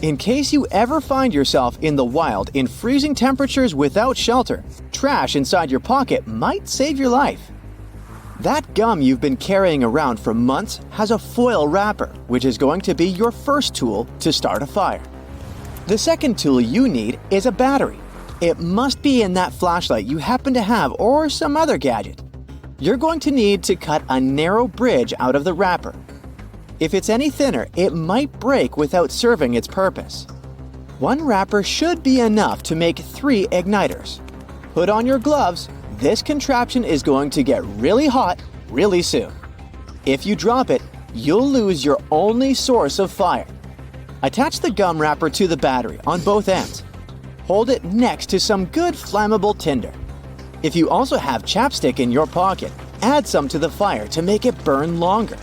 In case you ever find yourself in the wild in freezing temperatures without shelter, trash inside your pocket might save your life. That gum you've been carrying around for months has a foil wrapper, which is going to be your first tool to start a fire. The second tool you need is a battery. It must be in that flashlight you happen to have or some other gadget. You're going to need to cut a narrow bridge out of the wrapper. If it's any thinner, it might break without serving its purpose. One wrapper should be enough to make 3 igniters. Put on your gloves. This contraption is going to get really hot really soon. If you drop it, you'll lose your only source of fire. Attach the gum wrapper to the battery on both ends. Hold it next to some good flammable tinder. If you also have chapstick in your pocket, add some to the fire to make it burn longer.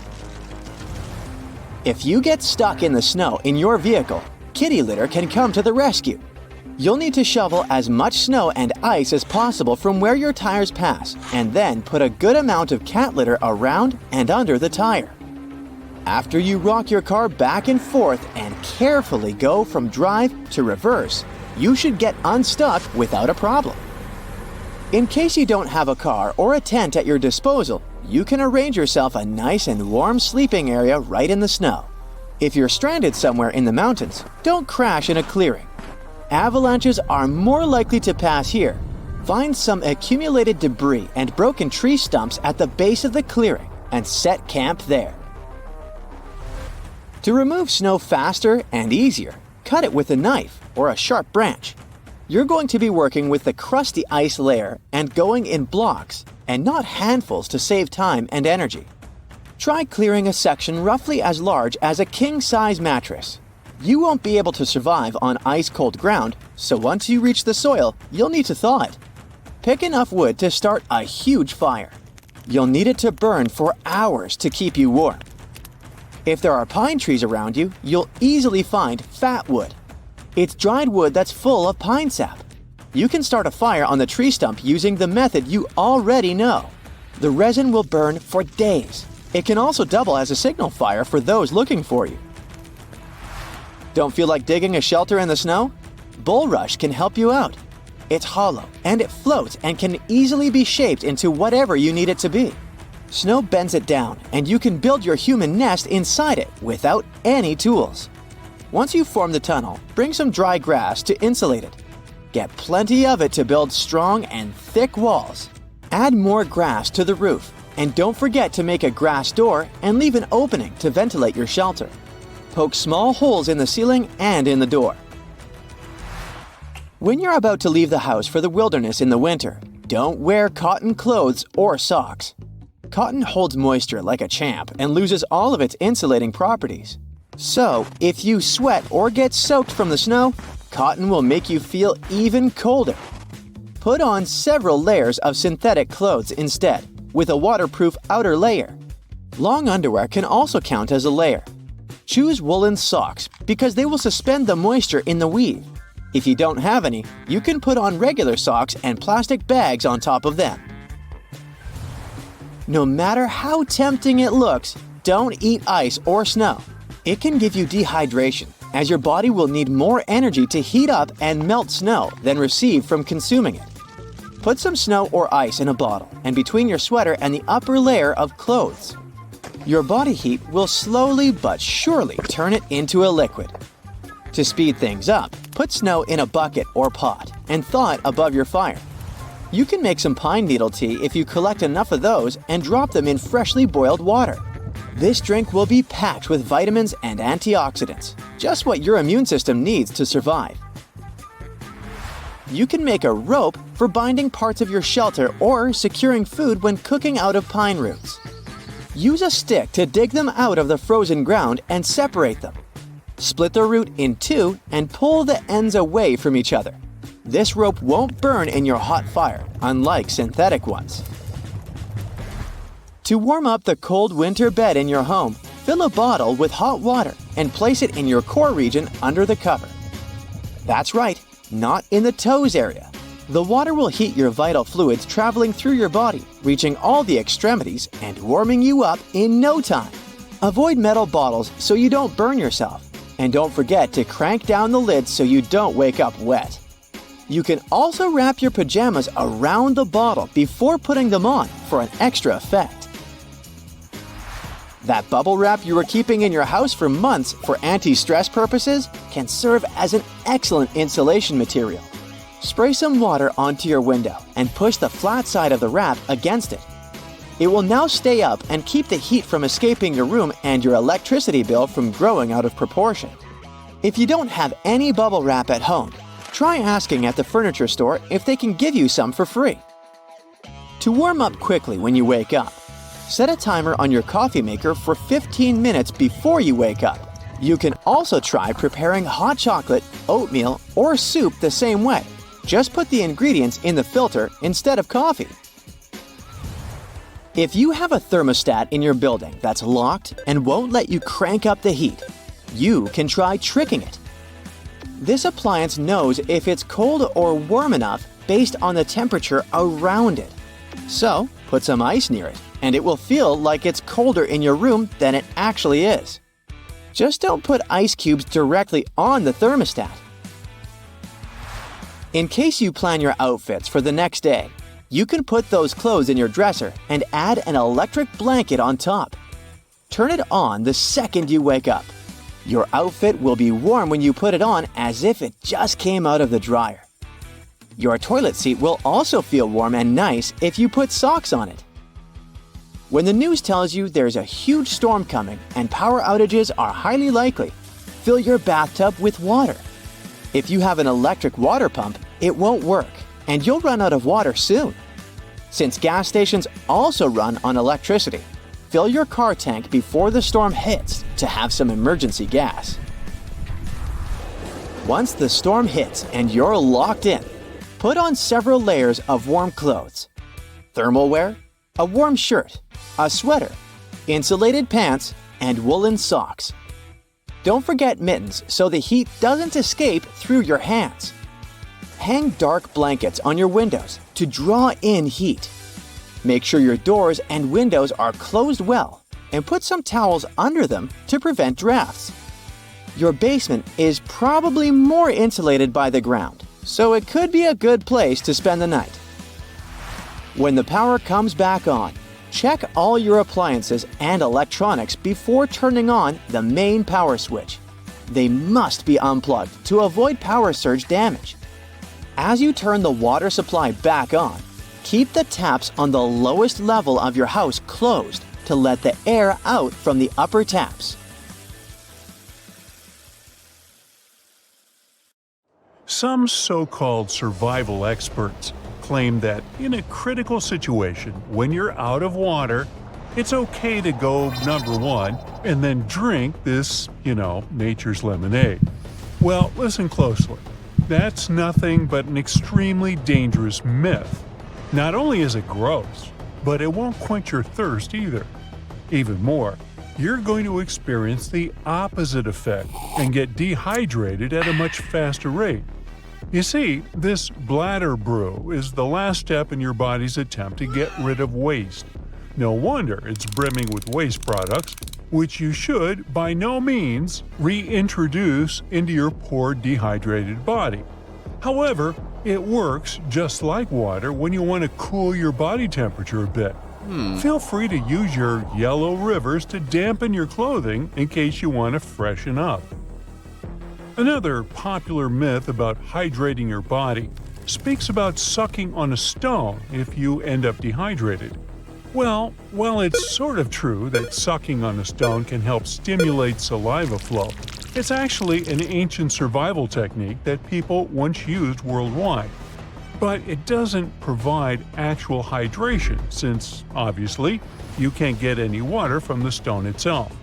If you get stuck in the snow in your vehicle, kitty litter can come to the rescue. You'll need to shovel as much snow and ice as possible from where your tires pass, and then put a good amount of cat litter around and under the tire. After you rock your car back and forth and carefully go from drive to reverse, you should get unstuck without a problem. In case you don't have a car or a tent at your disposal, you can arrange yourself a nice and warm sleeping area right in the snow. If you're stranded somewhere in the mountains, don't crash in a clearing. Avalanches are more likely to pass here. Find some accumulated debris and broken tree stumps at the base of the clearing and set camp there. To remove snow faster and easier, cut it with a knife or a sharp branch. You're going to be working with the crusty ice layer and going in blocks and not handfuls to save time and energy. Try clearing a section roughly as large as a king-size mattress. You won't be able to survive on ice-cold ground, so once you reach the soil, you'll need to thaw it. Pick enough wood to start a huge fire. You'll need it to burn for hours to keep you warm. If there are pine trees around you, you'll easily find fat wood. It's dried wood that's full of pine sap. You can start a fire on the tree stump using the method you already know. The resin will burn for days. It can also double as a signal fire for those looking for you. Don't feel like digging a shelter in the snow? Bulrush can help you out. It's hollow and it floats and can easily be shaped into whatever you need it to be. Snow bends it down and you can build your human nest inside it without any tools. Once you form the tunnel, bring some dry grass to insulate it. Get plenty of it to build strong and thick walls. Add more grass to the roof, and don't forget to make a grass door and leave an opening to ventilate your shelter. Poke small holes in the ceiling and in the door. When you're about to leave the house for the wilderness in the winter, don't wear cotton clothes or socks. Cotton holds moisture like a champ and loses all of its insulating properties. So, if you sweat or get soaked from the snow, cotton will make you feel even colder. Put on several layers of synthetic clothes instead, with a waterproof outer layer. Long underwear can also count as a layer. Choose woolen socks because they will suspend the moisture in the weave. If you don't have any, you can put on regular socks and plastic bags on top of them. No matter how tempting it looks, don't eat ice or snow. It can give you dehydration, as your body will need more energy to heat up and melt snow than receive from consuming it. Put some snow or ice in a bottle and between your sweater and the upper layer of clothes. Your body heat will slowly but surely turn it into a liquid. To speed things up, put snow in a bucket or pot and thaw it above your fire. You can make some pine needle tea if you collect enough of those and drop them in freshly boiled water. This drink will be packed with vitamins and antioxidants, just what your immune system needs to survive. You can make a rope for binding parts of your shelter or securing food when cooking out of pine roots. Use a stick to dig them out of the frozen ground and separate them. Split the root in two and pull the ends away from each other. This rope won't burn in your hot fire, unlike synthetic ones. To warm up the cold winter bed in your home, fill a bottle with hot water and place it in your core region under the cover. That's right, not in the toes area. The water will heat your vital fluids traveling through your body, reaching all the extremities and warming you up in no time. Avoid metal bottles so you don't burn yourself. And don't forget to crank down the lid so you don't wake up wet. You can also wrap your pajamas around the bottle before putting them on for an extra effect. That bubble wrap you were keeping in your house for months for anti-stress purposes can serve as an excellent insulation material. Spray some water onto your window and push the flat side of the wrap against it. It will now stay up and keep the heat from escaping your room and your electricity bill from growing out of proportion. If you don't have any bubble wrap at home, try asking at the furniture store if they can give you some for free. To warm up quickly when you wake up, set a timer on your coffee maker for 15 minutes before you wake up. You can also try preparing hot chocolate, oatmeal, or soup the same way. Just put the ingredients in the filter instead of coffee. If you have a thermostat in your building that's locked and won't let you crank up the heat, you can try tricking it. This appliance knows if it's cold or warm enough based on the temperature around it. So, put some ice near it, and it will feel like it's colder in your room than it actually is. Just don't put ice cubes directly on the thermostat. In case you plan your outfits for the next day, you can put those clothes in your dresser and add an electric blanket on top. Turn it on the second you wake up. Your outfit will be warm when you put it on as if it just came out of the dryer. Your toilet seat will also feel warm and nice if you put socks on it. When the news tells you there's a huge storm coming and power outages are highly likely, fill your bathtub with water. If you have an electric water pump, it won't work, and you'll run out of water soon. Since gas stations also run on electricity, fill your car tank before the storm hits to have some emergency gas. Once the storm hits and you're locked in, put on several layers of warm clothes. Thermal wear, a warm shirt, a sweater, insulated pants, and woolen socks. Don't forget mittens so the heat doesn't escape through your hands. Hang dark blankets on your windows to draw in heat. Make sure your doors and windows are closed well and put some towels under them to prevent drafts. Your basement is probably more insulated by the ground, so it could be a good place to spend the night. When the power comes back on, check all your appliances and electronics before turning on the main power switch. They must be unplugged to avoid power surge damage. As you turn the water supply back on, keep the taps on the lowest level of your house closed to let the air out from the upper taps. Some so-called survival experts claim that in a critical situation, when you're out of water, it's okay to go number one and then drink this, nature's lemonade. Well, listen closely. That's nothing but an extremely dangerous myth. Not only is it gross, but it won't quench your thirst either. Even more, you're going to experience the opposite effect and get dehydrated at a much faster rate. You see, this bladder brew is the last step in your body's attempt to get rid of waste. No wonder it's brimming with waste products, which you should, by no means, reintroduce into your poor dehydrated body. However, it works just like water when you want to cool your body temperature a bit. Feel free to use your yellow rivers to dampen your clothing in case you want to freshen up. Another popular myth about hydrating your body speaks about sucking on a stone if you end up dehydrated. Well, while it's sort of true that sucking on a stone can help stimulate saliva flow, it's actually an ancient survival technique that people once used worldwide. But it doesn't provide actual hydration since, obviously, you can't get any water from the stone itself.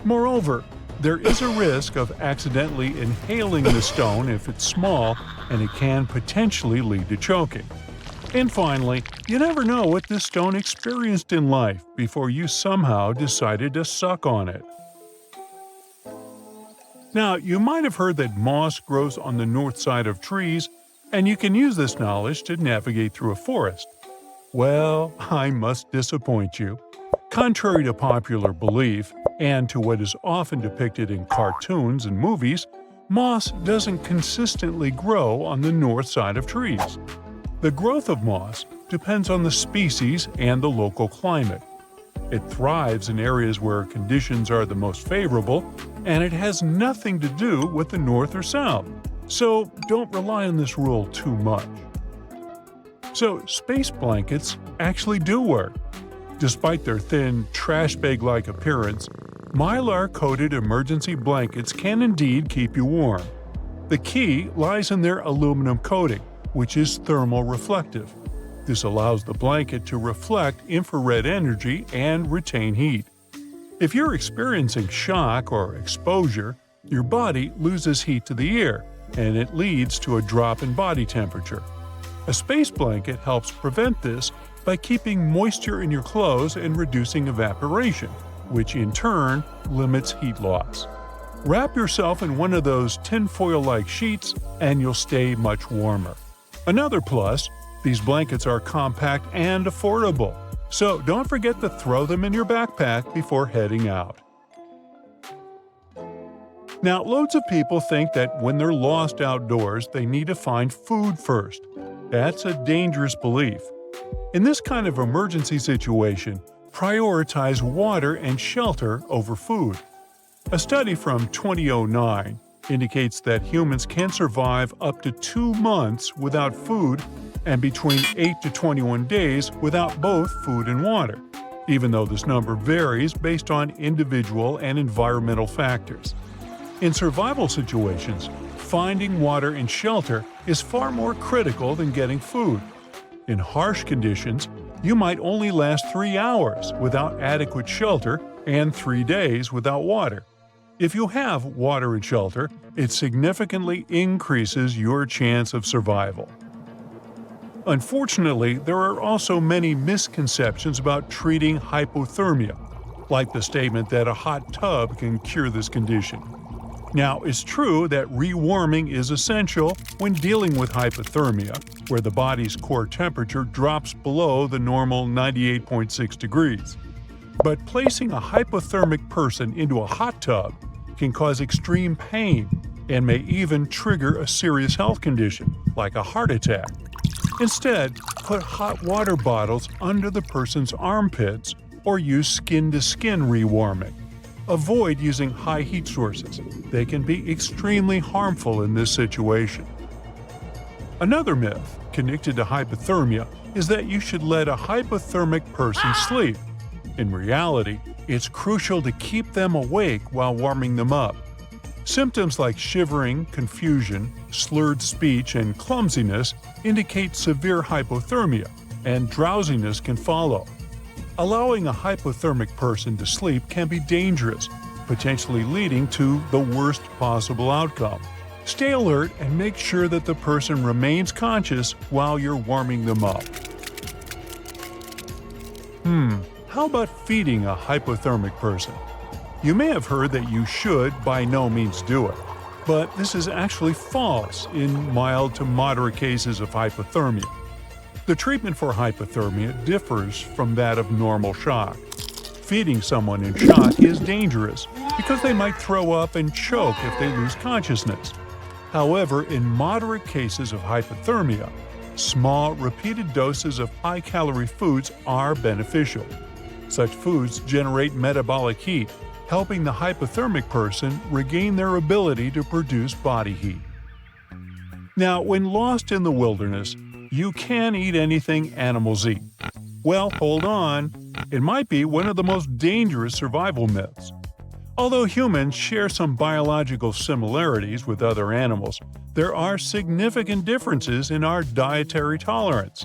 Moreover, there is a risk of accidentally inhaling the stone if it's small, and it can potentially lead to choking. And finally, you never know what this stone experienced in life before you somehow decided to suck on it. Now, you might have heard that moss grows on the north side of trees, and you can use this knowledge to navigate through a forest. Well, I must disappoint you. Contrary to popular belief, and to what is often depicted in cartoons and movies, moss doesn't consistently grow on the north side of trees. The growth of moss depends on the species and the local climate. It thrives in areas where conditions are the most favorable, and it has nothing to do with the north or south, so don't rely on this rule too much. So, space blankets actually do work. Despite their thin, trash bag-like appearance, mylar-coated emergency blankets can indeed keep you warm. The key lies in their aluminum coating, which is thermal reflective. This allows the blanket to reflect infrared energy and retain heat. If you're experiencing shock or exposure, your body loses heat to the air, and it leads to a drop in body temperature. A space blanket helps prevent this by keeping moisture in your clothes and reducing evaporation, which in turn limits heat loss. Wrap yourself in one of those tinfoil-like sheets and you'll stay much warmer. Another plus, these blankets are compact and affordable, so don't forget to throw them in your backpack before heading out. Now, loads of people think that when they're lost outdoors, they need to find food first. That's a dangerous belief. In this kind of emergency situation, prioritize water and shelter over food. A study from 2009 indicates that humans can survive up to 2 months without food and between 8 to 21 days without both food and water, even though this number varies based on individual and environmental factors. In survival situations, finding water and shelter is far more critical than getting food. In harsh conditions, you might only last 3 hours without adequate shelter and 3 days without water. If you have water and shelter, it significantly increases your chance of survival. Unfortunately, there are also many misconceptions about treating hypothermia, like the statement that a hot tub can cure this condition. Now, it's true that rewarming is essential when dealing with hypothermia, where the body's core temperature drops below the normal 98.6 degrees. But placing a hypothermic person into a hot tub can cause extreme pain and may even trigger a serious health condition, like a heart attack. Instead, put hot water bottles under the person's armpits or use skin-to-skin rewarming. Avoid using high heat sources. They can be extremely harmful in this situation. Another myth connected to hypothermia is that you should let a hypothermic person sleep. In reality, it's crucial to keep them awake while warming them up. Symptoms like shivering, confusion, slurred speech, and clumsiness indicate severe hypothermia, and drowsiness can follow. Allowing a hypothermic person to sleep can be dangerous, potentially leading to the worst possible outcome. Stay alert and make sure that the person remains conscious while you're warming them up. How about feeding a hypothermic person? You may have heard that you should by no means do it, but this is actually false in mild to moderate cases of hypothermia. The treatment for hypothermia differs from that of normal shock. Feeding someone in shock is dangerous because they might throw up and choke if they lose consciousness. However, in moderate cases of hypothermia, small, repeated doses of high-calorie foods are beneficial. Such foods generate metabolic heat, helping the hypothermic person regain their ability to produce body heat. Now, when lost in the wilderness, you can eat anything animals eat. Well, hold on. It might be one of the most dangerous survival myths. Although humans share some biological similarities with other animals, there are significant differences in our dietary tolerance.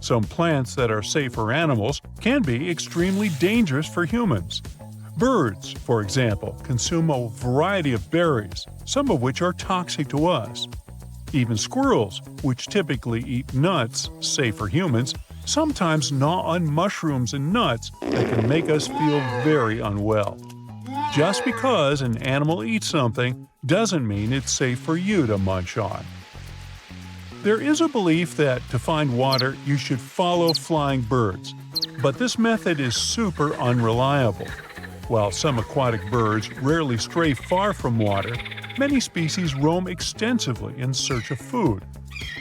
Some plants that are safe for animals can be extremely dangerous for humans. Birds, for example, consume a variety of berries, some of which are toxic to us. Even squirrels, which typically eat nuts, safe for humans, sometimes gnaw on mushrooms and nuts that can make us feel very unwell. Just because an animal eats something doesn't mean it's safe for you to munch on. There is a belief that to find water, you should follow flying birds, but this method is super unreliable. While some aquatic birds rarely stray far from water, many species roam extensively in search of food.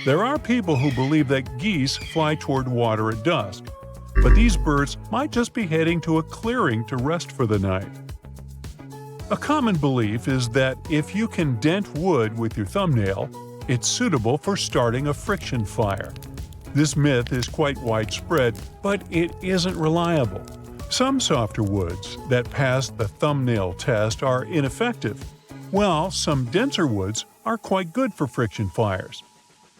There are people who believe that geese fly toward water at dusk, but these birds might just be heading to a clearing to rest for the night. A common belief is that if you can dent wood with your thumbnail, it's suitable for starting a friction fire. This myth is quite widespread, but it isn't reliable. Some softer woods that pass the thumbnail test are ineffective, while some denser woods are quite good for friction fires.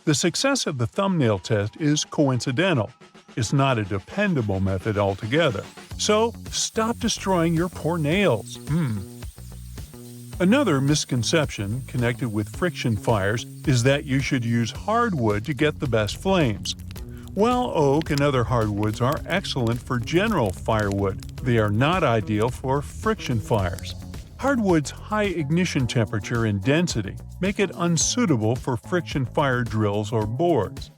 The success of the thumbnail test is coincidental. It's not a dependable method altogether. So stop destroying your poor nails. Another misconception connected with friction fires is that you should use hardwood to get the best flames. While oak and other hardwoods are excellent for general firewood, they are not ideal for friction fires. Hardwood's high ignition temperature and density make it unsuitable for friction fire drills or boards.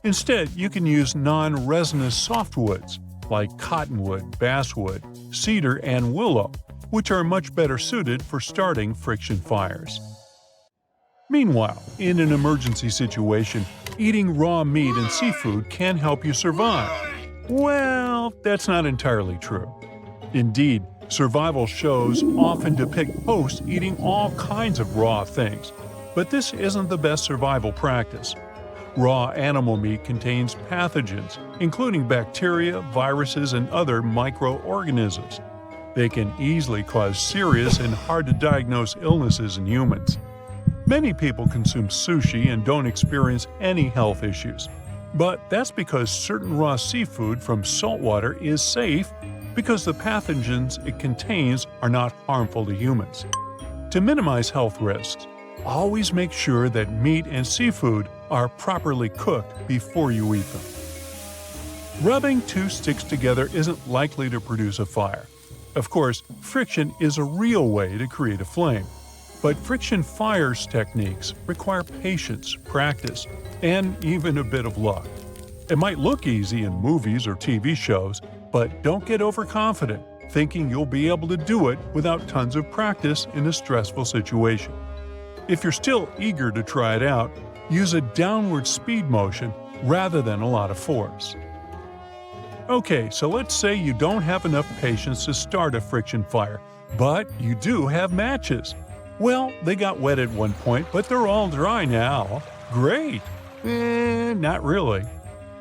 Instead, you can use non-resinous softwoods like cottonwood, basswood, cedar, and willow, which are much better suited for starting friction fires. Meanwhile, in an emergency situation, eating raw meat and seafood can help you survive. Well, that's not entirely true. Indeed, survival shows often depict hosts eating all kinds of raw things, but this isn't the best survival practice. Raw animal meat contains pathogens, including bacteria, viruses, and other microorganisms. They can easily cause serious and hard-to-diagnose illnesses in humans. Many people consume sushi and don't experience any health issues. But that's because certain raw seafood from saltwater is safe because the pathogens it contains are not harmful to humans. To minimize health risks, always make sure that meat and seafood are properly cooked before you eat them. Rubbing two sticks together isn't likely to produce a fire. Of course, friction is a real way to create a flame. But friction fires techniques require patience, practice, and even a bit of luck. It might look easy in movies or TV shows, but don't get overconfident, thinking you'll be able to do it without tons of practice in a stressful situation. If you're still eager to try it out, use a downward speed motion rather than a lot of force. Okay, so let's say you don't have enough patience to start a friction fire, but you do have matches. Well, they got wet at one point, but they're all dry now. Great! Not really.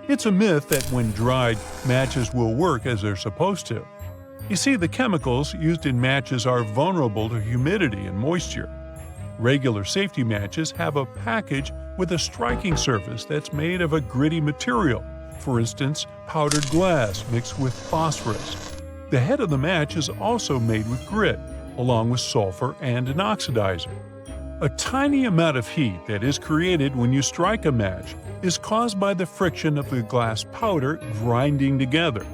It's a myth that when dried, matches will work as they're supposed to. You see, the chemicals used in matches are vulnerable to humidity and moisture. Regular safety matches have a package with a striking surface that's made of a gritty material, for instance, powdered glass mixed with phosphorus. The head of the match is also made with grit, along with sulfur and an oxidizer. A tiny amount of heat that is created when you strike a match is caused by the friction of the glass powder grinding together.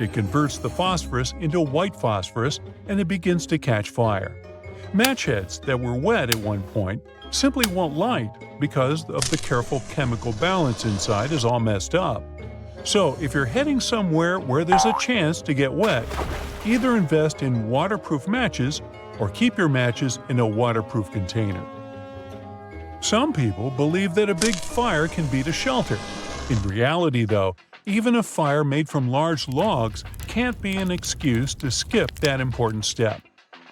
It converts the phosphorus into white phosphorus and it begins to catch fire. Match heads that were wet at one point simply won't light because of the careful chemical balance inside is all messed up. So if you're heading somewhere where there's a chance to get wet, either invest in waterproof matches or keep your matches in a waterproof container. Some people believe that a big fire can beat a shelter. In reality, though, even a fire made from large logs can't be an excuse to skip that important step.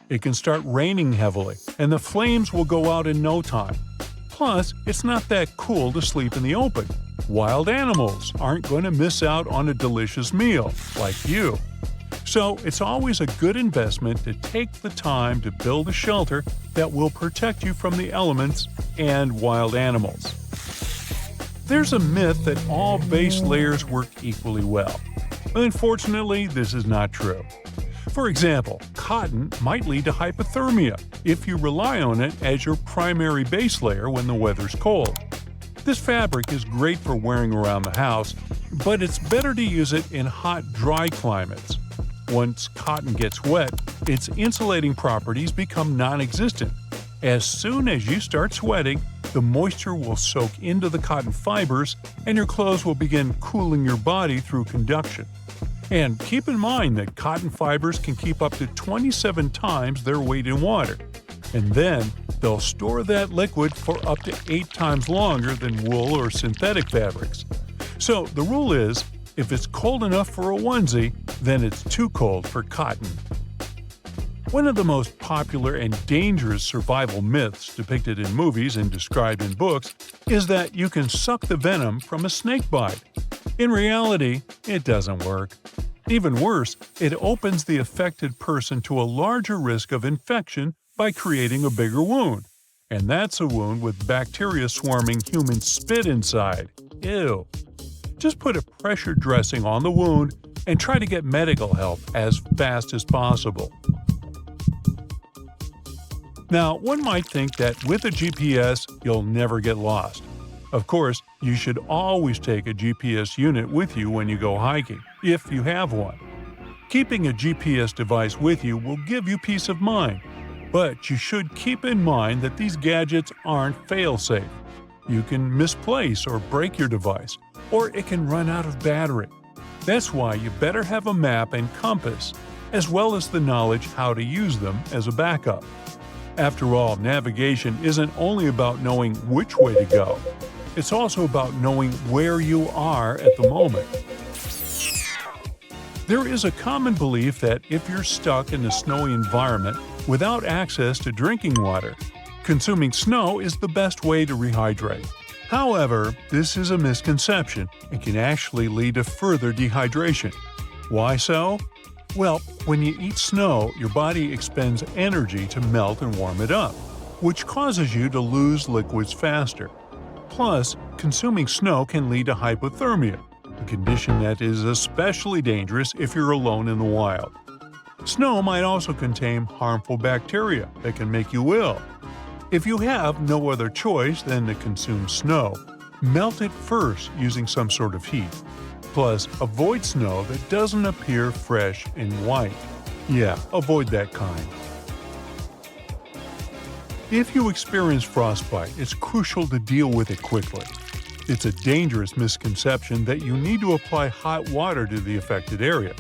It can start raining heavily, and the flames will go out in no time. Plus, it's not that cool to sleep in the open. Wild animals aren't going to miss out on a delicious meal, like you. So it's always a good investment to take the time to build a shelter that will protect you from the elements and wild animals. There's a myth that all base layers work equally well. Unfortunately, this is not true. For example, cotton might lead to hypothermia if you rely on it as your primary base layer when the weather's cold. This fabric is great for wearing around the house, but it's better to use it in hot, dry climates. Once cotton gets wet, its insulating properties become non-existent. As soon as you start sweating, the moisture will soak into the cotton fibers and your clothes will begin cooling your body through conduction. And keep in mind that cotton fibers can keep up to 27 times their weight in water. And then, they'll store that liquid for up to 8 times longer than wool or synthetic fabrics. So the rule is, if it's cold enough for a onesie, then it's too cold for cotton. One of the most popular and dangerous survival myths depicted in movies and described in books is that you can suck the venom from a snake bite. In reality, it doesn't work. Even worse, it opens the affected person to a larger risk of infection by creating a bigger wound. And that's a wound with bacteria swarming human spit inside. Ew. Just put a pressure dressing on the wound and try to get medical help as fast as possible. Now, one might think that with a GPS, you'll never get lost. Of course, you should always take a GPS unit with you when you go hiking, if you have one. Keeping a GPS device with you will give you peace of mind, but you should keep in mind that these gadgets aren't fail-safe. You can misplace or break your device, or it can run out of battery. That's why you better have a map and compass, as well as the knowledge how to use them as a backup. After all, navigation isn't only about knowing which way to go. It's also about knowing where you are at the moment. There is a common belief that if you're stuck in a snowy environment without access to drinking water, consuming snow is the best way to rehydrate. However, this is a misconception and can actually lead to further dehydration. Why so? Well, when you eat snow, your body expends energy to melt and warm it up, which causes you to lose liquids faster. Plus, consuming snow can lead to hypothermia, a condition that is especially dangerous if you're alone in the wild. Snow might also contain harmful bacteria that can make you ill. If you have no other choice than to consume snow, melt it first using some sort of heat. Plus, avoid snow that doesn't appear fresh and white. Yeah, avoid that kind. If you experience frostbite, it's crucial to deal with it quickly. It's a dangerous misconception that you need to apply hot water to the affected area.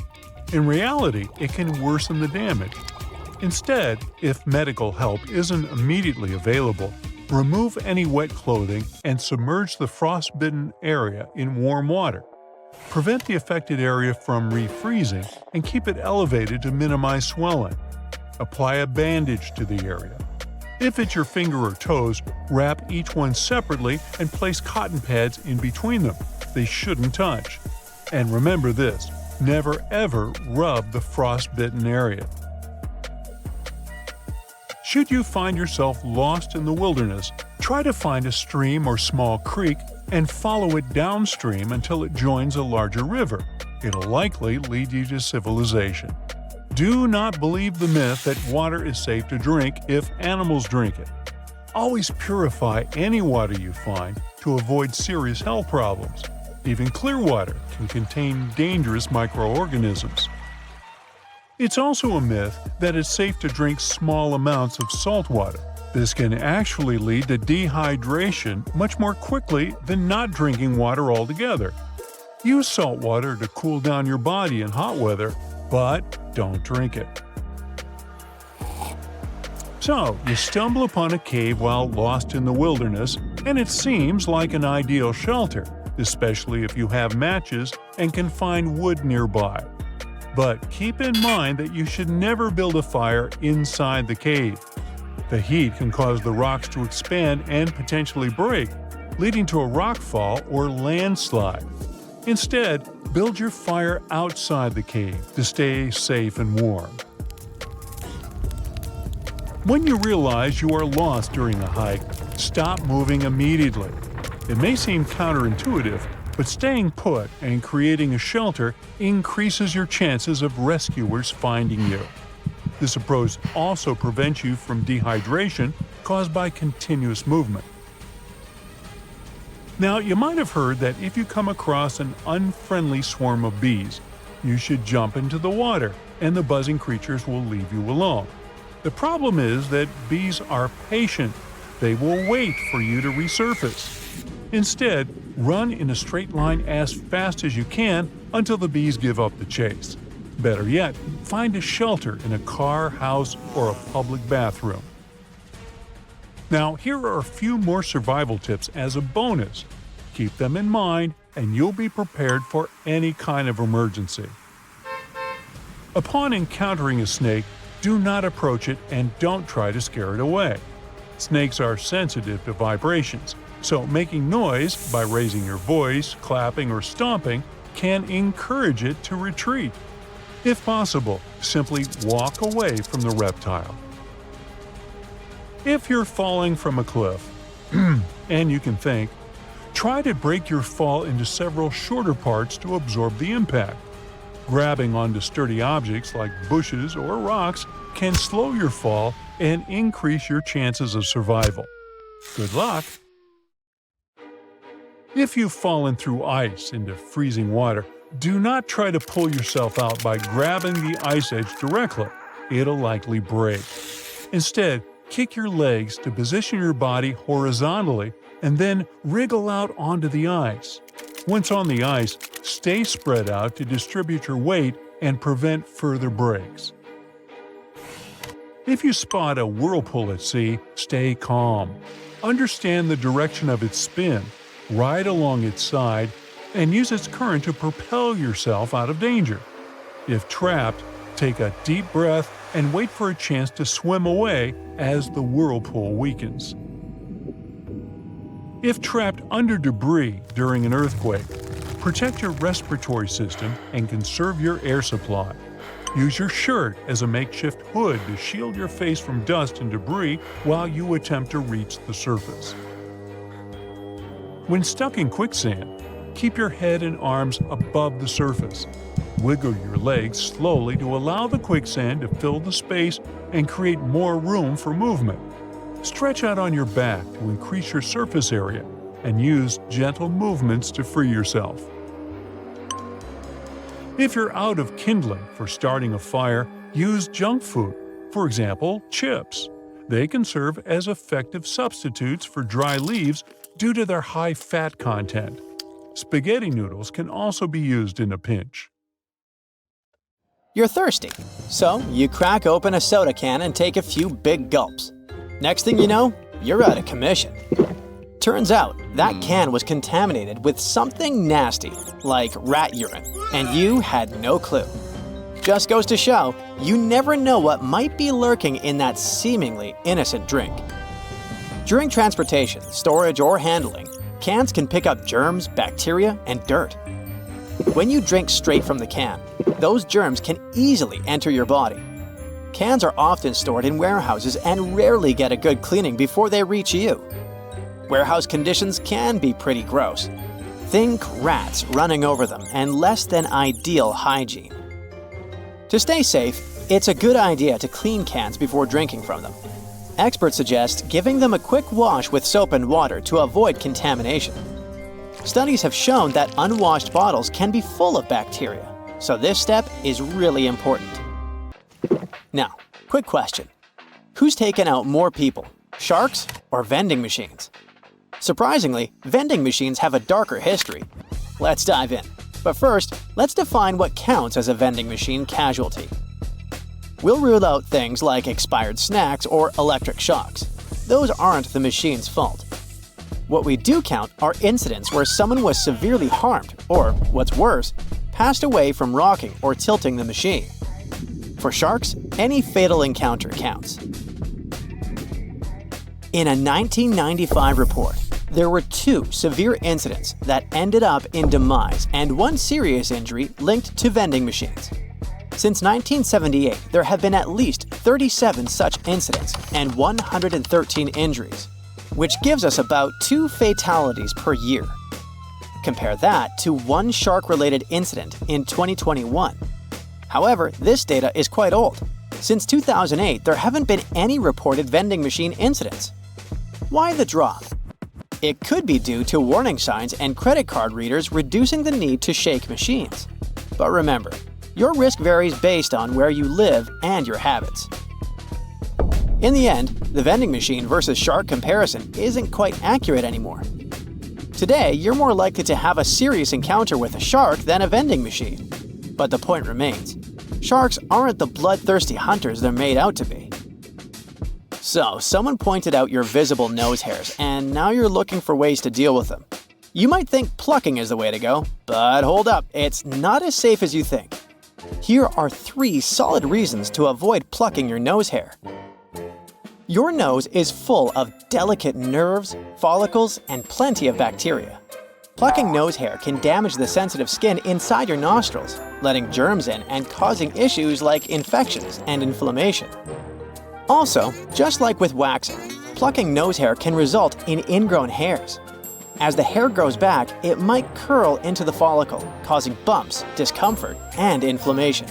In reality, it can worsen the damage. Instead, if medical help isn't immediately available, remove any wet clothing and submerge the frostbitten area in warm water. Prevent the affected area from refreezing and keep it elevated to minimize swelling. Apply a bandage to the area. If it's your finger or toes, wrap each one separately and place cotton pads in between them. They shouldn't touch. And remember this, never ever rub the frostbitten area. Should you find yourself lost in the wilderness, try to find a stream or small creek and follow it downstream until it joins a larger river. It'll likely lead you to civilization. Do not believe the myth that water is safe to drink if animals drink it. Always purify any water you find to avoid serious health problems. Even clear water can contain dangerous microorganisms. It's also a myth that it's safe to drink small amounts of salt water. This can actually lead to dehydration much more quickly than not drinking water altogether. Use salt water to cool down your body in hot weather, but don't drink it. So, you stumble upon a cave while lost in the wilderness, and it seems like an ideal shelter, especially if you have matches and can find wood nearby. But keep in mind that you should never build a fire inside the cave. The heat can cause the rocks to expand and potentially break, leading to a rock fall or landslide. Instead, build your fire outside the cave to stay safe and warm. When you realize you are lost during a hike, stop moving immediately. It may seem counterintuitive, but staying put and creating a shelter increases your chances of rescuers finding you. This approach also prevents you from dehydration caused by continuous movement. Now, you might have heard that if you come across an unfriendly swarm of bees, you should jump into the water and the buzzing creatures will leave you alone. The problem is that bees are patient. They will wait for you to resurface. Instead, run in a straight line as fast as you can until the bees give up the chase. Better yet, find a shelter in a car, house, or a public bathroom. Now, here are a few more survival tips as a bonus. Keep them in mind, and you'll be prepared for any kind of emergency. Upon encountering a snake, do not approach it and don't try to scare it away. Snakes are sensitive to vibrations, so making noise by raising your voice, clapping, or stomping can encourage it to retreat. If possible, simply walk away from the reptile. If you're falling from a cliff, and you can think, try to break your fall into several shorter parts to absorb the impact. Grabbing onto sturdy objects like bushes or rocks can slow your fall and increase your chances of survival. Good luck! If you've fallen through ice into freezing water, do not try to pull yourself out by grabbing the ice edge directly. It'll likely break. Instead, kick your legs to position your body horizontally and then wriggle out onto the ice. Once on the ice, stay spread out to distribute your weight and prevent further breaks. If you spot a whirlpool at sea, stay calm. Understand the direction of its spin, ride along its side, and use its current to propel yourself out of danger. If trapped, take a deep breath and wait for a chance to swim away as the whirlpool weakens. If trapped under debris during an earthquake, protect your respiratory system and conserve your air supply. Use your shirt as a makeshift hood to shield your face from dust and debris while you attempt to reach the surface. When stuck in quicksand, keep your head and arms above the surface. Wiggle your legs slowly to allow the quicksand to fill the space and create more room for movement. Stretch out on your back to increase your surface area and use gentle movements to free yourself. If you're out of kindling for starting a fire, use junk food, for example, chips. They can serve as effective substitutes for dry leaves due to their high fat content. Spaghetti noodles can also be used in a pinch. You're thirsty, so you crack open a soda can and take a few big gulps. Next thing you know, you're out of commission. Turns out, that can was contaminated with something nasty, like rat urine, and you had no clue. Just goes to show, you never know what might be lurking in that seemingly innocent drink. During transportation, storage, or handling, cans can pick up germs, bacteria, and dirt. When you drink straight from the can, those germs can easily enter your body. Cans are often stored in warehouses and rarely get a good cleaning before they reach you. Warehouse conditions can be pretty gross. Think rats running over them and less than ideal hygiene. To stay safe, it's a good idea to clean cans before drinking from them. Experts suggest giving them a quick wash with soap and water to avoid contamination. Studies have shown that unwashed bottles can be full of bacteria, so this step is really important. Now, quick question. Who's taken out more people, sharks or vending machines? Surprisingly, vending machines have a darker history. Let's dive in. But first, let's define what counts as a vending machine casualty. We'll rule out things like expired snacks or electric shocks. Those aren't the machine's fault. What we do count are incidents where someone was severely harmed or, what's worse, passed away from rocking or tilting the machine. For sharks, any fatal encounter counts. In a 1995 report, there were 2 severe incidents that ended up in demise and 1 serious injury linked to vending machines. Since 1978, there have been at least 37 such incidents and 113 injuries, which gives us about 2 fatalities per year. Compare that to 1 shark-related incident in 2021. However, this data is quite old. Since 2008, there haven't been any reported vending machine incidents. Why the drop? It could be due to warning signs and credit card readers reducing the need to shake machines. But remember, your risk varies based on where you live and your habits. In the end, The vending machine versus shark comparison isn't quite accurate anymore. Today, you're more likely to have a serious encounter with a shark than a vending machine. But the point remains. Sharks aren't the bloodthirsty hunters they're made out to be. So, someone pointed out your visible nose hairs, and now you're looking for ways to deal with them. You might think plucking is the way to go, but hold up, it's not as safe as you think. Here are 3 solid reasons to avoid plucking your nose hair. Your nose is full of delicate nerves, follicles, and plenty of bacteria. Plucking nose hair can damage the sensitive skin inside your nostrils, letting germs in and causing issues like infections and inflammation. Also, just like with waxing, plucking nose hair can result in ingrown hairs. As the hair grows back, it might curl into the follicle, causing bumps, discomfort, and inflammation.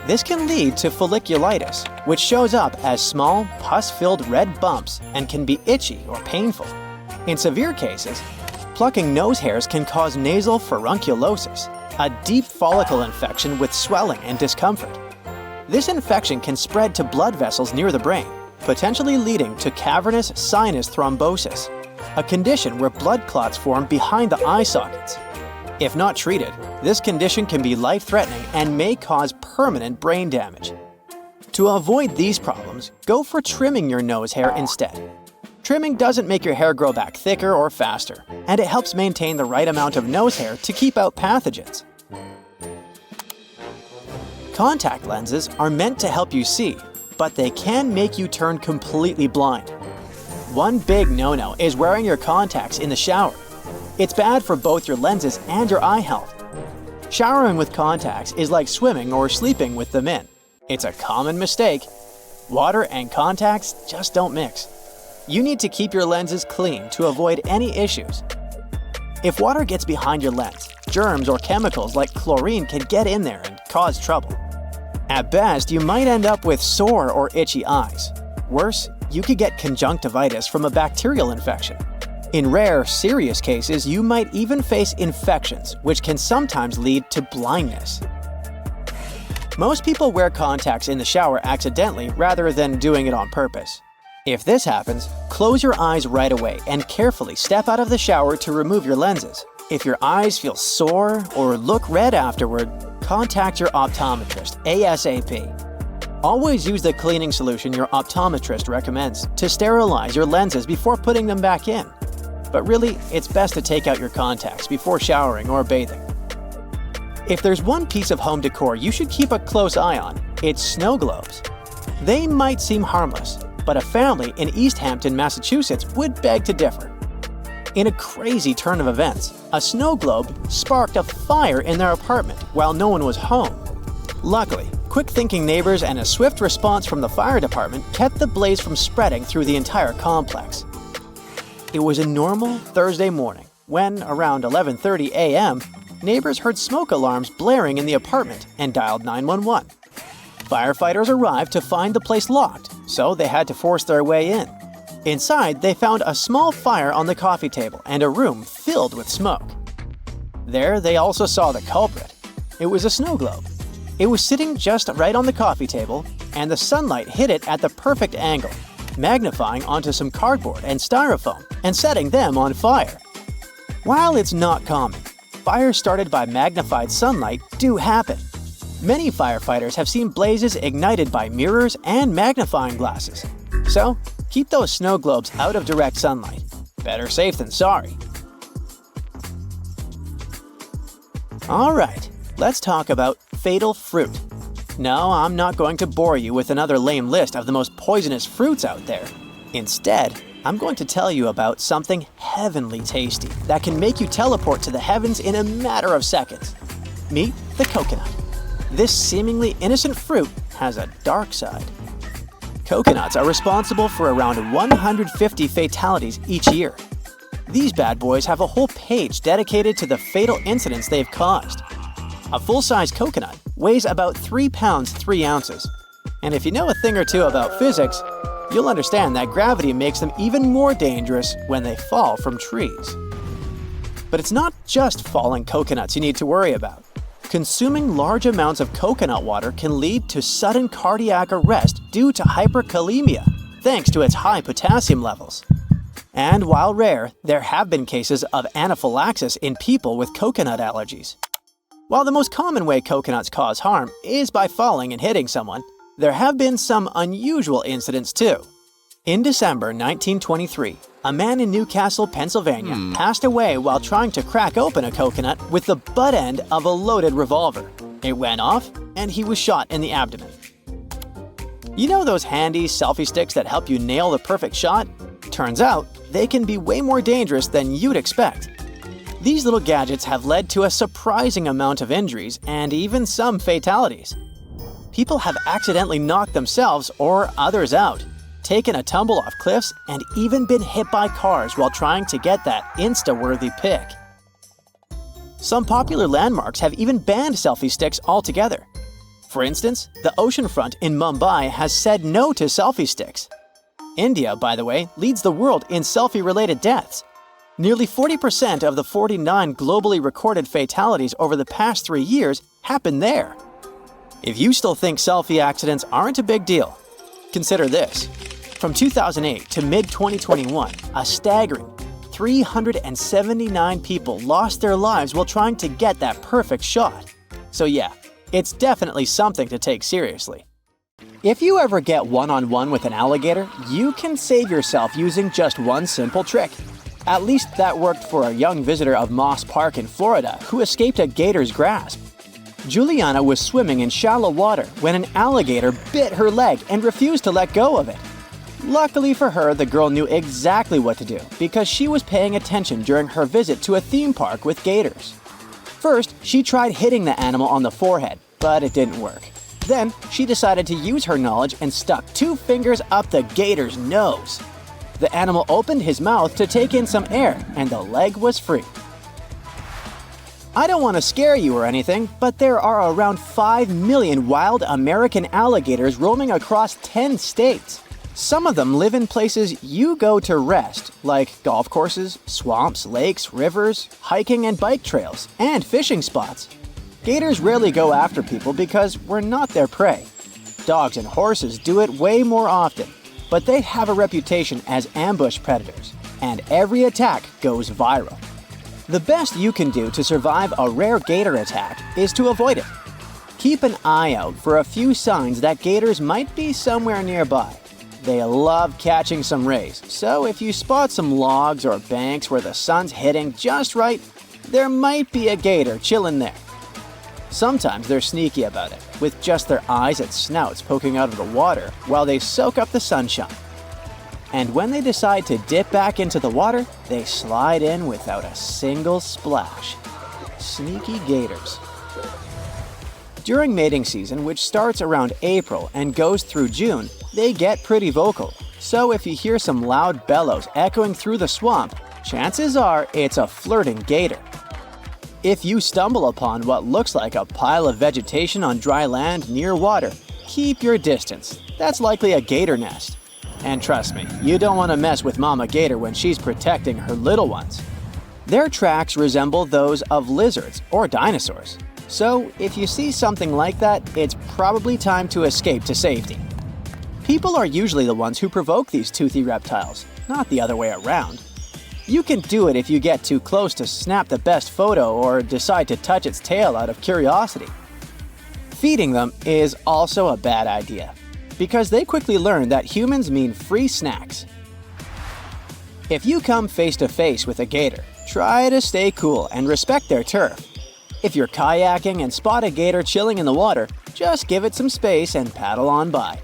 This can lead to folliculitis, which shows up as small, pus-filled red bumps and can be itchy or painful. In severe cases, plucking nose hairs can cause nasal furunculosis, a deep follicle infection with swelling and discomfort. This infection can spread to blood vessels near the brain, potentially leading to cavernous sinus thrombosis, a condition where blood clots form behind the eye sockets. If not treated, this condition can be life-threatening and may cause permanent brain damage. To avoid these problems, go for trimming your nose hair instead. Trimming doesn't make your hair grow back thicker or faster, and it helps maintain the right amount of nose hair to keep out pathogens. Contact lenses are meant to help you see, but they can make you turn completely blind. One big no-no is wearing your contacts in the shower. It's bad for both your lenses and your eye health. Showering with contacts is like swimming or sleeping with them in. It's a common mistake. Water and contacts just don't mix. You need to keep your lenses clean to avoid any issues. If water gets behind your lens, germs or chemicals like chlorine can get in there and cause trouble. At best, you might end up with sore or itchy eyes. Worse, you could get conjunctivitis from a bacterial infection. In rare, serious cases, you might even face infections, which can sometimes lead to blindness. Most people wear contacts in the shower accidentally rather than doing it on purpose. If this happens, close your eyes right away and carefully step out of the shower to remove your lenses. If your eyes feel sore or look red afterward, contact your optometrist ASAP. Always use the cleaning solution your optometrist recommends to sterilize your lenses before putting them back in. But really, it's best to take out your contacts before showering or bathing. If there's one piece of home decor you should keep a close eye on, it's snow globes. They might seem harmless, but a family in East Hampton, Massachusetts would beg to differ. In a crazy turn of events, a snow globe sparked a fire in their apartment while no one was home. Luckily, quick-thinking neighbors and a swift response from the fire department kept the blaze from spreading through the entire complex. It was a normal Thursday morning when, around 11:30 a.m., neighbors heard smoke alarms blaring in the apartment and dialed 911. Firefighters arrived to find the place locked, so they had to force their way in. Inside, they found a small fire on the coffee table and a room filled with smoke. There, they also saw the culprit. It was a snow globe. It was sitting just right on the coffee table, and the sunlight hit it at the perfect angle, magnifying onto some cardboard and styrofoam and setting them on fire. While it's not common, fires started by magnified sunlight do happen. Many firefighters have seen blazes ignited by mirrors and magnifying glasses. So, keep those snow globes out of direct sunlight. Better safe than sorry. Alright, let's talk about fatal fruit. No, I'm not going to bore you with another lame list of the most poisonous fruits out there. Instead, I'm going to tell you about something heavenly tasty that can make you teleport to the heavens in a matter of seconds. Meet the coconut. This seemingly innocent fruit has a dark side. Coconuts are responsible for around 150 fatalities each year. These bad boys have a whole page dedicated to the fatal incidents they've caused. A full-size coconut weighs about 3 pounds 3 ounces. And if you know a thing or two about physics, you'll understand that gravity makes them even more dangerous when they fall from trees. But it's not just falling coconuts you need to worry about. Consuming large amounts of coconut water can lead to sudden cardiac arrest due to hyperkalemia, thanks to its high potassium levels. And while rare, there have been cases of anaphylaxis in people with coconut allergies. While the most common way coconuts cause harm is by falling and hitting someone, there have been some unusual incidents too. In December 1923, a man in Newcastle, Pennsylvania, passed away while trying to crack open a coconut with the butt end of a loaded revolver. It went off, and he was shot in the abdomen. You know those handy selfie sticks that help you nail the perfect shot? Turns out, they can be way more dangerous than you'd expect. These little gadgets have led to a surprising amount of injuries and even some fatalities. People have accidentally knocked themselves or others out, taken a tumble off cliffs, and even been hit by cars while trying to get that Insta-worthy pic. Some popular landmarks have even banned selfie sticks altogether. For instance, the oceanfront in Mumbai has said no to selfie sticks. India, by the way, leads the world in selfie-related deaths. Nearly 40% of the 49 globally recorded fatalities over the past 3 years happened there. If you still think selfie accidents aren't a big deal, consider this. From 2008 to mid-2021, a staggering 379 people lost their lives while trying to get that perfect shot. So yeah, it's definitely something to take seriously. If you ever get one-on-one with an alligator, you can save yourself using just one simple trick. At least that worked for a young visitor of Moss Park in Florida who escaped a gator's grasp. Juliana was swimming in shallow water when an alligator bit her leg and refused to let go of it. Luckily for her, the girl knew exactly what to do because she was paying attention during her visit to a theme park with gators. First, she tried hitting the animal on the forehead, but it didn't work. Then, she decided to use her knowledge and stuck 2 fingers up the gator's nose. The animal opened his mouth to take in some air, and the leg was free. I don't want to scare you or anything, but there are around 5 million wild American alligators roaming across 10 states. Some of them live in places you go to rest, like golf courses, swamps, lakes, rivers, hiking and bike trails, and fishing spots. Gators rarely go after people because we're not their prey. Dogs and horses do it way more often, but they have a reputation as ambush predators, and every attack goes viral. The best you can do to survive a rare gator attack is to avoid it. Keep an eye out for a few signs that gators might be somewhere nearby. They love catching some rays, so if you spot some logs or banks where the sun's hitting just right, there might be a gator chilling there. Sometimes they're sneaky about it, with just their eyes and snouts poking out of the water while they soak up the sunshine. And when they decide to dip back into the water, they slide in without a single splash. Sneaky gators. During mating season, which starts around April and goes through June, they get pretty vocal. So if you hear some loud bellows echoing through the swamp, chances are it's a flirting gator. If you stumble upon what looks like a pile of vegetation on dry land near water, keep your distance. That's likely a gator nest. And trust me, you don't want to mess with Mama Gator when she's protecting her little ones. Their tracks resemble those of lizards or dinosaurs. So if you see something like that, it's probably time to escape to safety. People are usually the ones who provoke these toothy reptiles, not the other way around. You can do it if you get too close to snap the best photo or decide to touch its tail out of curiosity. Feeding them is also a bad idea, because they quickly learn that humans mean free snacks. If you come face to face with a gator, try to stay cool and respect their turf. If you're kayaking and spot a gator chilling in the water, just give it some space and paddle on by.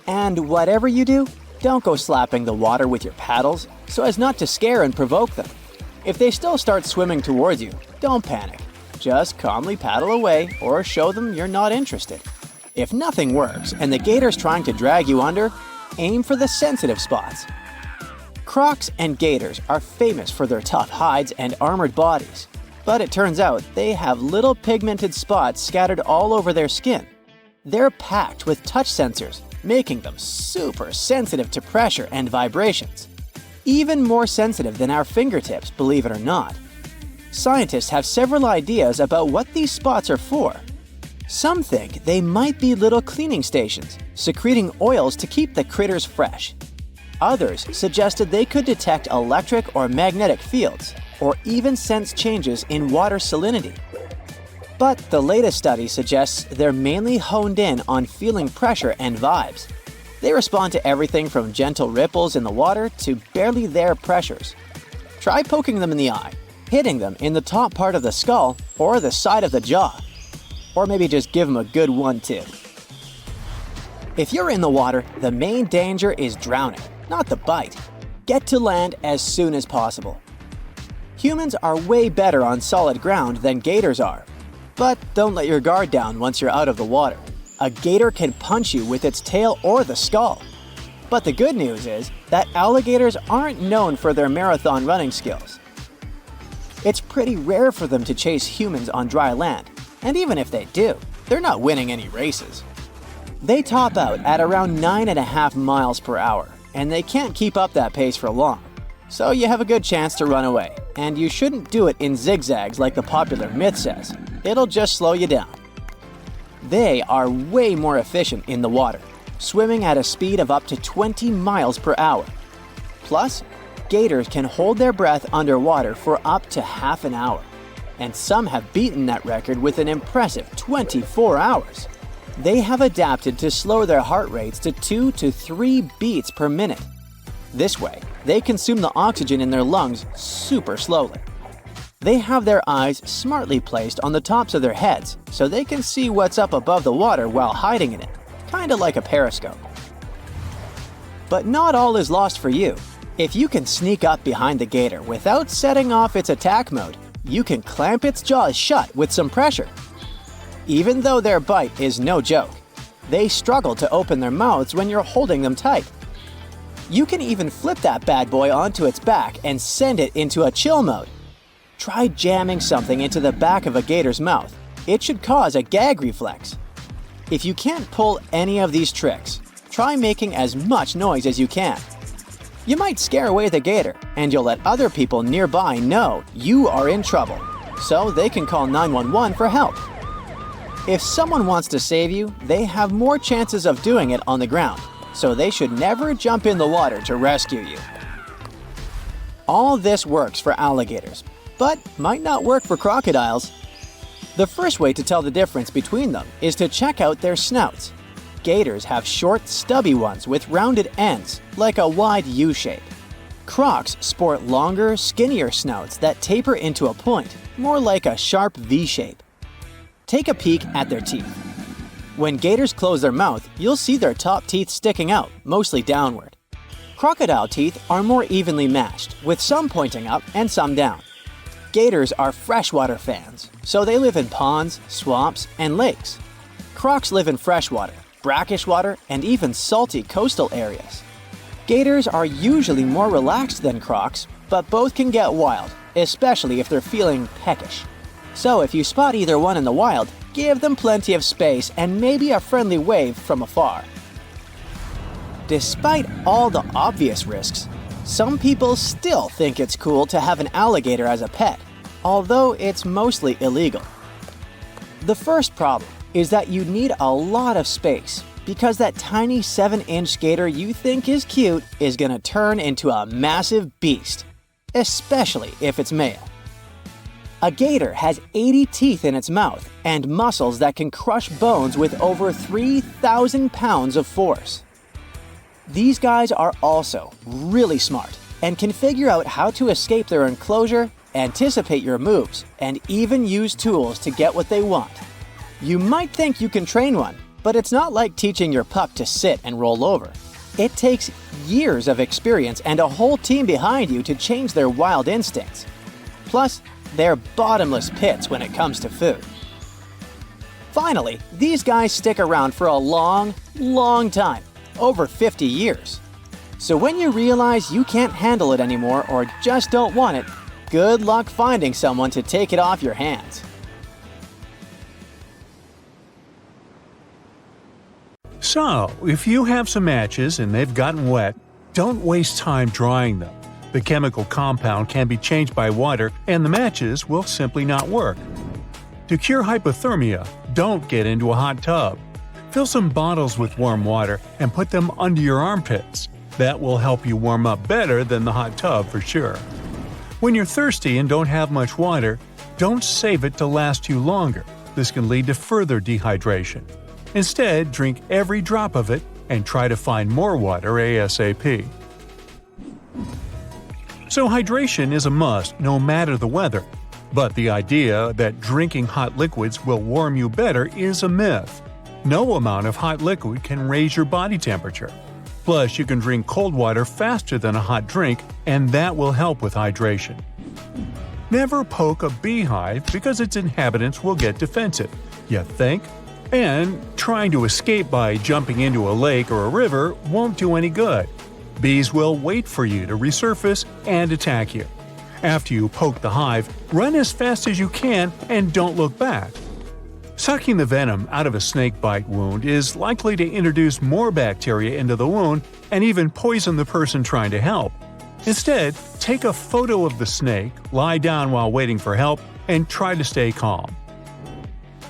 And whatever you do, don't go slapping the water with your paddles so as not to scare and provoke them. If they still start swimming towards you, don't panic. Just calmly paddle away or show them you're not interested. If nothing works and the gator's trying to drag you under, aim for the sensitive spots. Crocs and gators are famous for their tough hides and armored bodies. But it turns out they have little pigmented spots scattered all over their skin. They're packed with touch sensors, making them super sensitive to pressure and vibrations. Even more sensitive than our fingertips, believe it or not. Scientists have several ideas about what these spots are for. Some think they might be little cleaning stations, secreting oils to keep the critters fresh. Others suggested they could detect electric or magnetic fields, or even sense changes in water salinity. But the latest study suggests they're mainly honed in on feeling pressure and vibes. They respond to everything from gentle ripples in the water to barely there pressures. Try poking them in the eye, hitting them in the top part of the skull or the side of the jaw. Or maybe just give them a good 1-2. If you're in the water, the main danger is drowning, not the bite. Get to land as soon as possible. Humans are way better on solid ground than gators are. But don't let your guard down once you're out of the water. A gator can punch you with its tail or the skull. But the good news is that alligators aren't known for their marathon running skills. It's pretty rare for them to chase humans on dry land, and even if they do, they're not winning any races. They top out at around 9.5 miles per hour, and they can't keep up that pace for long. So you have a good chance to run away, and you shouldn't do it in zigzags like the popular myth says. It'll just slow you down. They are way more efficient in the water, swimming at a speed of up to 20 miles per hour. Plus, gators can hold their breath underwater for up to half an hour, and some have beaten that record with an impressive 24 hours. They have adapted to slow their heart rates to 2 to 3 beats per minute. This way, they consume the oxygen in their lungs super slowly. They have their eyes smartly placed on the tops of their heads so they can see what's up above the water while hiding in it, kinda like a periscope. But not all is lost for you. If you can sneak up behind the gator without setting off its attack mode, you can clamp its jaws shut with some pressure. Even though their bite is no joke, they struggle to open their mouths when you're holding them tight. You can even flip that bad boy onto its back and send it into a chill mode. Try jamming something into the back of a gator's mouth. It should cause a gag reflex. If you can't pull any of these tricks, try making as much noise as you can. You might scare away the gator, and you'll let other people nearby know you are in trouble, so they can call 911 for help. If someone wants to save you, they have more chances of doing it on the ground, so they should never jump in the water to rescue you. All this works for alligators, but might not work for crocodiles. The first way to tell the difference between them is to check out their snouts. Gators have short, stubby ones with rounded ends, like a wide U shape. Crocs sport longer, skinnier snouts that taper into a point, more like a sharp V shape. Take a peek at their teeth. When gators close their mouth, you'll see their top teeth sticking out, mostly downward. Crocodile teeth are more evenly matched, with some pointing up and some down. Gators are freshwater fans, so they live in ponds, swamps, and lakes. Crocs live in freshwater, brackish water, and even salty coastal areas. Gators are usually more relaxed than crocs, but both can get wild, especially if they're feeling peckish. So if you spot either one in the wild, give them plenty of space and maybe a friendly wave from afar. Despite all the obvious risks, some people still think it's cool to have an alligator as a pet, although it's mostly illegal. The first problem is that you need a lot of space, because that tiny 7-inch gator you think is cute is gonna turn into a massive beast, especially if it's male. A gator has 80 teeth in its mouth and muscles that can crush bones with over 3,000 pounds of force. These guys are also really smart and can figure out how to escape their enclosure, anticipate your moves, and even use tools to get what they want. You might think you can train one, but it's not like teaching your pup to sit and roll over. It takes years of experience and a whole team behind you to change their wild instincts. Plus, they're bottomless pits when it comes to food. Finally, these guys stick around for a long, long time, over 50 years. So when you realize you can't handle it anymore or just don't want it, good luck finding someone to take it off your hands. So, if you have some matches and they've gotten wet, don't waste time drying them. The chemical compound can be changed by water and the matches will simply not work. To cure hypothermia, don't get into a hot tub. Fill some bottles with warm water and put them under your armpits. That will help you warm up better than the hot tub for sure. When you're thirsty and don't have much water, don't save it to last you longer. This can lead to further dehydration. Instead, drink every drop of it and try to find more water ASAP. So hydration is a must no matter the weather. But the idea that drinking hot liquids will warm you better is a myth. No amount of hot liquid can raise your body temperature. Plus, you can drink cold water faster than a hot drink, and that will help with hydration. Never poke a beehive because its inhabitants will get defensive, you think? And trying to escape by jumping into a lake or a river won't do any good. Bees will wait for you to resurface and attack you. After you poke the hive, run as fast as you can and don't look back. Sucking the venom out of a snake bite wound is likely to introduce more bacteria into the wound and even poison the person trying to help. Instead, take a photo of the snake, lie down while waiting for help, and try to stay calm.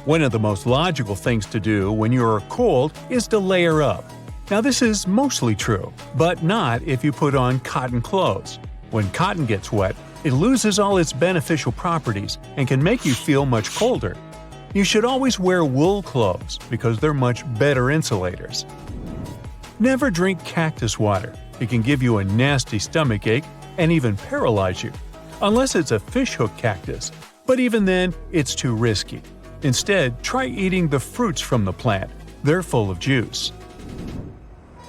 One of the most logical things to do when you are cold is to layer up. Now this is mostly true, but not if you put on cotton clothes. When cotton gets wet, it loses all its beneficial properties and can make you feel much colder. You should always wear wool clothes because they're much better insulators. Never drink cactus water. It can give you a nasty stomachache and even paralyze you, unless it's a fishhook cactus. But even then, it's too risky. Instead, try eating the fruits from the plant. They're full of juice.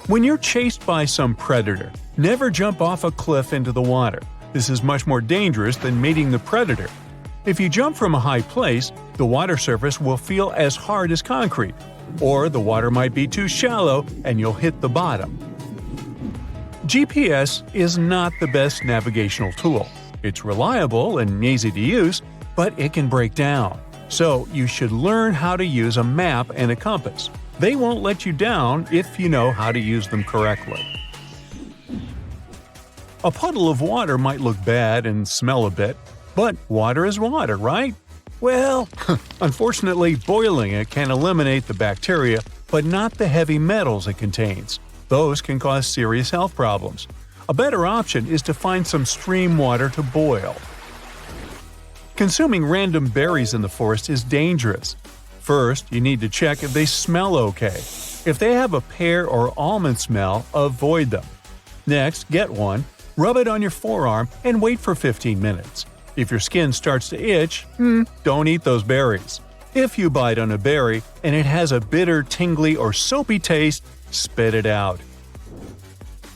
When you're chased by some predator, never jump off a cliff into the water. This is much more dangerous than meeting the predator. If you jump from a high place, the water surface will feel as hard as concrete, or the water might be too shallow and you'll hit the bottom. GPS is not the best navigational tool. It's reliable and easy to use, but it can break down. So you should learn how to use a map and a compass. They won't let you down if you know how to use them correctly. A puddle of water might look bad and smell a bit, but water is water, right? Well, unfortunately, boiling it can eliminate the bacteria, but not the heavy metals it contains. Those can cause serious health problems. A better option is to find some stream water to boil. Consuming random berries in the forest is dangerous. First, you need to check if they smell okay. If they have a pear or almond smell, avoid them. Next, get one, rub it on your forearm, and wait for 15 minutes. If your skin starts to itch, don't eat those berries. If you bite on a berry and it has a bitter, tingly, or soapy taste, spit it out.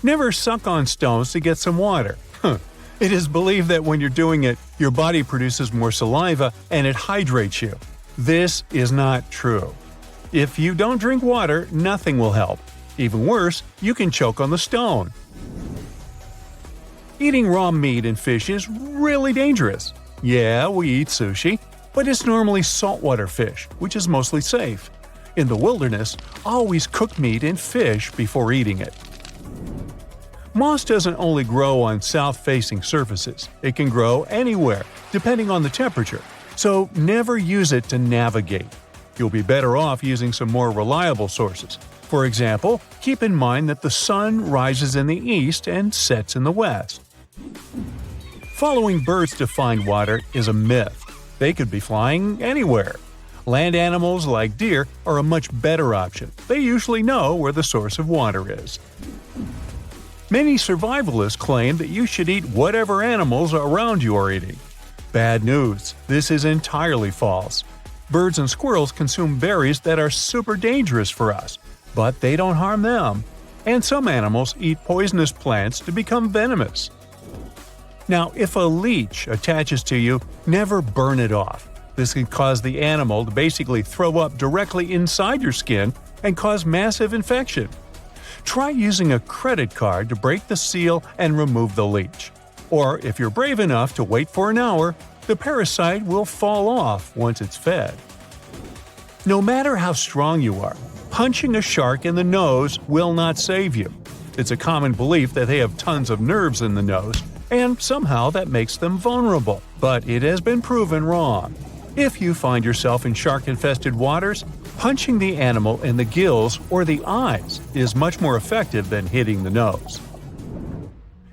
Never suck on stones to get some water. It is believed that when you're doing it, your body produces more saliva and it hydrates you. This is not true. If you don't drink water, nothing will help. Even worse, you can choke on the stone. Eating raw meat and fish is really dangerous. Yeah, we eat sushi, but it's normally saltwater fish, which is mostly safe. In the wilderness, always cook meat and fish before eating it. Moss doesn't only grow on south-facing surfaces. It can grow anywhere, depending on the temperature, so never use it to navigate. You'll be better off using some more reliable sources. For example, keep in mind that the sun rises in the east and sets in the west. Following birds to find water is a myth. They could be flying anywhere. Land animals like deer are a much better option. They usually know where the source of water is. Many survivalists claim that you should eat whatever animals around you are eating. Bad news, this is entirely false. Birds and squirrels consume berries that are super dangerous for us, but they don't harm them. And some animals eat poisonous plants to become venomous. Now, if a leech attaches to you, never burn it off. This can cause the animal to basically throw up directly inside your skin and cause massive infection. Try using a credit card to break the seal and remove the leech. Or if you're brave enough to wait for an hour, the parasite will fall off once it's fed. No matter how strong you are, punching a shark in the nose will not save you. It's a common belief that they have tons of nerves in the nose, and somehow that makes them vulnerable, but it has been proven wrong. If you find yourself in shark-infested waters, punching the animal in the gills or the eyes is much more effective than hitting the nose.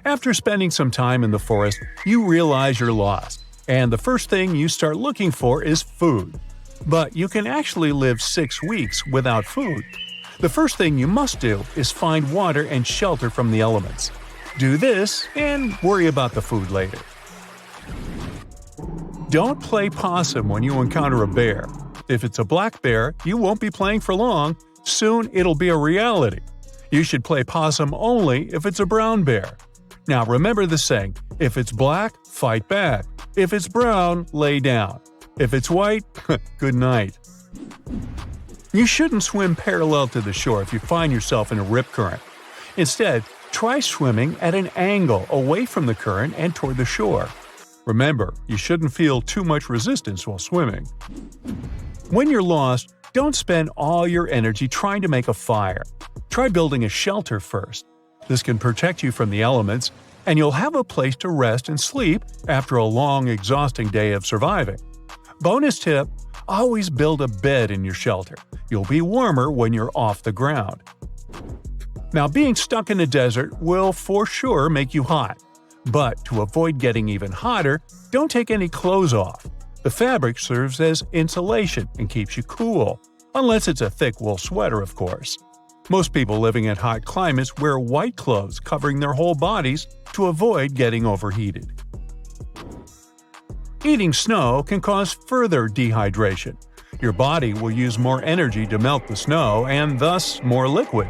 After spending some time in the forest, you realize you're lost, and the first thing you start looking for is food. But you can actually live 6 weeks without food. The first thing you must do is find water and shelter from the elements. Do this and worry about the food later. Don't play possum when you encounter a bear. If it's a black bear, you won't be playing for long. Soon it'll be a reality. You should play possum only if it's a brown bear. Now remember the saying, if it's black, fight back. If it's brown, lay down. If it's white, good night. You shouldn't swim parallel to the shore if you find yourself in a rip current. Instead, try swimming at an angle away from the current and toward the shore. Remember, you shouldn't feel too much resistance while swimming. When you're lost, don't spend all your energy trying to make a fire. Try building a shelter first. This can protect you from the elements, and you'll have a place to rest and sleep after a long, exhausting day of surviving. Bonus tip: always build a bed in your shelter. You'll be warmer when you're off the ground. Now, being stuck in the desert will for sure make you hot. But to avoid getting even hotter, don't take any clothes off. The fabric serves as insulation and keeps you cool, unless it's a thick wool sweater, of course. Most people living in hot climates wear white clothes covering their whole bodies to avoid getting overheated. Eating snow can cause further dehydration. Your body will use more energy to melt the snow and thus more liquid.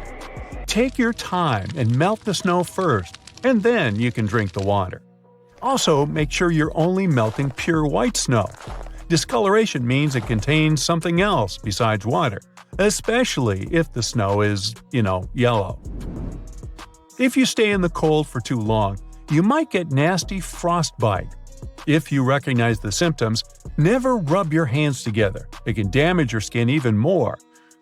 Take your time and melt the snow first, and then you can drink the water. Also, make sure you're only melting pure white snow. Discoloration means it contains something else besides water, especially if the snow is, yellow. If you stay in the cold for too long, you might get nasty frostbite. If you recognize the symptoms, never rub your hands together. It can damage your skin even more.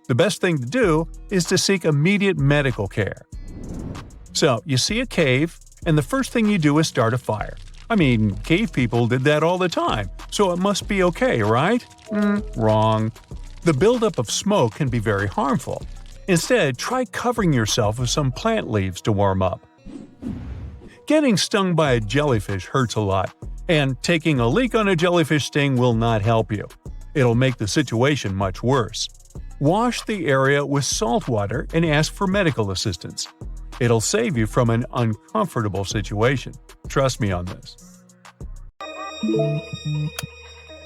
The best thing to do is to seek immediate medical care. So, you see a cave, and the first thing you do is start a fire. Cave people did that all the time, so it must be okay, right? Wrong. The buildup of smoke can be very harmful. Instead, try covering yourself with some plant leaves to warm up. Getting stung by a jellyfish hurts a lot, and taking a leak on a jellyfish sting will not help you. It'll make the situation much worse. Wash the area with salt water and ask for medical assistance. It'll save you from an uncomfortable situation. Trust me on this.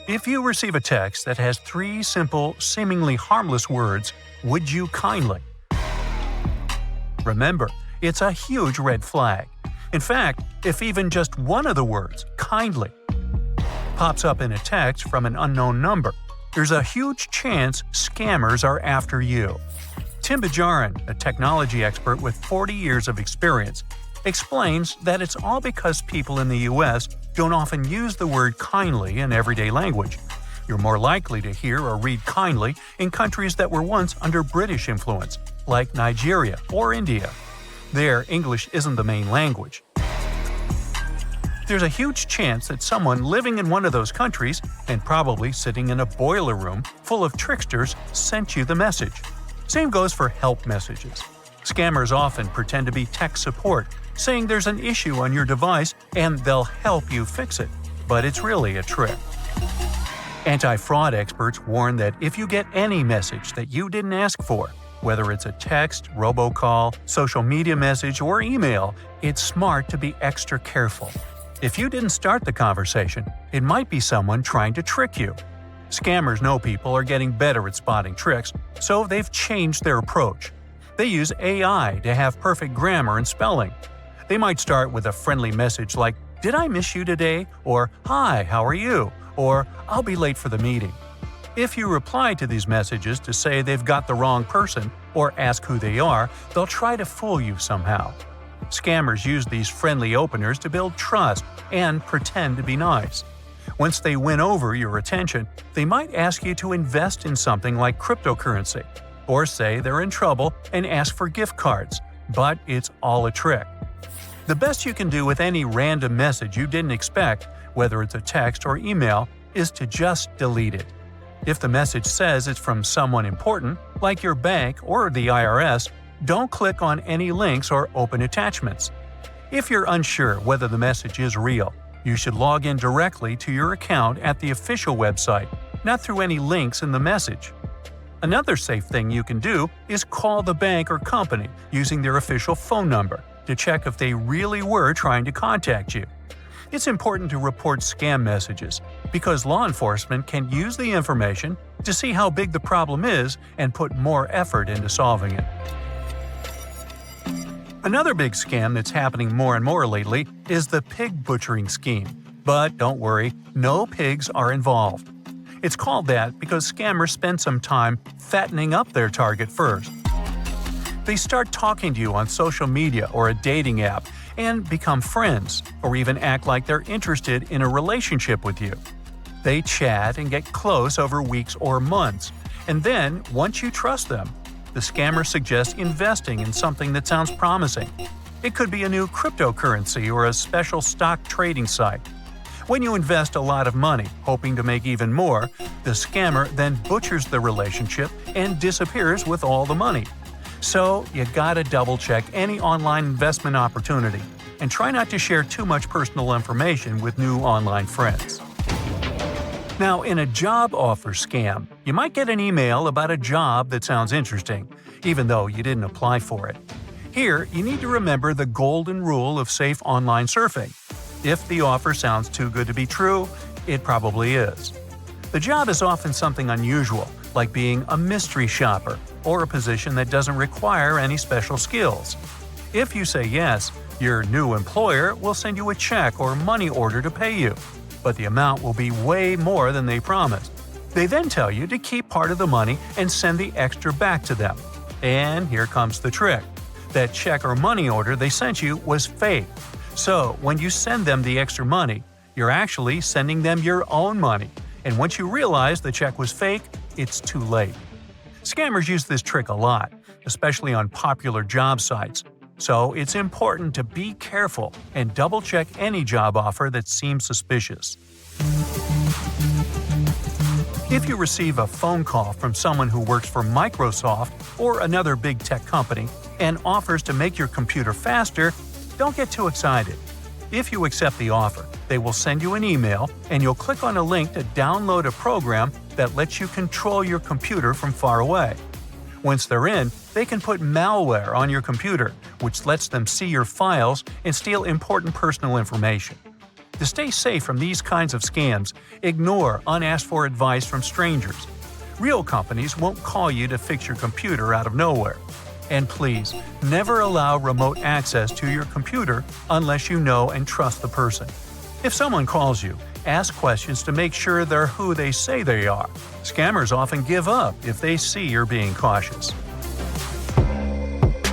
If you receive a text that has 3 simple, seemingly harmless words, "Would you kindly?" Remember, it's a huge red flag. In fact, if even just one of the words, "kindly," pops up in a text from an unknown number, there's a huge chance scammers are after you. Tim Bajarin, a technology expert with 40 years of experience, explains that it's all because people in the U.S. don't often use the word kindly in everyday language. You're more likely to hear or read kindly in countries that were once under British influence, like Nigeria or India. There, English isn't the main language. There's a huge chance that someone living in one of those countries, and probably sitting in a boiler room full of tricksters, sent you the message. Same goes for help messages. Scammers often pretend to be tech support, saying there's an issue on your device and they'll help you fix it, but it's really a trick. Anti-fraud experts warn that if you get any message that you didn't ask for, whether it's a text, robocall, social media message, or email, it's smart to be extra careful. If you didn't start the conversation, it might be someone trying to trick you. Scammers know people are getting better at spotting tricks, so they've changed their approach. They use AI to have perfect grammar and spelling. They might start with a friendly message like, "Did I miss you today?" or "Hi, how are you?" or "I'll be late for the meeting." If you reply to these messages to say they've got the wrong person or ask who they are, they'll try to fool you somehow. Scammers use these friendly openers to build trust and pretend to be nice. Once they win over your attention, they might ask you to invest in something like cryptocurrency, or say they're in trouble and ask for gift cards, but it's all a trick. The best you can do with any random message you didn't expect, whether it's a text or email, is to just delete it. If the message says it's from someone important, like your bank or the IRS, don't click on any links or open attachments. If you're unsure whether the message is real, you should log in directly to your account at the official website, not through any links in the message. Another safe thing you can do is call the bank or company using their official phone number to check if they really were trying to contact you. It's important to report scam messages because law enforcement can use the information to see how big the problem is and put more effort into solving it. Another big scam that's happening more and more lately is the pig butchering scheme. But don't worry, no pigs are involved. It's called that because scammers spend some time fattening up their target first. They start talking to you on social media or a dating app and become friends, or even act like they're interested in a relationship with you. They chat and get close over weeks or months, and then, once you trust them, the scammer suggests investing in something that sounds promising. It could be a new cryptocurrency or a special stock trading site. When you invest a lot of money, hoping to make even more, the scammer then butchers the relationship and disappears with all the money. So, you gotta double-check any online investment opportunity and try not to share too much personal information with new online friends. Now, in a job offer scam, you might get an email about a job that sounds interesting, even though you didn't apply for it. Here, you need to remember the golden rule of safe online surfing. If the offer sounds too good to be true, it probably is. The job is often something unusual, like being a mystery shopper or a position that doesn't require any special skills. If you say yes, your new employer will send you a check or money order to pay you, but the amount will be way more than they promised. They then tell you to keep part of the money and send the extra back to them. And here comes the trick. That check or money order they sent you was fake. So, when you send them the extra money, you're actually sending them your own money. And once you realize the check was fake, it's too late. Scammers use this trick a lot, especially on popular job sites. So, it's important to be careful and double-check any job offer that seems suspicious. If you receive a phone call from someone who works for Microsoft or another big tech company and offers to make your computer faster, don't get too excited. If you accept the offer, they will send you an email and you'll click on a link to download a program that lets you control your computer from far away. Once they're in, they can put malware on your computer, which lets them see your files and steal important personal information. To stay safe from these kinds of scams, ignore unasked-for advice from strangers. Real companies won't call you to fix your computer out of nowhere. And please, never allow remote access to your computer unless you know and trust the person. If someone calls you, ask questions to make sure they're who they say they are. Scammers often give up if they see you're being cautious.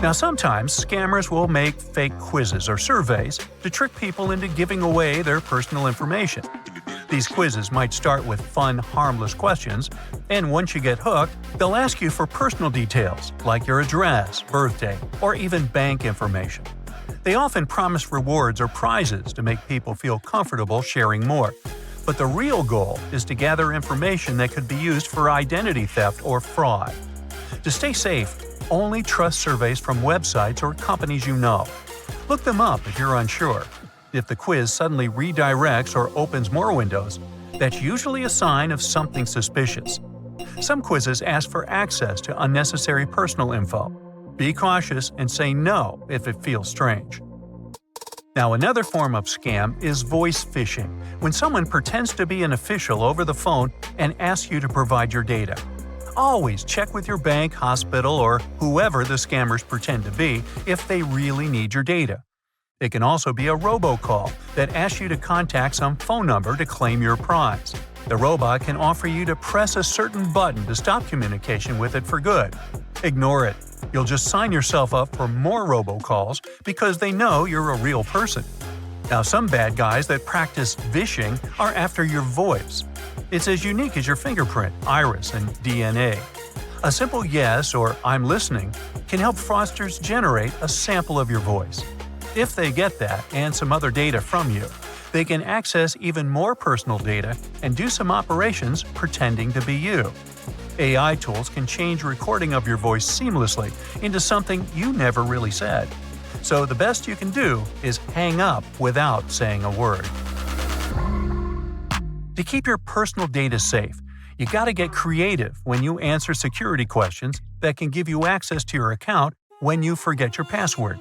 Now, sometimes scammers will make fake quizzes or surveys to trick people into giving away their personal information. These quizzes might start with fun, harmless questions, and once you get hooked, they'll ask you for personal details like your address, birthday, or even bank information. They often promise rewards or prizes to make people feel comfortable sharing more. But the real goal is to gather information that could be used for identity theft or fraud. To stay safe, only trust surveys from websites or companies you know. Look them up if you're unsure. If the quiz suddenly redirects or opens more windows, that's usually a sign of something suspicious. Some quizzes ask for access to unnecessary personal info. Be cautious and say no if it feels strange. Now, another form of scam is voice phishing, when someone pretends to be an official over the phone and asks you to provide your data. Always check with your bank, hospital, or whoever the scammers pretend to be if they really need your data. It can also be a robocall that asks you to contact some phone number to claim your prize. The robot can offer you to press a certain button to stop communication with it for good. Ignore it. You'll just sign yourself up for more robocalls because they know you're a real person. Now, some bad guys that practice vishing are after your voice. It's as unique as your fingerprint, iris, and DNA. A simple yes or "I'm listening" can help fraudsters generate a sample of your voice. If they get that and some other data from you, they can access even more personal data and do some operations pretending to be you. AI tools can change recording of your voice seamlessly into something you never really said. So the best you can do is hang up without saying a word. To keep your personal data safe, you gotta get creative when you answer security questions that can give you access to your account when you forget your password.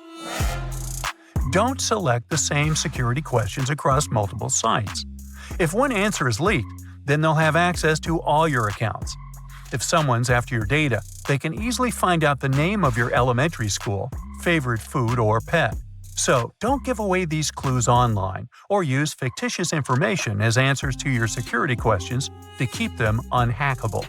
Don't select the same security questions across multiple sites. If one answer is leaked, then they'll have access to all your accounts. If someone's after your data, they can easily find out the name of your elementary school, favorite food, or pet. So don't give away these clues online or use fictitious information as answers to your security questions to keep them unhackable.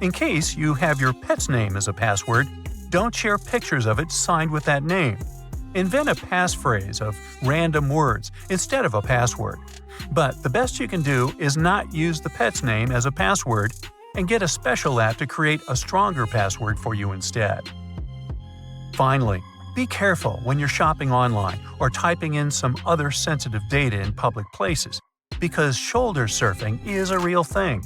In case you have your pet's name as a password, don't share pictures of it signed with that name. Invent a passphrase of random words instead of a password. But the best you can do is not use the pet's name as a password and get a special app to create a stronger password for you instead. Finally, be careful when you're shopping online or typing in some other sensitive data in public places, because shoulder surfing is a real thing.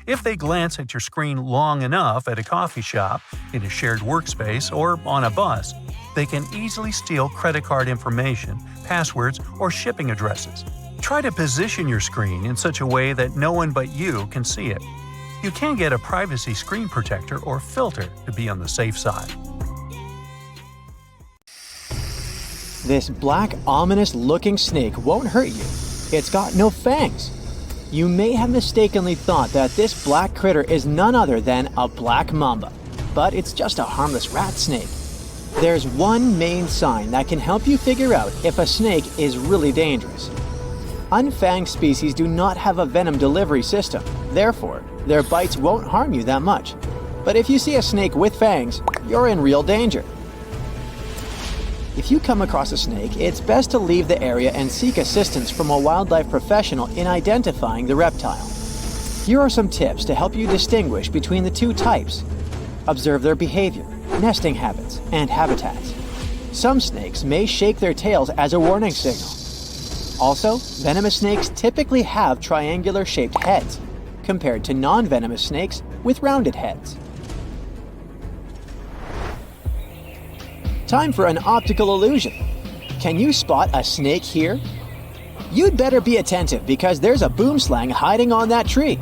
If they glance at your screen long enough at a coffee shop, in a shared workspace, or on a bus, they can easily steal credit card information, passwords, or shipping addresses. Try to position your screen in such a way that no one but you can see it. You can get a privacy screen protector or filter to be on the safe side. This black, ominous-looking snake won't hurt you. It's got no fangs. You may have mistakenly thought that this black critter is none other than a black mamba, but it's just a harmless rat snake. There's one main sign that can help you figure out if a snake is really dangerous. Unfanged species do not have a venom delivery system, therefore, their bites won't harm you that much. But if you see a snake with fangs, you're in real danger. If you come across a snake, it's best to leave the area and seek assistance from a wildlife professional in identifying the reptile. Here are some tips to help you distinguish between the two types. Observe their behavior, nesting habits, and habitats. Some snakes may shake their tails as a warning signal. Also, venomous snakes typically have triangular-shaped heads, compared to non-venomous snakes with rounded heads. Time for an optical illusion. Can you spot a snake here? You'd better be attentive because there's a boomslang hiding on that tree.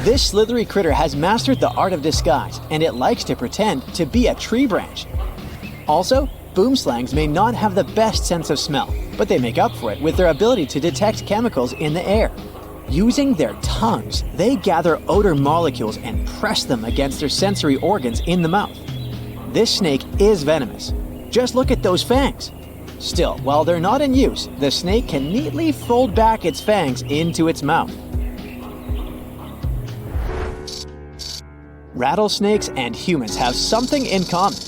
This slithery critter has mastered the art of disguise, and it likes to pretend to be a tree branch. Also, boomslangs may not have the best sense of smell, but they make up for it with their ability to detect chemicals in the air. Using their tongues, they gather odor molecules and press them against their sensory organs in the mouth. This snake is venomous. Just look at those fangs. Still, while they're not in use, the snake can neatly fold back its fangs into its mouth. Rattlesnakes and humans have something in common.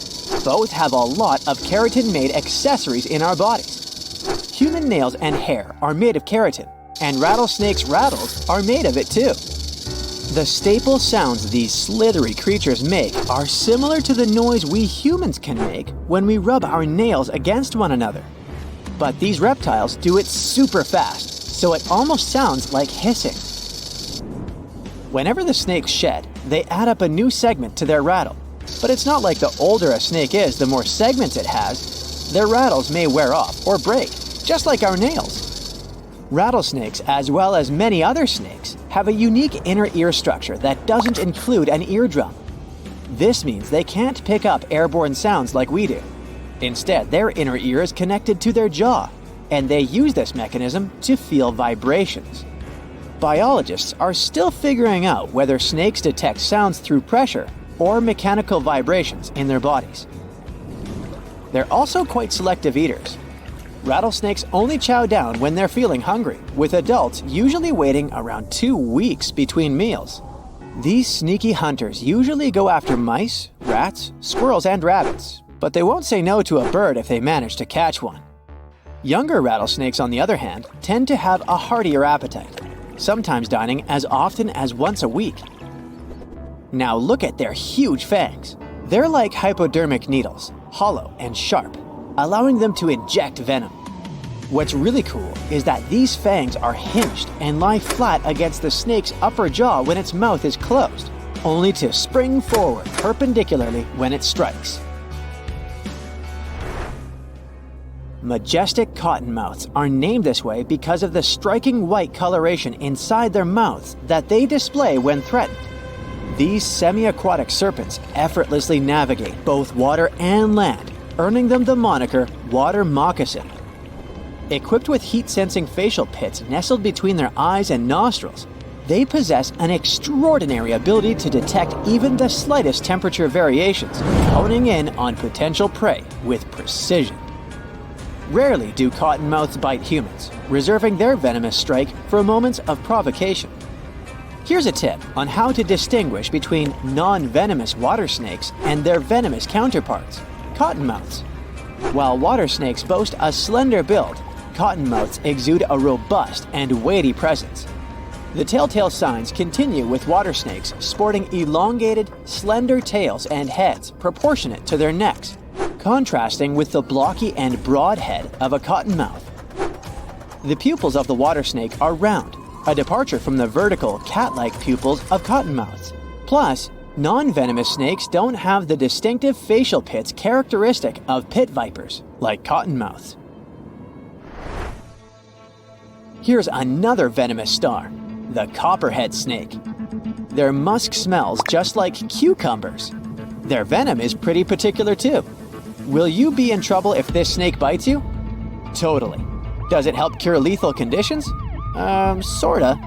Both have a lot of keratin-made accessories in our bodies. Human nails and hair are made of keratin, and rattlesnakes' rattles are made of it too. The staple sounds these slithery creatures make are similar to the noise we humans can make when we rub our nails against one another. But these reptiles do it super fast, so it almost sounds like hissing. Whenever the snakes shed, they add up a new segment to their rattle. But it's not like the older a snake is, the more segments it has. Their rattles may wear off or break, just like our nails. Rattlesnakes, as well as many other snakes, have a unique inner ear structure that doesn't include an eardrum. This means they can't pick up airborne sounds like we do. Instead, their inner ear is connected to their jaw, and they use this mechanism to feel vibrations. Biologists are still figuring out whether snakes detect sounds through pressure or mechanical vibrations in their bodies. They're also quite selective eaters. Rattlesnakes only chow down when they're feeling hungry, with adults usually waiting around 2 weeks between meals. These sneaky hunters usually go after mice, rats, squirrels, and rabbits, but they won't say no to a bird if they manage to catch one. Younger rattlesnakes, on the other hand, tend to have a heartier appetite, sometimes dining as often as once a week. Now look at their huge fangs. They're like hypodermic needles, hollow and sharp, allowing them to inject venom. What's really cool is that these fangs are hinged and lie flat against the snake's upper jaw when its mouth is closed, only to spring forward perpendicularly when it strikes. Majestic cottonmouths are named this way because of the striking white coloration inside their mouths that they display when threatened. These semi-aquatic serpents effortlessly navigate both water and land, earning them the moniker water moccasin. Equipped with heat-sensing facial pits nestled between their eyes and nostrils, they possess an extraordinary ability to detect even the slightest temperature variations, honing in on potential prey with precision. Rarely do cottonmouths bite humans, reserving their venomous strike for moments of provocation. Here's a tip on how to distinguish between non-venomous water snakes and their venomous counterparts, cottonmouths. While water snakes boast a slender build, cottonmouths exude a robust and weighty presence. The telltale signs continue with water snakes sporting elongated, slender tails and heads proportionate to their necks, contrasting with the blocky and broad head of a cottonmouth. The pupils of the water snake are round, a departure from the vertical, cat-like pupils of cottonmouths. Plus, non-venomous snakes don't have the distinctive facial pits characteristic of pit vipers, like cottonmouths. Here's another venomous star, the copperhead snake. Their musk smells just like cucumbers. Their venom is pretty particular too. Will you be in trouble if this snake bites you? Totally. Does it help cure lethal conditions? Sorta.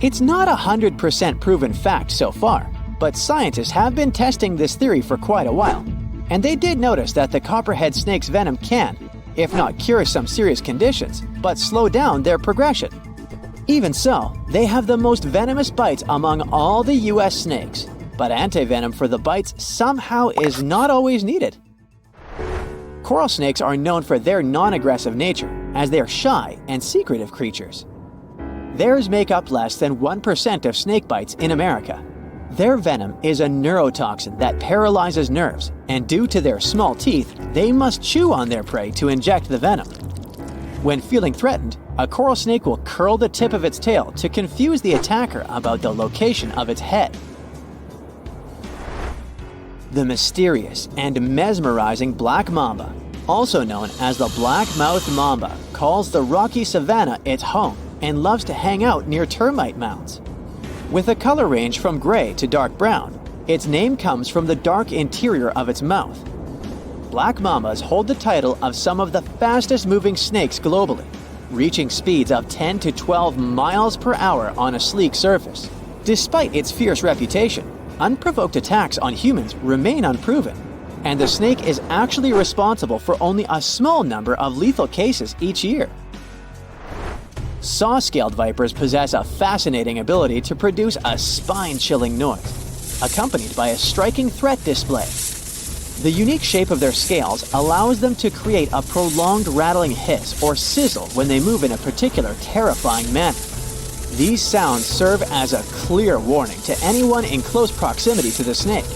It's not 100% proven fact so far, but scientists have been testing this theory for quite a while, and they did notice that the copperhead snake's venom can, if not cure some serious conditions, but slow down their progression. Even so, they have the most venomous bites among all the US snakes, but antivenom for the bites somehow is not always needed. Coral snakes are known for their non-aggressive nature, as they are shy and secretive creatures. Theirs make up less than 1% of snake bites in America. Their venom is a neurotoxin that paralyzes nerves, and due to their small teeth, they must chew on their prey to inject the venom. When feeling threatened, a coral snake will curl the tip of its tail to confuse the attacker about the location of its head. The mysterious and mesmerizing black mamba, also known as the black-mouthed mamba, calls the rocky savanna its home and loves to hang out near termite mounds. With a color range from gray to dark brown, its name comes from the dark interior of its mouth. Black mambas hold the title of some of the fastest-moving snakes globally, reaching speeds of 10 to 12 miles per hour on a sleek surface. Despite its fierce reputation, unprovoked attacks on humans remain unproven, and the snake is actually responsible for only a small number of lethal cases each year. Saw-scaled vipers possess a fascinating ability to produce a spine-chilling noise, accompanied by a striking threat display. The unique shape of their scales allows them to create a prolonged rattling hiss or sizzle when they move in a particular terrifying manner. These sounds serve as a clear warning to anyone in close proximity to the snake.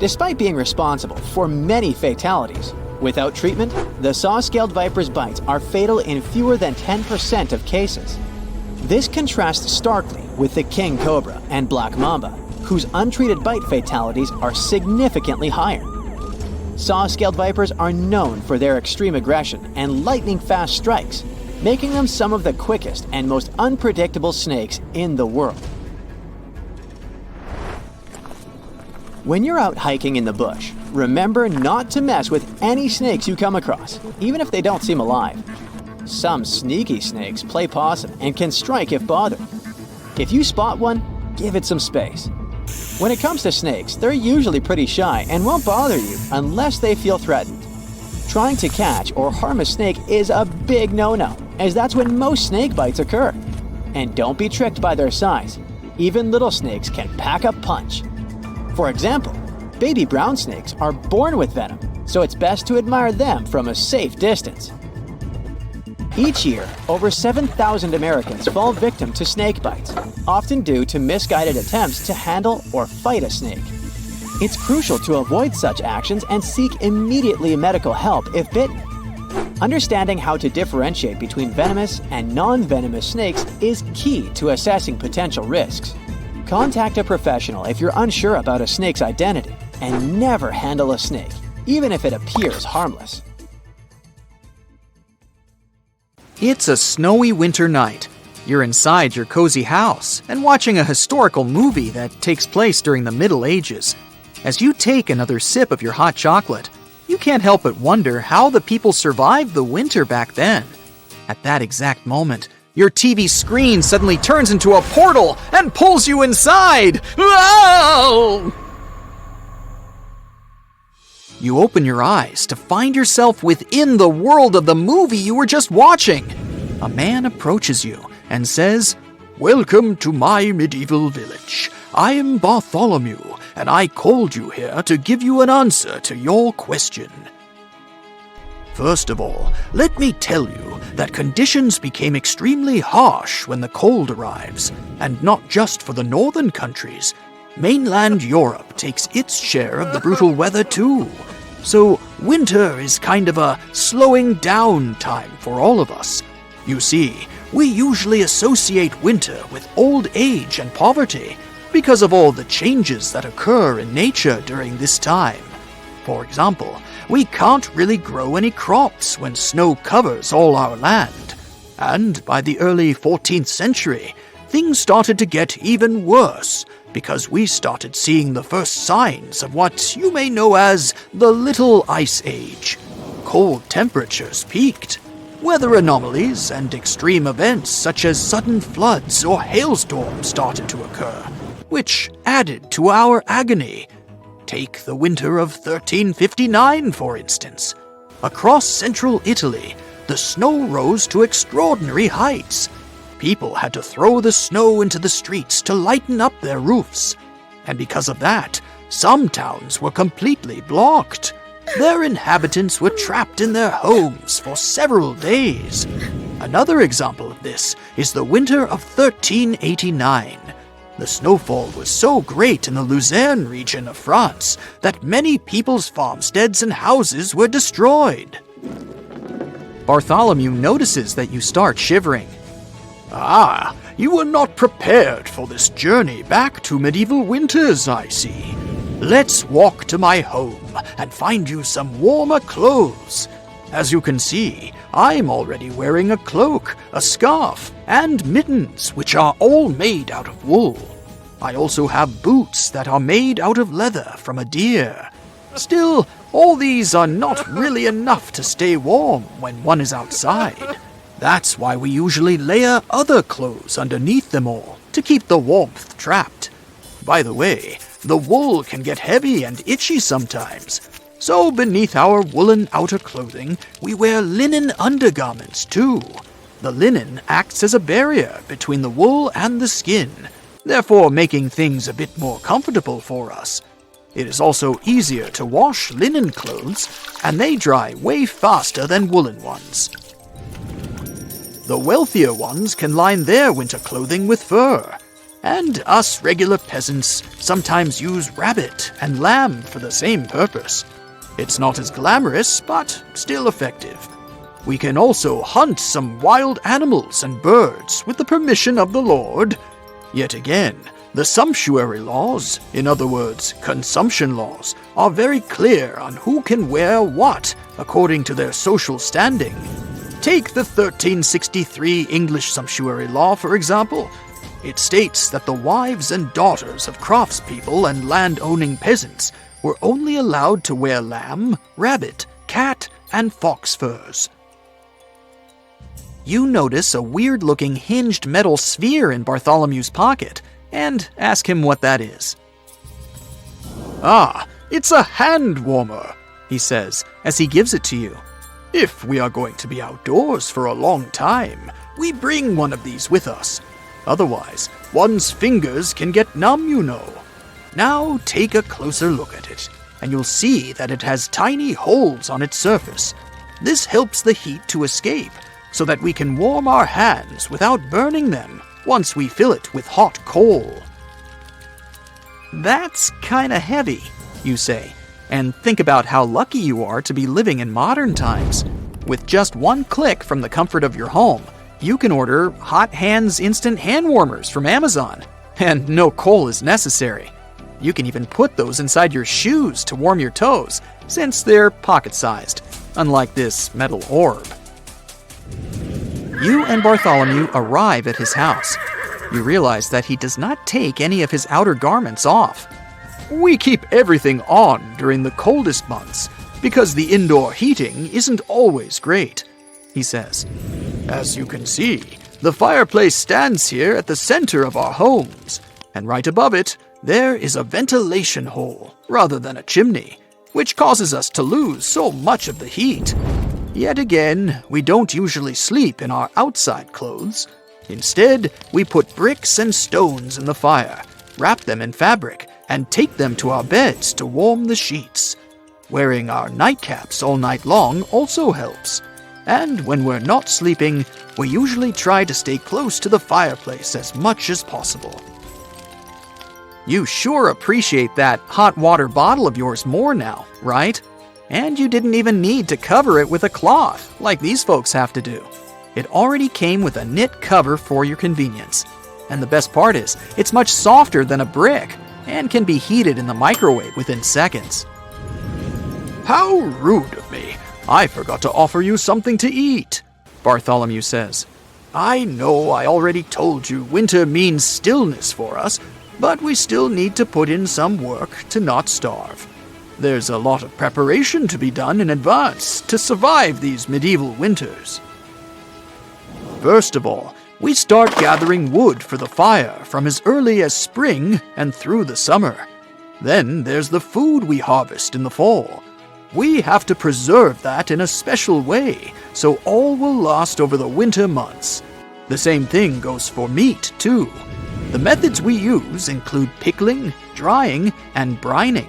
Despite being responsible for many fatalities, without treatment, the saw-scaled viper's bites are fatal in fewer than 10% of cases. This contrasts starkly with the king cobra and black mamba, whose untreated bite fatalities are significantly higher. Saw-scaled vipers are known for their extreme aggression and lightning-fast strikes, making them some of the quickest and most unpredictable snakes in the world. When you're out hiking in the bush, remember not to mess with any snakes you come across, even if they don't seem alive. Some sneaky snakes play possum and can strike if bothered. If you spot one, give it some space. When it comes to snakes, they're usually pretty shy and won't bother you unless they feel threatened. Trying to catch or harm a snake is a big no-no, as that's when most snake bites occur. And don't be tricked by their size. Even little snakes can pack a punch. For example, baby brown snakes are born with venom, so it's best to admire them from a safe distance. Each year, over 7,000 Americans fall victim to snake bites, often due to misguided attempts to handle or fight a snake. It's crucial to avoid such actions and seek immediately medical help if bitten. Understanding how to differentiate between venomous and non-venomous snakes is key to assessing potential risks. Contact a professional if you're unsure about a snake's identity, and never handle a snake, even if it appears harmless. It's a snowy winter night. You're inside your cozy house and watching a historical movie that takes place during the Middle Ages. As you take another sip of your hot chocolate, you can't help but wonder how the people survived the winter back then. At that exact moment, your TV screen suddenly turns into a portal and pulls you inside. Whoa! You open your eyes to find yourself within the world of the movie you were just watching. A man approaches you and says, "Welcome to my medieval village. I am Bartholomew, and I called you here to give you an answer to your question. First of all, let me tell you that conditions became extremely harsh when the cold arrives, and not just for the northern countries. Mainland Europe takes its share of the brutal weather too. So winter is kind of a slowing down time for all of us. You see, we usually associate winter with old age and poverty because of all the changes that occur in nature during this time. For example, we can't really grow any crops when snow covers all our land. And by the early 14th century, things started to get even worse because we started seeing the first signs of what you may know as the Little Ice Age. Cold temperatures peaked. Weather anomalies and extreme events such as sudden floods or hailstorms started to occur, which added to our agony. Take the winter of 1359, for instance. Across central Italy, the snow rose to extraordinary heights. People had to throw the snow into the streets to lighten up their roofs. And because of that, some towns were completely blocked. Their inhabitants were trapped in their homes for several days. Another example of this is the winter of 1389. The snowfall was so great in the Luzerne region of France that many people's farmsteads and houses were destroyed. Bartholomew notices that you start shivering. Ah, you were not prepared for this journey back to medieval winters, I see. Let's walk to my home and find you some warmer clothes. As you can see, I'm already wearing a cloak, a scarf, and mittens, which are all made out of wool. I also have boots that are made out of leather from a deer. Still, all these are not really enough to stay warm when one is outside. That's why we usually layer other clothes underneath them all to keep the warmth trapped. By the way, the wool can get heavy and itchy sometimes. So beneath our woolen outer clothing, we wear linen undergarments too. The linen acts as a barrier between the wool and the skin, therefore making things a bit more comfortable for us. It is also easier to wash linen clothes, and they dry way faster than woolen ones. The wealthier ones can line their winter clothing with fur, and us regular peasants sometimes use rabbit and lamb for the same purpose. It's not as glamorous, but still effective. We can also hunt some wild animals and birds with the permission of the Lord. Yet again, the sumptuary laws, in other words, consumption laws, are very clear on who can wear what according to their social standing. Take the 1363 English sumptuary law, for example. It states that the wives and daughters of craftspeople and land-owning peasants were only allowed to wear lamb, rabbit, cat, and fox furs. You notice a weird-looking hinged metal sphere in Bartholomew's pocket and ask him what that is. Ah, it's a hand warmer, he says as he gives it to you. If we are going to be outdoors for a long time, we bring one of these with us. Otherwise, one's fingers can get numb, you know. Now take a closer look at it, and you'll see that it has tiny holes on its surface. This helps the heat to escape, so that we can warm our hands without burning them once we fill it with hot coal. That's kinda heavy, you say, and think about how lucky you are to be living in modern times. With just one click from the comfort of your home, you can order Hot Hands instant hand warmers from Amazon, and no coal is necessary. You can even put those inside your shoes to warm your toes, since they're pocket-sized, unlike this metal orb. You and Bartholomew arrive at his house. You realize that he does not take any of his outer garments off. "We keep everything on during the coldest months because the indoor heating isn't always great," he says. "As you can see, the fireplace stands here at the center of our homes, and right above it, there is a ventilation hole rather than a chimney, which causes us to lose so much of the heat. Yet again, we don't usually sleep in our outside clothes. Instead, we put bricks and stones in the fire, wrap them in fabric, and take them to our beds to warm the sheets. Wearing our nightcaps all night long also helps. And when we're not sleeping, we usually try to stay close to the fireplace as much as possible." You sure appreciate that hot water bottle of yours more now, right? And you didn't even need to cover it with a cloth, like these folks have to do. It already came with a knit cover for your convenience. And the best part is, it's much softer than a brick, and can be heated in the microwave within seconds. "How rude of me! I forgot to offer you something to eat," Bartholomew says. "I know I already told you winter means stillness for us, but we still need to put in some work to not starve. There's a lot of preparation to be done in advance to survive these medieval winters. First of all, we start gathering wood for the fire from as early as spring and through the summer. Then there's the food we harvest in the fall. We have to preserve that in a special way, so all will last over the winter months. The same thing goes for meat, too. The methods we use include pickling, drying, and brining.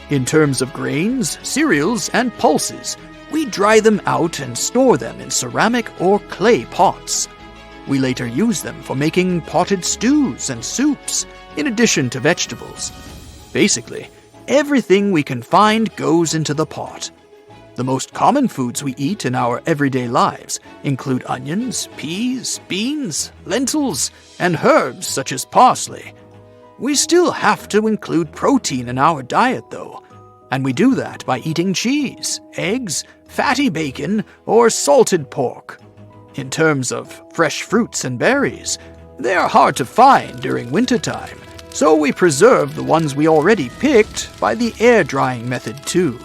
In terms of grains, cereals, and pulses, we dry them out and store them in ceramic or clay pots. We later use them for making potted stews and soups, in addition to vegetables. Basically, everything we can find goes into the pot. The most common foods we eat in our everyday lives include onions, peas, beans, lentils, and herbs such as parsley. We still have to include protein in our diet, though, and we do that by eating cheese, eggs, fatty bacon, or salted pork. In terms of fresh fruits and berries, they are hard to find during wintertime, so we preserve the ones we already picked by the air drying method too.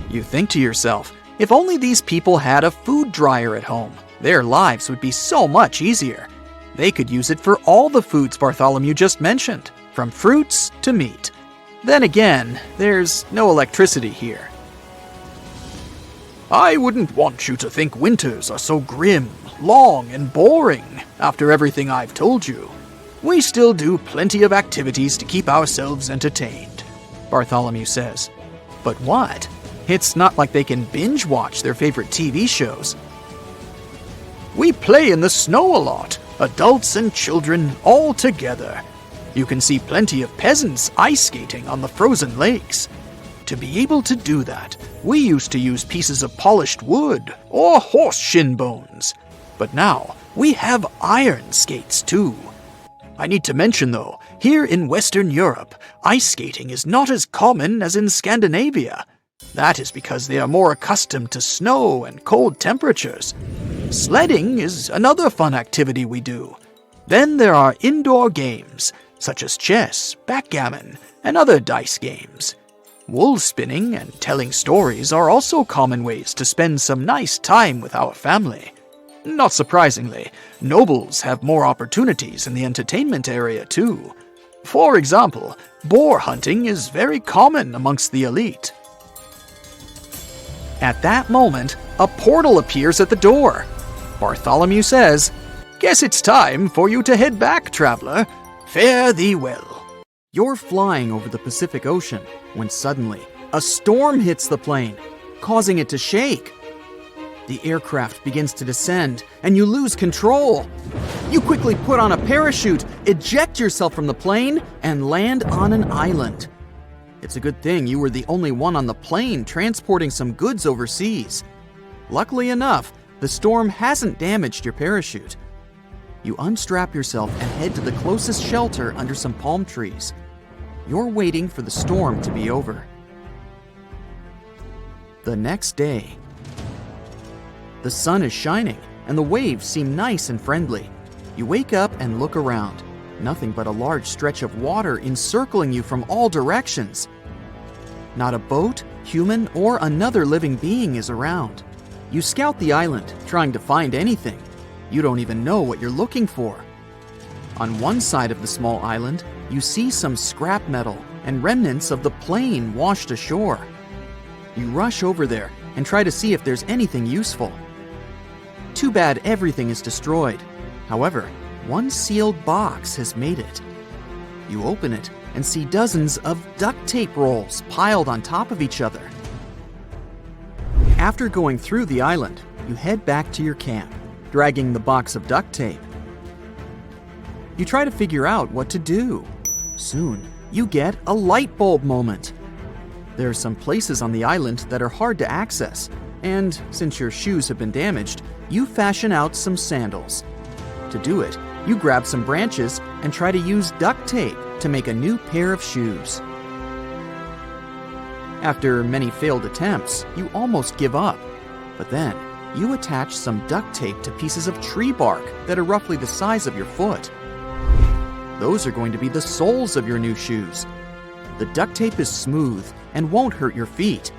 You think to yourself, if only these people had a food dryer at home, their lives would be so much easier. They could use it for all the foods Bartholomew just mentioned, from fruits to meat. Then again, there's no electricity here. I wouldn't want you to think winters are so grim, long, and boring after everything I've told you. We still do plenty of activities to keep ourselves entertained, Bartholomew says. But what? It's not like they can binge watch their favorite TV shows. We play in the snow a lot, adults and children all together. You can see plenty of peasants ice skating on the frozen lakes. To be able to do that, we used to use pieces of polished wood or horse shin bones. But now, we have iron skates too. I need to mention though, here in Western Europe, ice skating is not as common as in Scandinavia. That is because they are more accustomed to snow and cold temperatures. Sledding is another fun activity we do. Then there are indoor games, such as chess, backgammon, and other dice games. Wool spinning and telling stories are also common ways to spend some nice time with our family. Not surprisingly, nobles have more opportunities in the entertainment area too. For example, boar hunting is very common amongst the elite. At that moment, a portal appears at the door. Bartholomew says, "Guess it's time for you to head back, traveler. Fare thee well." You're flying over the Pacific Ocean when suddenly a storm hits the plane, causing it to shake. The aircraft begins to descend, and you lose control. You quickly put on a parachute, eject yourself from the plane, and land on an island. It's a good thing you were the only one on the plane transporting some goods overseas. Luckily enough, the storm hasn't damaged your parachute. You unstrap yourself and head to the closest shelter under some palm trees. You're waiting for the storm to be over. The next day, the sun is shining, and the waves seem nice and friendly. You wake up and look around. Nothing but a large stretch of water encircling you from all directions. Not a boat, human, or another living being is around. You scout the island, trying to find anything. You don't even know what you're looking for. On one side of the small island, you see some scrap metal and remnants of the plane washed ashore. You rush over there and try to see if there's anything useful. Too bad everything is destroyed. However, one sealed box has made it. You open it and see dozens of duct tape rolls piled on top of each other. After going through the island, you head back to your camp, dragging the box of duct tape. You try to figure out what to do. Soon, you get a light bulb moment. There are some places on the island that are hard to access, and since your shoes have been damaged, you fashion out some sandals. To do it, you grab some branches and try to use duct tape to make a new pair of shoes. After many failed attempts, you almost give up. But then, you attach some duct tape to pieces of tree bark that are roughly the size of your foot. Those are going to be the soles of your new shoes. The duct tape is smooth and won't hurt your feet.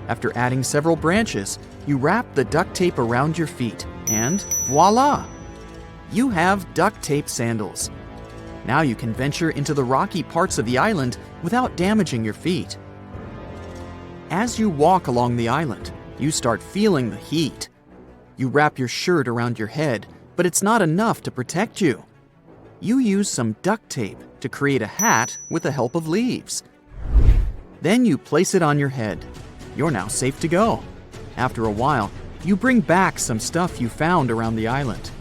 After adding several branches, you wrap the duct tape around your feet, and voila! You have duct tape sandals. Now you can venture into the rocky parts of the island without damaging your feet. As you walk along the island, you start feeling the heat. You wrap your shirt around your head, but it's not enough to protect you. You use some duct tape to create a hat with the help of leaves. Then you place it on your head. You're now safe to go. After a while, you bring back some stuff you found around the island.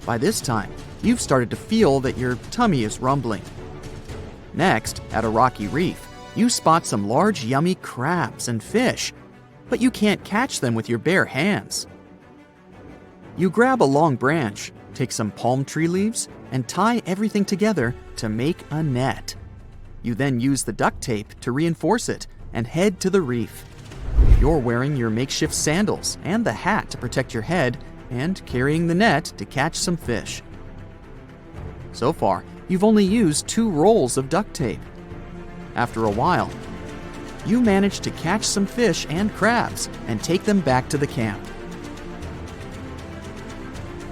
By this time, you've started to feel that your tummy is rumbling. Next, at a rocky reef, you spot some large yummy crabs and fish, but you can't catch them with your bare hands. You grab a long branch, take some palm tree leaves, and tie everything together to make a net. You then use the duct tape to reinforce it and head to the reef. You're wearing your makeshift sandals and the hat to protect your head and carrying the net to catch some fish. So far, you've only used 2 rolls of duct tape. After a while, you manage to catch some fish and crabs and take them back to the camp.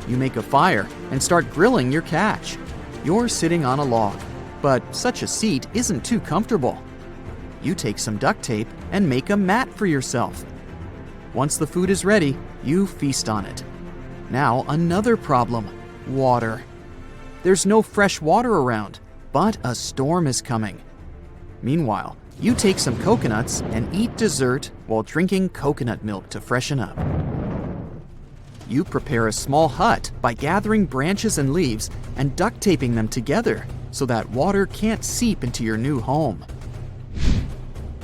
You make a fire and start grilling your catch. You're sitting on a log, but such a seat isn't too comfortable. You take some duct tape and make a mat for yourself. Once the food is ready, you feast on it. Now another problem: water. There's no fresh water around, but a storm is coming. Meanwhile, you take some coconuts and eat dessert while drinking coconut milk to freshen up. You prepare a small hut by gathering branches and leaves and duct taping them together so that water can't seep into your new home.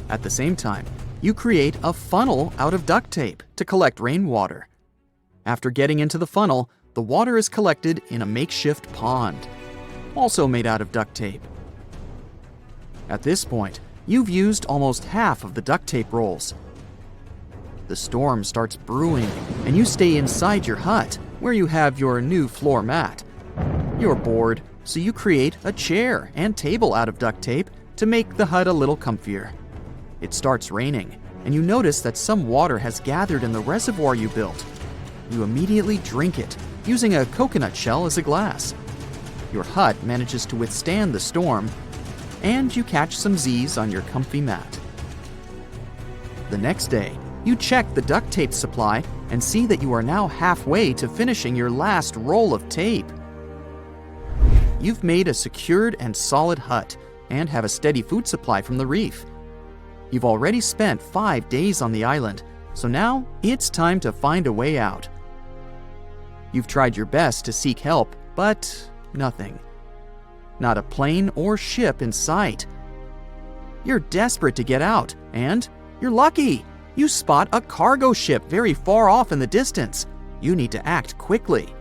At the same time, you create a funnel out of duct tape to collect rainwater. After getting into the funnel, the water is collected in a makeshift pond, also made out of duct tape. At this point, you've used almost half of the duct tape rolls. The storm starts brewing, and you stay inside your hut, where you have your new floor mat. You're bored, so you create a chair and table out of duct tape to make the hut a little comfier. It starts raining, and you notice that some water has gathered in the reservoir you built. You immediately drink it, using a coconut shell as a glass. Your hut manages to withstand the storm, and you catch some Z's on your comfy mat. The next day, you check the duct tape supply and see that you are now halfway to finishing your last roll of tape. You've made a secured and solid hut and have a steady food supply from the reef. You've already spent 5 days on the island, so now it's time to find a way out. You've tried your best to seek help, but nothing. Not a plane or ship in sight. You're desperate to get out, and you're lucky. You spot a cargo ship very far off in the distance. You need to act quickly.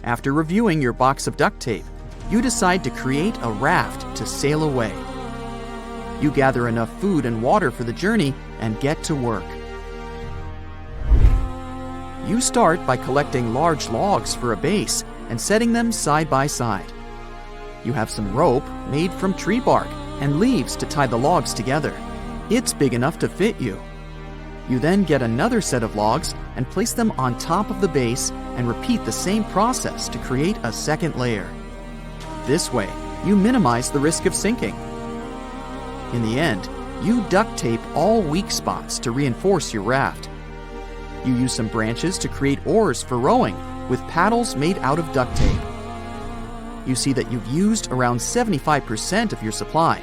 After reviewing your box of duct tape, you decide to create a raft to sail away. You gather enough food and water for the journey and get to work. You start by collecting large logs for a base and setting them side by side. You have some rope made from tree bark and leaves to tie the logs together. It's big enough to fit you. You then get another set of logs and place them on top of the base and repeat the same process to create a second layer. This way, you minimize the risk of sinking. In the end, you duct tape all weak spots to reinforce your raft. You use some branches to create oars for rowing with paddles made out of duct tape. You see that you've used around 75% of your supply,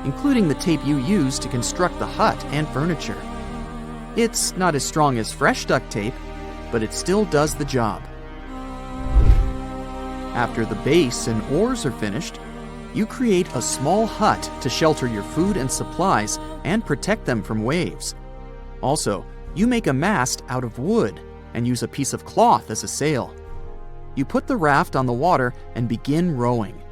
including the tape you used to construct the hut and furniture. It's not as strong as fresh duct tape, but it still does the job. After the base and oars are finished, you create a small hut to shelter your food and supplies and protect them from waves. Also, you make a mast out of wood and use a piece of cloth as a sail. You put the raft on the water and begin rowing.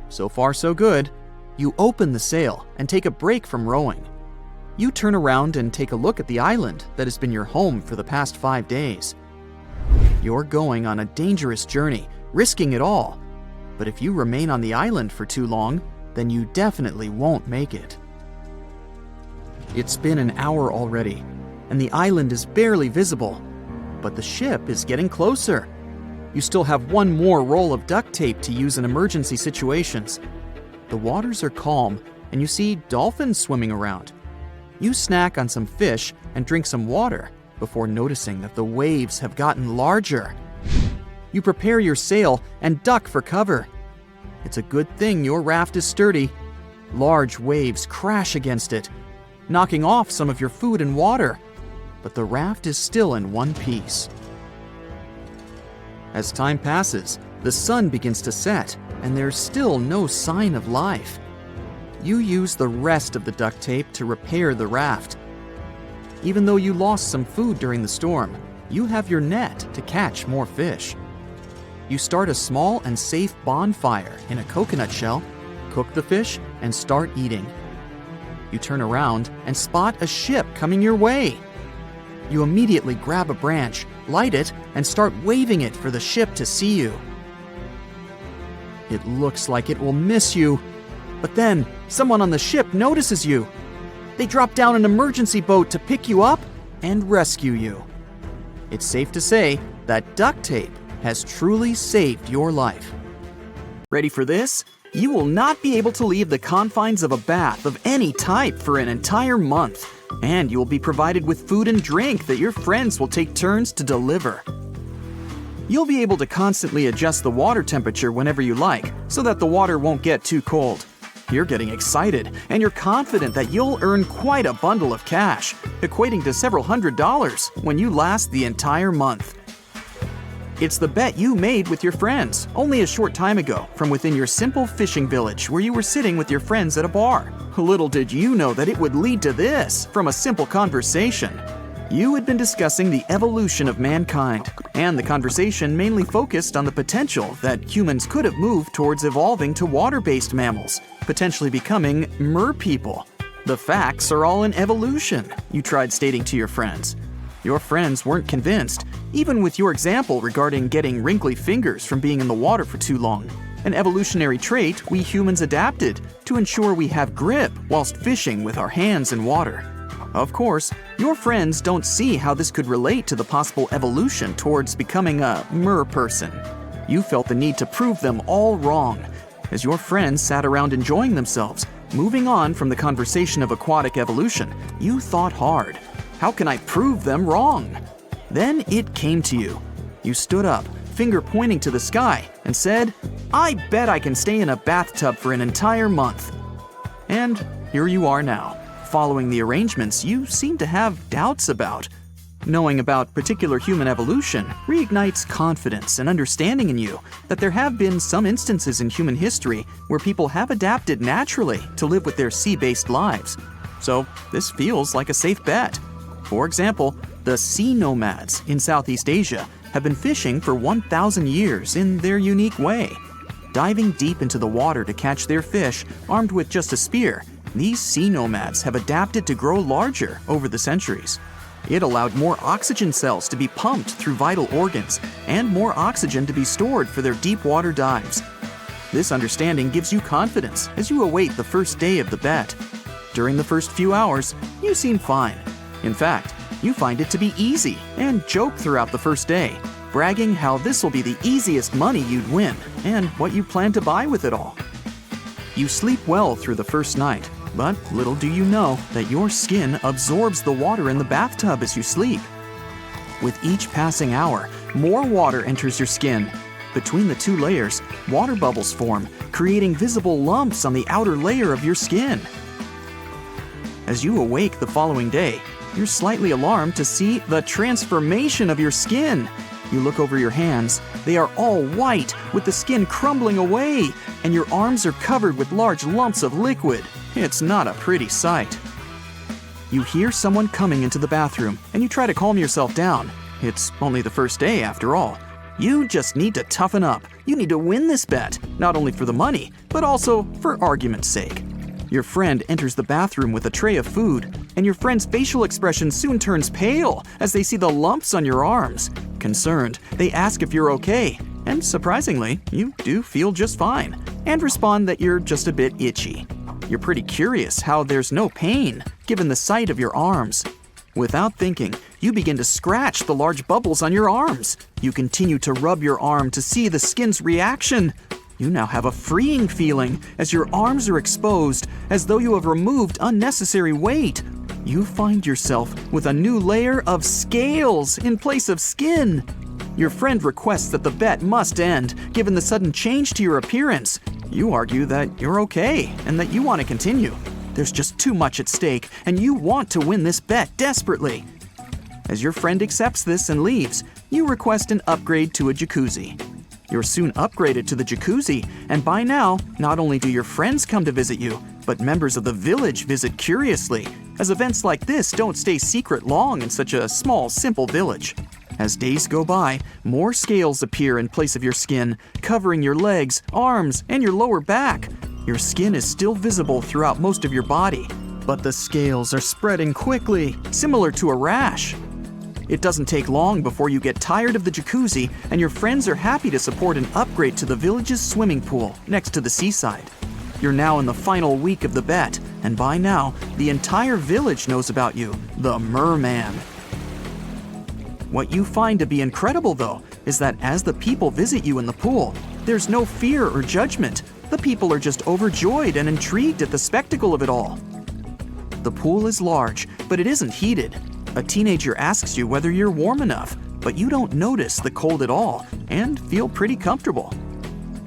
So far, so good. You open the sail and take a break from rowing. You turn around and take a look at the island that has been your home for the past 5 days. You're going on a dangerous journey, risking it all. But if you remain on the island for too long, then you definitely won't make it. It's been an hour already, and the island is barely visible, but the ship is getting closer. You still have one more roll of duct tape to use in emergency situations. The waters are calm, and you see dolphins swimming around. You snack on some fish and drink some water before noticing that the waves have gotten larger. You prepare your sail and duck for cover. It's a good thing your raft is sturdy. Large waves crash against it, knocking off some of your food and water, but the raft is still in one piece. As time passes, the sun begins to set, and there's still no sign of life. You use the rest of the duct tape to repair the raft. Even though you lost some food during the storm, you have your net to catch more fish. You start a small and safe bonfire in a coconut shell, cook the fish, and start eating. You turn around and spot a ship coming your way. You immediately grab a branch, light it, and start waving it for the ship to see you. It looks like it will miss you. But then, someone on the ship notices you. They drop down an emergency boat to pick you up and rescue you. It's safe to say that duct tape has truly saved your life. Ready for this? You will not be able to leave the confines of a bath of any type for an entire month, and you will be provided with food and drink that your friends will take turns to deliver. You'll be able to constantly adjust the water temperature whenever you like, so that the water won't get too cold. You're getting excited, and you're confident that you'll earn quite a bundle of cash, equating to several $100s when you last the entire month. It's the bet you made with your friends only a short time ago from within your simple fishing village where you were sitting with your friends at a bar. Little did you know that it would lead to this from a simple conversation. You had been discussing the evolution of mankind, and the conversation mainly focused on the potential that humans could have moved towards evolving to water-based mammals, potentially becoming merpeople. The facts are all in evolution, you tried stating to your friends. Your friends weren't convinced, even with your example regarding getting wrinkly fingers from being in the water for too long, an evolutionary trait we humans adapted to ensure we have grip whilst fishing with our hands in water. Of course, your friends don't see how this could relate to the possible evolution towards becoming a mer-person. You felt the need to prove them all wrong. As your friends sat around enjoying themselves, moving on from the conversation of aquatic evolution, you thought hard. How can I prove them wrong? Then it came to you. You stood up, finger pointing to the sky, and said, "I bet I can stay in a bathtub for an entire month." And here you are now, following the arrangements you seem to have doubts about. Knowing about particular human evolution reignites confidence and understanding in you that there have been some instances in human history where people have adapted naturally to live with their sea-based lives. So this feels like a safe bet. For example, the sea nomads in Southeast Asia have been fishing for 1,000 years in their unique way. Diving deep into the water to catch their fish, armed with just a spear, these sea nomads have adapted to grow larger over the centuries. It allowed more oxygen cells to be pumped through vital organs and more oxygen to be stored for their deep water dives. This understanding gives you confidence as you await the first day of the bet. During the first few hours, you seem fine. In fact, you find it to be easy and joke throughout the first day, bragging how this will be the easiest money you'd win and what you plan to buy with it all. You sleep well through the first night, but little do you know that your skin absorbs the water in the bathtub as you sleep. With each passing hour, more water enters your skin. Between the two layers, water bubbles form, creating visible lumps on the outer layer of your skin. As you awake the following day, you're slightly alarmed to see the transformation of your skin. You look over your hands. They are all white, with the skin crumbling away, and your arms are covered with large lumps of liquid. It's not a pretty sight. You hear someone coming into the bathroom, and you try to calm yourself down. It's only the first day after all. You just need to toughen up. You need to win this bet, not only for the money, but also for argument's sake. Your friend enters the bathroom with a tray of food, and your friend's facial expression soon turns pale as they see the lumps on your arms. Concerned, they ask if you're okay, and surprisingly, you do feel just fine, and respond that you're just a bit itchy. You're pretty curious how there's no pain, given the sight of your arms. Without thinking, you begin to scratch the large bubbles on your arms. You continue to rub your arm to see the skin's reaction. You now have a freeing feeling as your arms are exposed, as though you have removed unnecessary weight. You find yourself with a new layer of scales in place of skin. Your friend requests that the bet must end, given the sudden change to your appearance. You argue that you're okay and that you want to continue. There's just too much at stake, and you want to win this bet desperately. As your friend accepts this and leaves, you request an upgrade to a jacuzzi. You're soon upgraded to the jacuzzi, and by now, not only do your friends come to visit you, but members of the village visit curiously, as events like this don't stay secret long in such a small, simple village. As days go by, more scales appear in place of your skin, covering your legs, arms, and your lower back. Your skin is still visible throughout most of your body, but the scales are spreading quickly, similar to a rash. It doesn't take long before you get tired of the jacuzzi, and your friends are happy to support an upgrade to the village's swimming pool next to the seaside. You're now in the final week of the bet, and by now, the entire village knows about you, the Merman. What you find to be incredible, though, is that as the people visit you in the pool, there's no fear or judgment. The people are just overjoyed and intrigued at the spectacle of it all. The pool is large, but it isn't heated. A teenager asks you whether you're warm enough, but you don't notice the cold at all and feel pretty comfortable.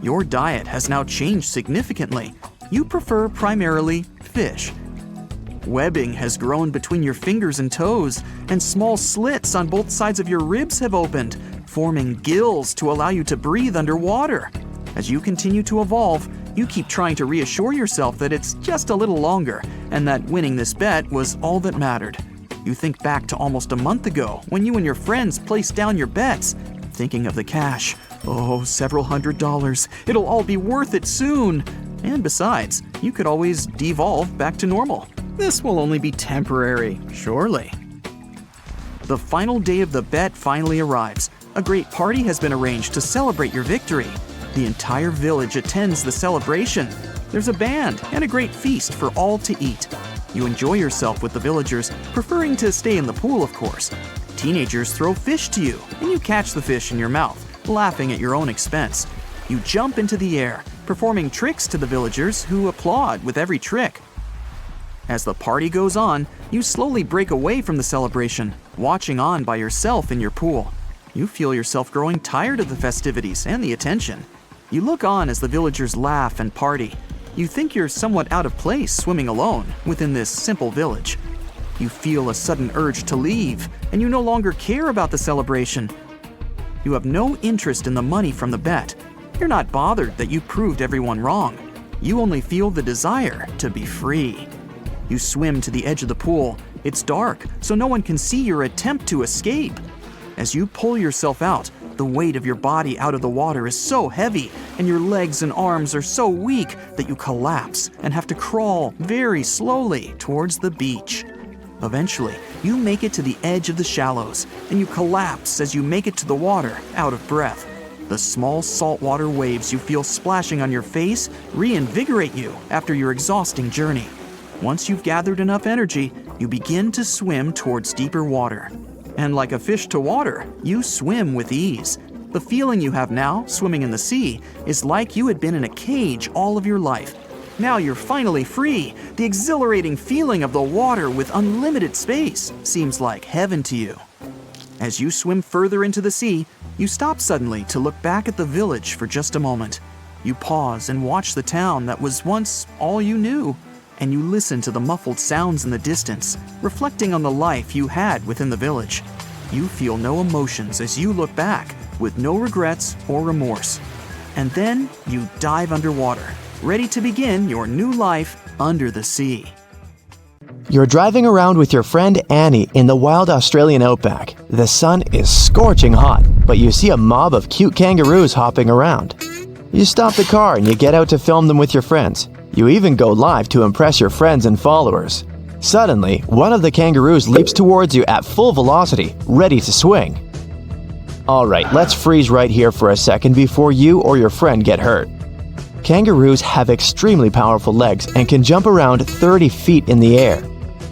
Your diet has now changed significantly. You prefer primarily fish. Webbing has grown between your fingers and toes, and small slits on both sides of your ribs have opened, forming gills to allow you to breathe underwater. As you continue to evolve, you keep trying to reassure yourself that it's just a little longer, and that winning this bet was all that mattered. You think back to almost a month ago when you and your friends placed down your bets, thinking of the cash. Oh, several $100s. It'll all be worth it soon. And besides, you could always devolve back to normal. This will only be temporary, surely. The final day of the bet finally arrives. A great party has been arranged to celebrate your victory. The entire village attends the celebration. There's a band and a great feast for all to eat. You enjoy yourself with the villagers, preferring to stay in the pool, of course. Teenagers throw fish to you, and you catch the fish in your mouth, laughing at your own expense. You jump into the air, performing tricks to the villagers who applaud with every trick. As the party goes on, you slowly break away from the celebration, watching on by yourself in your pool. You feel yourself growing tired of the festivities and the attention. You look on as the villagers laugh and party. You think you're somewhat out of place swimming alone within this simple village. You feel a sudden urge to leave, and you no longer care about the celebration. You have no interest in the money from the bet. You're not bothered that you proved everyone wrong. You only feel the desire to be free. You swim to the edge of the pool. It's dark, so no one can see your attempt to escape. As you pull yourself out, the weight of your body out of the water is so heavy, and your legs and arms are so weak that you collapse and have to crawl very slowly towards the beach. Eventually, you make it to the edge of the shallows, and you collapse as you make it to the water, out of breath. The small saltwater waves you feel splashing on your face reinvigorate you after your exhausting journey. Once you've gathered enough energy, you begin to swim towards deeper water. And like a fish to water, you swim with ease. The feeling you have now, swimming in the sea, is like you had been in a cage all of your life. Now you're finally free. The exhilarating feeling of the water with unlimited space seems like heaven to you. As you swim further into the sea, you stop suddenly to look back at the village for just a moment. You pause and watch the town that was once all you knew, and you listen to the muffled sounds in the distance, reflecting on the life you had within the village. You feel no emotions as you look back, with no regrets or remorse. And then you dive underwater, ready to begin your new life under the sea. You're driving around with your friend Annie in the wild Australian outback. The sun is scorching hot, but you see a mob of cute kangaroos hopping around. You stop the car and you get out to film them with your friends. You even go live to impress your friends and followers. Suddenly, one of the kangaroos leaps towards you at full velocity, ready to swing. Alright, let's freeze right here for a second before you or your friend get hurt. Kangaroos have extremely powerful legs and can jump around 30 feet in the air.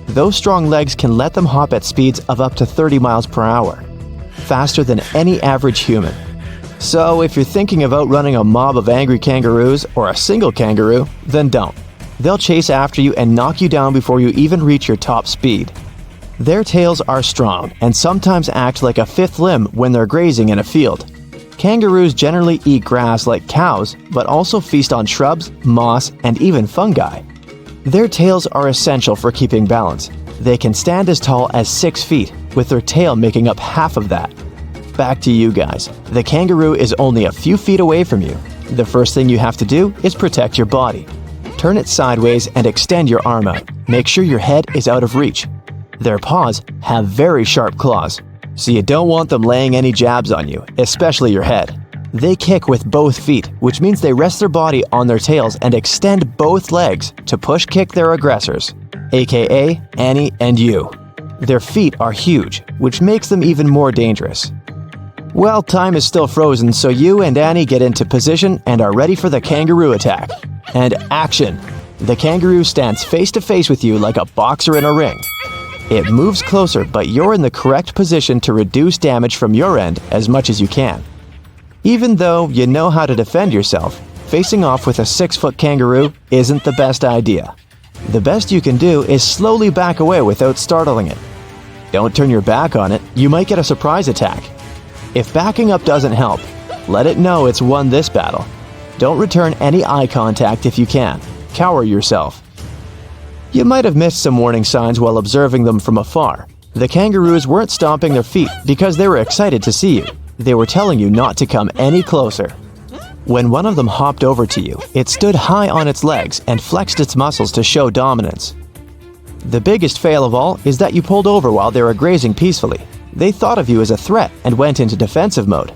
Those strong legs can let them hop at speeds of up to 30 miles per hour, faster than any average human. So if you're thinking of outrunning a mob of angry kangaroos or a single kangaroo, then don't. They'll chase after you and knock you down before you even reach your top speed. Their tails are strong and sometimes act like a fifth limb when they're grazing in a field. Kangaroos generally eat grass like cows, but also feast on shrubs, moss, and even fungi. Their tails are essential for keeping balance. They can stand as tall as 6 feet, with their tail making up half of that. Back to you guys. The kangaroo is only a few feet away from you. The first thing you have to do is protect your body. Turn it sideways and extend your arm out. Make sure your head is out of reach. Their paws have very sharp claws, so you don't want them laying any jabs on you, especially your head. They kick with both feet, which means they rest their body on their tails and extend both legs to push kick their aggressors, aka Annie and you. Their feet are huge, which makes them even more dangerous. Well, time is still frozen, so you and Annie get into position and are ready for the kangaroo attack. And action! The kangaroo stands face to face with you like a boxer in a ring. It moves closer, but you're in the correct position to reduce damage from your end as much as you can. Even though you know how to defend yourself, facing off with a 6-foot kangaroo isn't the best idea. The best you can do is slowly back away without startling it. Don't turn your back on it, you might get a surprise attack. If backing up doesn't help, let it know it's won this battle. Don't return any eye contact if you can. Cower yourself. You might have missed some warning signs while observing them from afar. The kangaroos weren't stomping their feet because they were excited to see you. They were telling you not to come any closer. When one of them hopped over to you, it stood high on its legs and flexed its muscles to show dominance. The biggest fail of all is that you pulled over while they were grazing peacefully. They thought of you as a threat and went into defensive mode.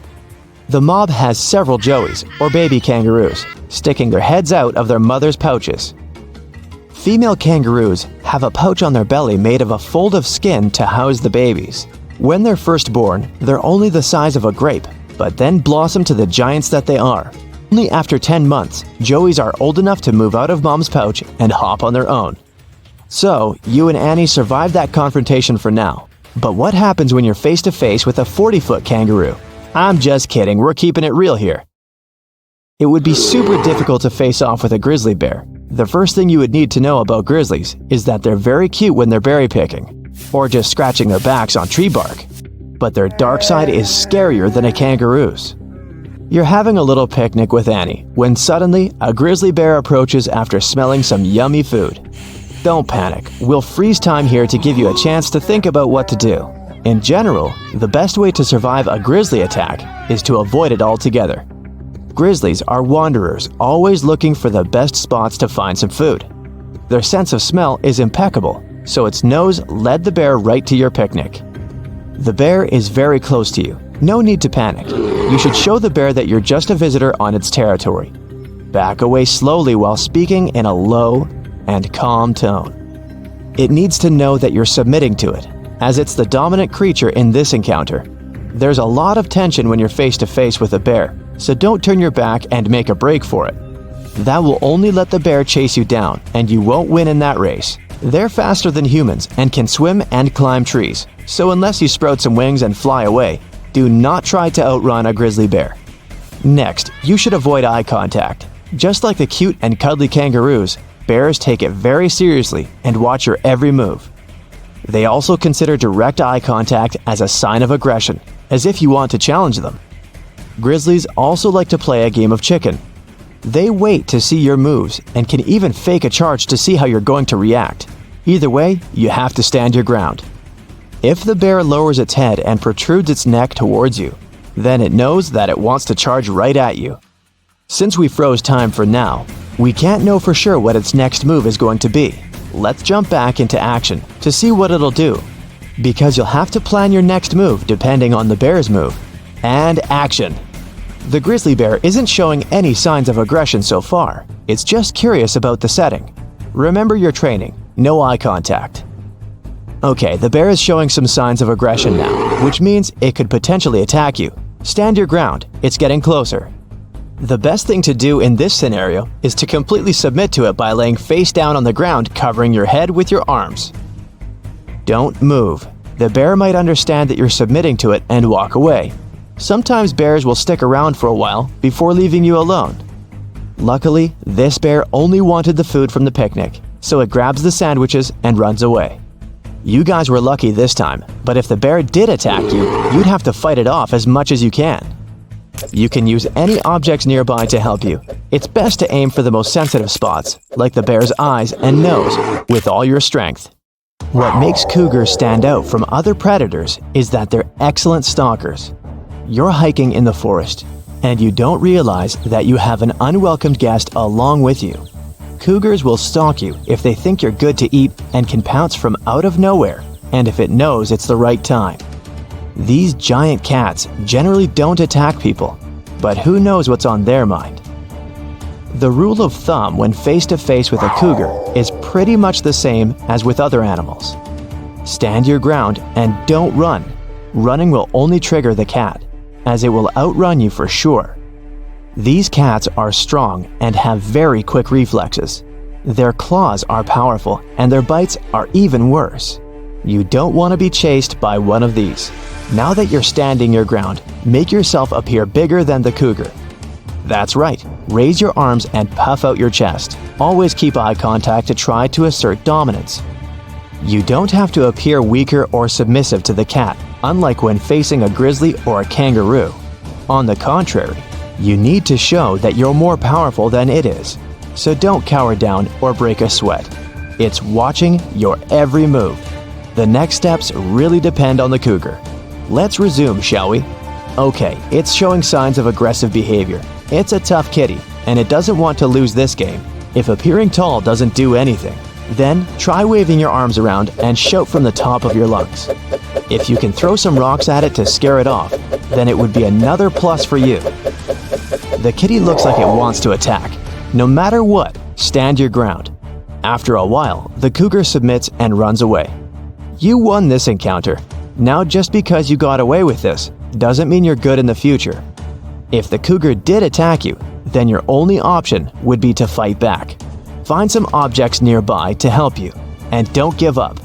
The mob has several joeys, or baby kangaroos, sticking their heads out of their mother's pouches. Female kangaroos have a pouch on their belly made of a fold of skin to house the babies. When they're first born, they're only the size of a grape, but then blossom to the giants that they are. Only after 10 months, joeys are old enough to move out of mom's pouch and hop on their own. So, you and Annie survived that confrontation for now. But what happens when you're face to face with a 40-foot kangaroo? I'm just kidding, we're keeping it real here. It would be super difficult to face off with a grizzly bear. The first thing you would need to know about grizzlies is that they're very cute when they're berry picking, or just scratching their backs on tree bark. But their dark side is scarier than a kangaroo's. You're having a little picnic with Annie, when suddenly a grizzly bear approaches after smelling some yummy food. Don't panic, we'll freeze time here to give you a chance to think about what to do. In general, the best way to survive a grizzly attack is to avoid it altogether. Grizzlies are wanderers, always looking for the best spots to find some food. Their sense of smell is impeccable, so its nose led the bear right to your picnic. The bear is very close to you. No need to panic. You should show the bear that you're just a visitor on its territory. Back away slowly while speaking in a low and calm tone. It needs to know that you're submitting to it, as it's the dominant creature in this encounter. There's a lot of tension when you're face to face with a bear, so don't turn your back and make a break for it. That will only let the bear chase you down, and you won't win in that race. They're faster than humans and can swim and climb trees, so unless you sprout some wings and fly away, do not try to outrun a grizzly bear. Next, you should avoid eye contact. Just like the cute and cuddly kangaroos, bears take it very seriously and watch your every move. They also consider direct eye contact as a sign of aggression, as if you want to challenge them. Grizzlies also like to play a game of chicken. They wait to see your moves and can even fake a charge to see how you're going to react. Either way, you have to stand your ground. If the bear lowers its head and protrudes its neck towards you, then it knows that it wants to charge right at you. Since we froze time for now, we can't know for sure what its next move is going to be. Let's jump back into action to see what it'll do, because you'll have to plan your next move depending on the bear's move. And action! The grizzly bear isn't showing any signs of aggression so far. It's just curious about the setting. Remember your training, no eye contact. Okay, the bear is showing some signs of aggression now, which means it could potentially attack you. Stand your ground, it's getting closer. The best thing to do in this scenario is to completely submit to it by laying face down on the ground, covering your head with your arms. Don't move. The bear might understand that you're submitting to it and walk away. Sometimes bears will stick around for a while before leaving you alone. Luckily, this bear only wanted the food from the picnic, so it grabs the sandwiches and runs away. You guys were lucky this time, but if the bear did attack you, you'd have to fight it off as much as you can. You can use any objects nearby to help you. It's best to aim for the most sensitive spots, like the bear's eyes and nose, with all your strength. What makes cougars stand out from other predators is that they're excellent stalkers. You're hiking in the forest, and you don't realize that you have an unwelcomed guest along with you. Cougars will stalk you if they think you're good to eat and can pounce from out of nowhere, and if it knows it's the right time. These giant cats generally don't attack people, but who knows what's on their mind. The rule of thumb when face to face with a cougar is pretty much the same as with other animals. Stand your ground and don't run. Running will only trigger the cat, as it will outrun you for sure. These cats are strong and have very quick reflexes. Their claws are powerful and their bites are even worse. You don't want to be chased by one of these. Now that you're standing your ground, make yourself appear bigger than the cougar. That's right, raise your arms and puff out your chest. Always keep eye contact to try to assert dominance. You don't have to appear weaker or submissive to the cat, unlike when facing a grizzly or a kangaroo. On the contrary, you need to show that you're more powerful than it is. So don't cower down or break a sweat. It's watching your every move. The next steps really depend on the cougar. Let's resume, shall we? Okay, it's showing signs of aggressive behavior. It's a tough kitty, and it doesn't want to lose this game. If appearing tall doesn't do anything, then try waving your arms around and shout from the top of your lungs. If you can throw some rocks at it to scare it off, then it would be another plus for you. The kitty looks like it wants to attack. No matter what, stand your ground. After a while, the cougar submits and runs away. You won this encounter. Now, just because you got away with this doesn't mean you're good in the future. If the cougar did attack you, then your only option would be to fight back. Find some objects nearby to help you, and don't give up.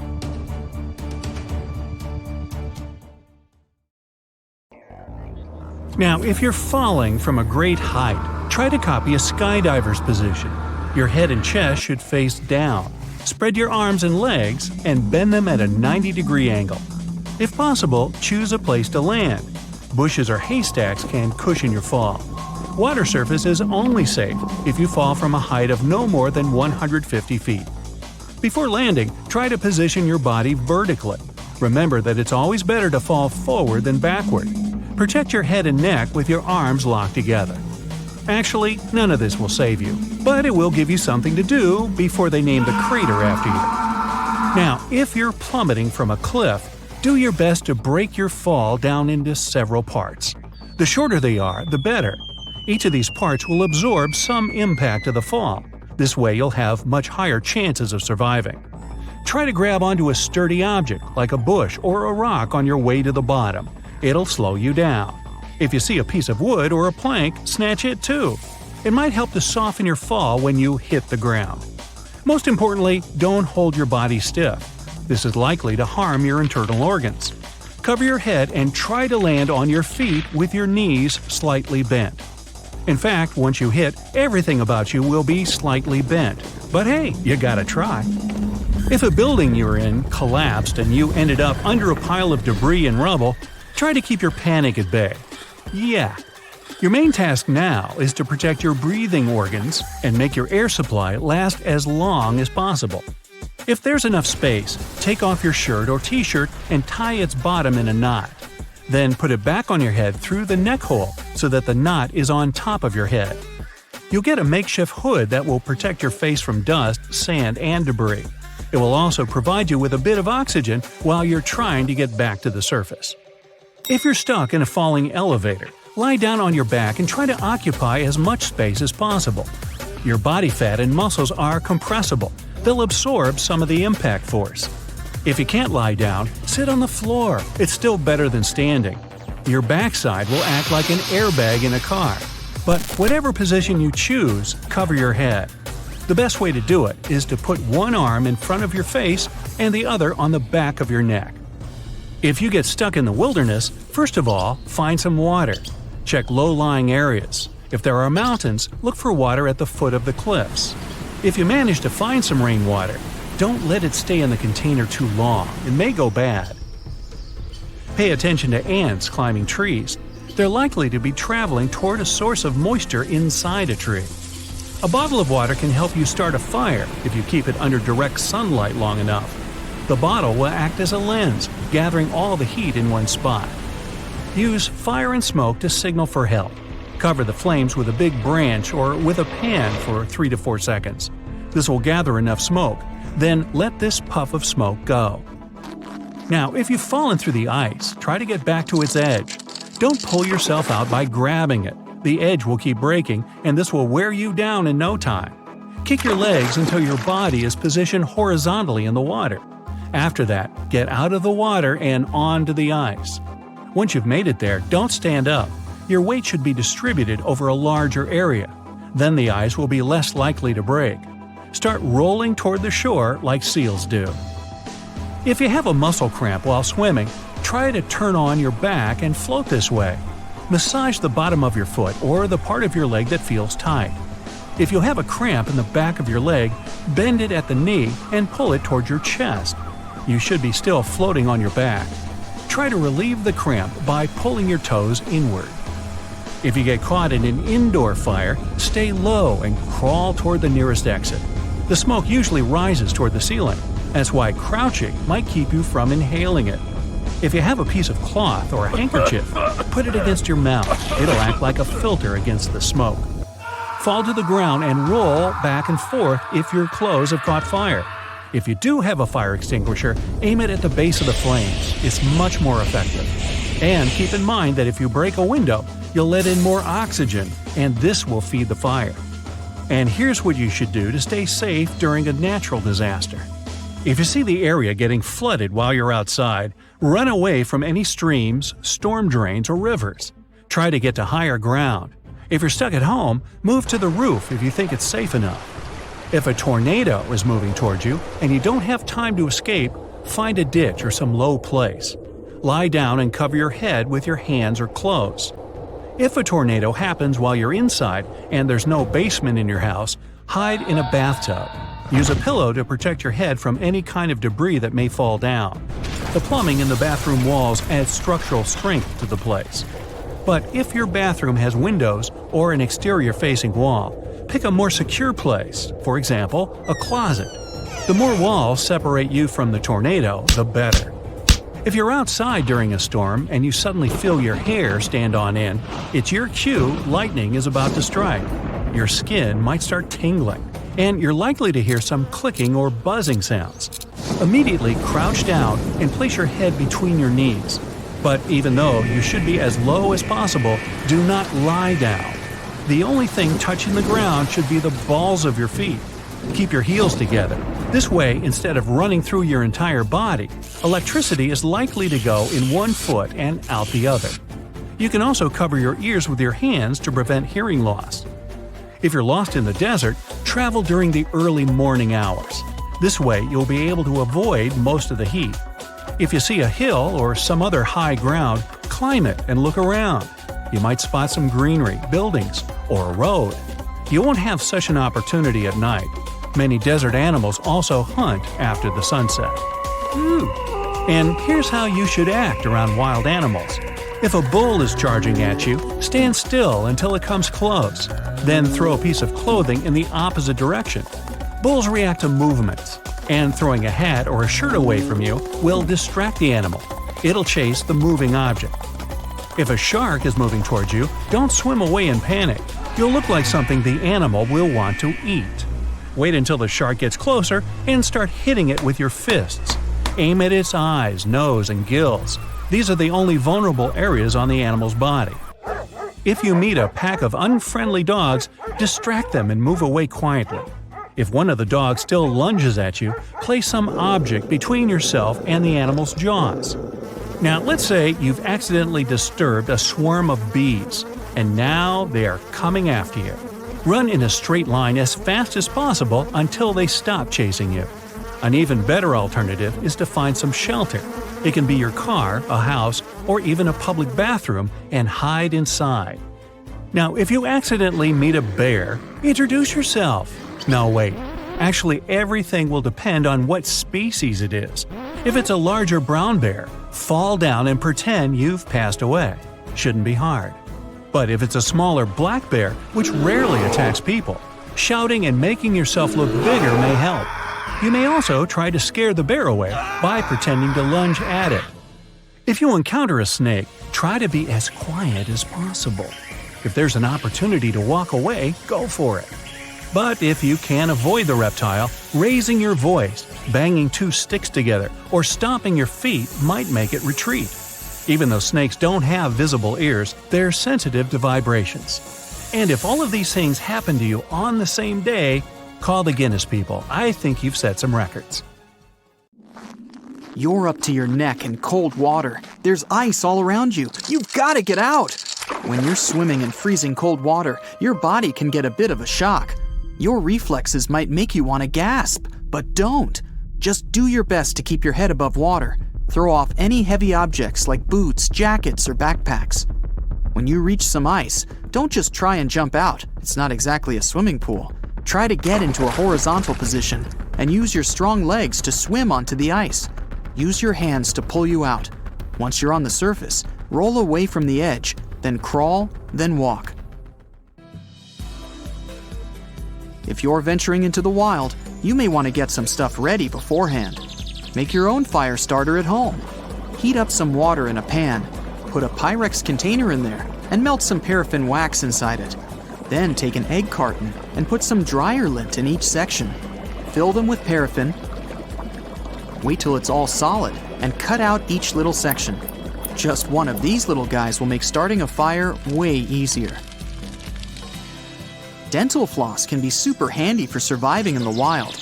Now, if you're falling from a great height, try to copy a skydiver's position. Your head and chest should face down. Spread your arms and legs and bend them at a 90-degree angle. If possible, choose a place to land. Bushes or haystacks can cushion your fall. Water surface is only safe if you fall from a height of no more than 150 feet. Before landing, try to position your body vertically. Remember that it's always better to fall forward than backward. Protect your head and neck with your arms locked together. Actually, none of this will save you, but it will give you something to do before they name the crater after you. Now, if you're plummeting from a cliff, do your best to break your fall down into several parts. The shorter they are, the better. Each of these parts will absorb some impact of the fall. This way you'll have much higher chances of surviving. Try to grab onto a sturdy object like a bush or a rock on your way to the bottom. It'll slow you down. If you see a piece of wood or a plank, snatch it too. It might help to soften your fall when you hit the ground. Most importantly, don't hold your body stiff. This is likely to harm your internal organs. Cover your head and try to land on your feet with your knees slightly bent. In fact, once you hit, everything about you will be slightly bent. But hey, you gotta try. If a building you were in collapsed and you ended up under a pile of debris and rubble, try to keep your panic at bay. Yeah. Your main task now is to protect your breathing organs and make your air supply last as long as possible. If there's enough space, take off your shirt or t-shirt and tie its bottom in a knot. Then put it back on your head through the neck hole so that the knot is on top of your head. You'll get a makeshift hood that will protect your face from dust, sand, and debris. It will also provide you with a bit of oxygen while you're trying to get back to the surface. If you're stuck in a falling elevator, lie down on your back and try to occupy as much space as possible. Your body fat and muscles are compressible. They'll absorb some of the impact force. If you can't lie down, sit on the floor. It's still better than standing. Your backside will act like an airbag in a car. But whatever position you choose, cover your head. The best way to do it is to put one arm in front of your face and the other on the back of your neck. If you get stuck in the wilderness, first of all, find some water. Check low-lying areas. If there are mountains, look for water at the foot of the cliffs. If you manage to find some rainwater, don't let it stay in the container too long. It may go bad. Pay attention to ants climbing trees. They're likely to be traveling toward a source of moisture inside a tree. A bottle of water can help you start a fire if you keep it under direct sunlight long enough. The bottle will act as a lens, gathering all the heat in one spot. Use fire and smoke to signal for help. Cover the flames with a big branch or with a pan for 3 to 4 seconds. This will gather enough smoke. Then let this puff of smoke go. Now, if you've fallen through the ice, try to get back to its edge. Don't pull yourself out by grabbing it. The edge will keep breaking, and this will wear you down in no time. Kick your legs until your body is positioned horizontally in the water. After that, get out of the water and onto the ice. Once you've made it there, don't stand up. Your weight should be distributed over a larger area. Then the ice will be less likely to break. Start rolling toward the shore like seals do. If you have a muscle cramp while swimming, try to turn on your back and float this way. Massage the bottom of your foot or the part of your leg that feels tight. If you have a cramp in the back of your leg, bend it at the knee and pull it toward your chest. You should be still floating on your back. Try to relieve the cramp by pulling your toes inward. If you get caught in an indoor fire, stay low and crawl toward the nearest exit. The smoke usually rises toward the ceiling. That's why crouching might keep you from inhaling it. If you have a piece of cloth or a handkerchief, put it against your mouth. It'll act like a filter against the smoke. Fall to the ground and roll back and forth if your clothes have caught fire. If you do have a fire extinguisher, aim it at the base of the flames. It's much more effective. And keep in mind that if you break a window, you'll let in more oxygen, and this will feed the fire. And here's what you should do to stay safe during a natural disaster. If you see the area getting flooded while you're outside, run away from any streams, storm drains, or rivers. Try to get to higher ground. If you're stuck at home, move to the roof if you think it's safe enough. If a tornado is moving towards you and you don't have time to escape, find a ditch or some low place. Lie down and cover your head with your hands or clothes. If a tornado happens while you're inside and there's no basement in your house, hide in a bathtub. Use a pillow to protect your head from any kind of debris that may fall down. The plumbing in the bathroom walls adds structural strength to the place. But if your bathroom has windows or an exterior-facing wall, pick a more secure place, for example, a closet. The more walls separate you from the tornado, the better. If you're outside during a storm and you suddenly feel your hair stand on end, it's your cue lightning is about to strike. Your skin might start tingling, and you're likely to hear some clicking or buzzing sounds. Immediately crouch down and place your head between your knees. But even though you should be as low as possible, do not lie down. The only thing touching the ground should be the balls of your feet. Keep your heels together. This way, instead of running through your entire body, electricity is likely to go in one foot and out the other. You can also cover your ears with your hands to prevent hearing loss. If you're lost in the desert, travel during the early morning hours. This way, you'll be able to avoid most of the heat. If you see a hill or some other high ground, climb it and look around. You might spot some greenery, buildings, or a road. You won't have such an opportunity at night. Many desert animals also hunt after the sunset. And here's how you should act around wild animals. If a bull is charging at you, stand still until it comes close. Then throw a piece of clothing in the opposite direction. Bulls react to movements, and throwing a hat or a shirt away from you will distract the animal. It'll chase the moving object. If a shark is moving towards you, don't swim away in panic. You'll look like something the animal will want to eat. Wait until the shark gets closer and start hitting it with your fists. Aim at its eyes, nose, and gills. These are the only vulnerable areas on the animal's body. If you meet a pack of unfriendly dogs, distract them and move away quietly. If one of the dogs still lunges at you, place some object between yourself and the animal's jaws. Now, let's say you've accidentally disturbed a swarm of bees, and now they are coming after you. Run in a straight line as fast as possible until they stop chasing you. An even better alternative is to find some shelter. It can be your car, a house, or even a public bathroom, and hide inside. Now, if you accidentally meet a bear, introduce yourself. No, wait. Actually, everything will depend on what species it is. If it's a larger brown bear, fall down and pretend you've passed away. Shouldn't be hard. But if it's a smaller black bear, which rarely attacks people, shouting and making yourself look bigger may help. You may also try to scare the bear away by pretending to lunge at it. If you encounter a snake, try to be as quiet as possible. If there's an opportunity to walk away, go for it. But if you can't avoid the reptile, raising your voice, banging two sticks together, or stomping your feet might make it retreat. Even though snakes don't have visible ears, they're sensitive to vibrations. And if all of these things happen to you on the same day, call the Guinness people. I think you've set some records. You're up to your neck in cold water. There's ice all around you. You've got to get out! When you're swimming in freezing cold water, your body can get a bit of a shock. Your reflexes might make you want to gasp, but don't. Just do your best to keep your head above water. Throw off any heavy objects like boots, jackets, or backpacks. When you reach some ice, don't just try and jump out. It's not exactly a swimming pool. Try to get into a horizontal position and use your strong legs to swim onto the ice. Use your hands to pull you out. Once you're on the surface, roll away from the edge, then crawl, then walk. If you're venturing into the wild, you may want to get some stuff ready beforehand. Make your own fire starter at home. Heat up some water in a pan, put a Pyrex container in there, and melt some paraffin wax inside it. Then take an egg carton and put some dryer lint in each section. Fill them with paraffin. Wait till it's all solid and cut out each little section. Just one of these little guys will make starting a fire way easier. Dental floss can be super handy for surviving in the wild.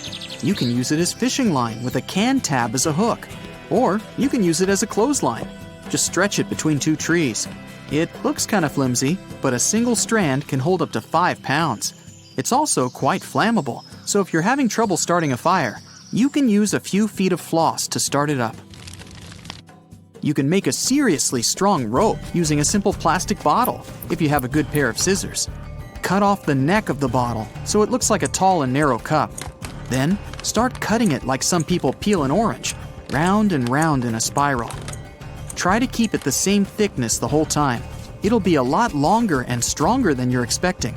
You can use it as fishing line with a can tab as a hook, or you can use it as a clothesline. Just stretch it between two trees. It looks kind of flimsy, but a single strand can hold up to 5 pounds. It's also quite flammable, so if you're having trouble starting a fire, you can use a few feet of floss to start it up. You can make a seriously strong rope using a simple plastic bottle if you have a good pair of scissors. Cut off the neck of the bottle so it looks like a tall and narrow cup. Then, start cutting it like some people peel an orange, round and round in a spiral. Try to keep it the same thickness the whole time. It'll be a lot longer and stronger than you're expecting.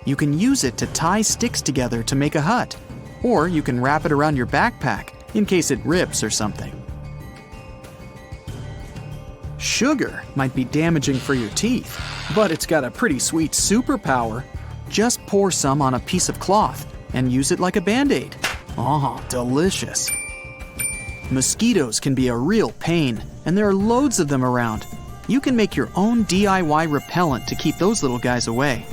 You can use it to tie sticks together to make a hut, or you can wrap it around your backpack in case it rips or something. Sugar might be damaging for your teeth, but it's got a pretty sweet superpower. Just pour some on a piece of cloth and use it like a Band-Aid. Oh, delicious. Mosquitoes can be a real pain, and there are loads of them around. You can make your own DIY repellent to keep those little guys away.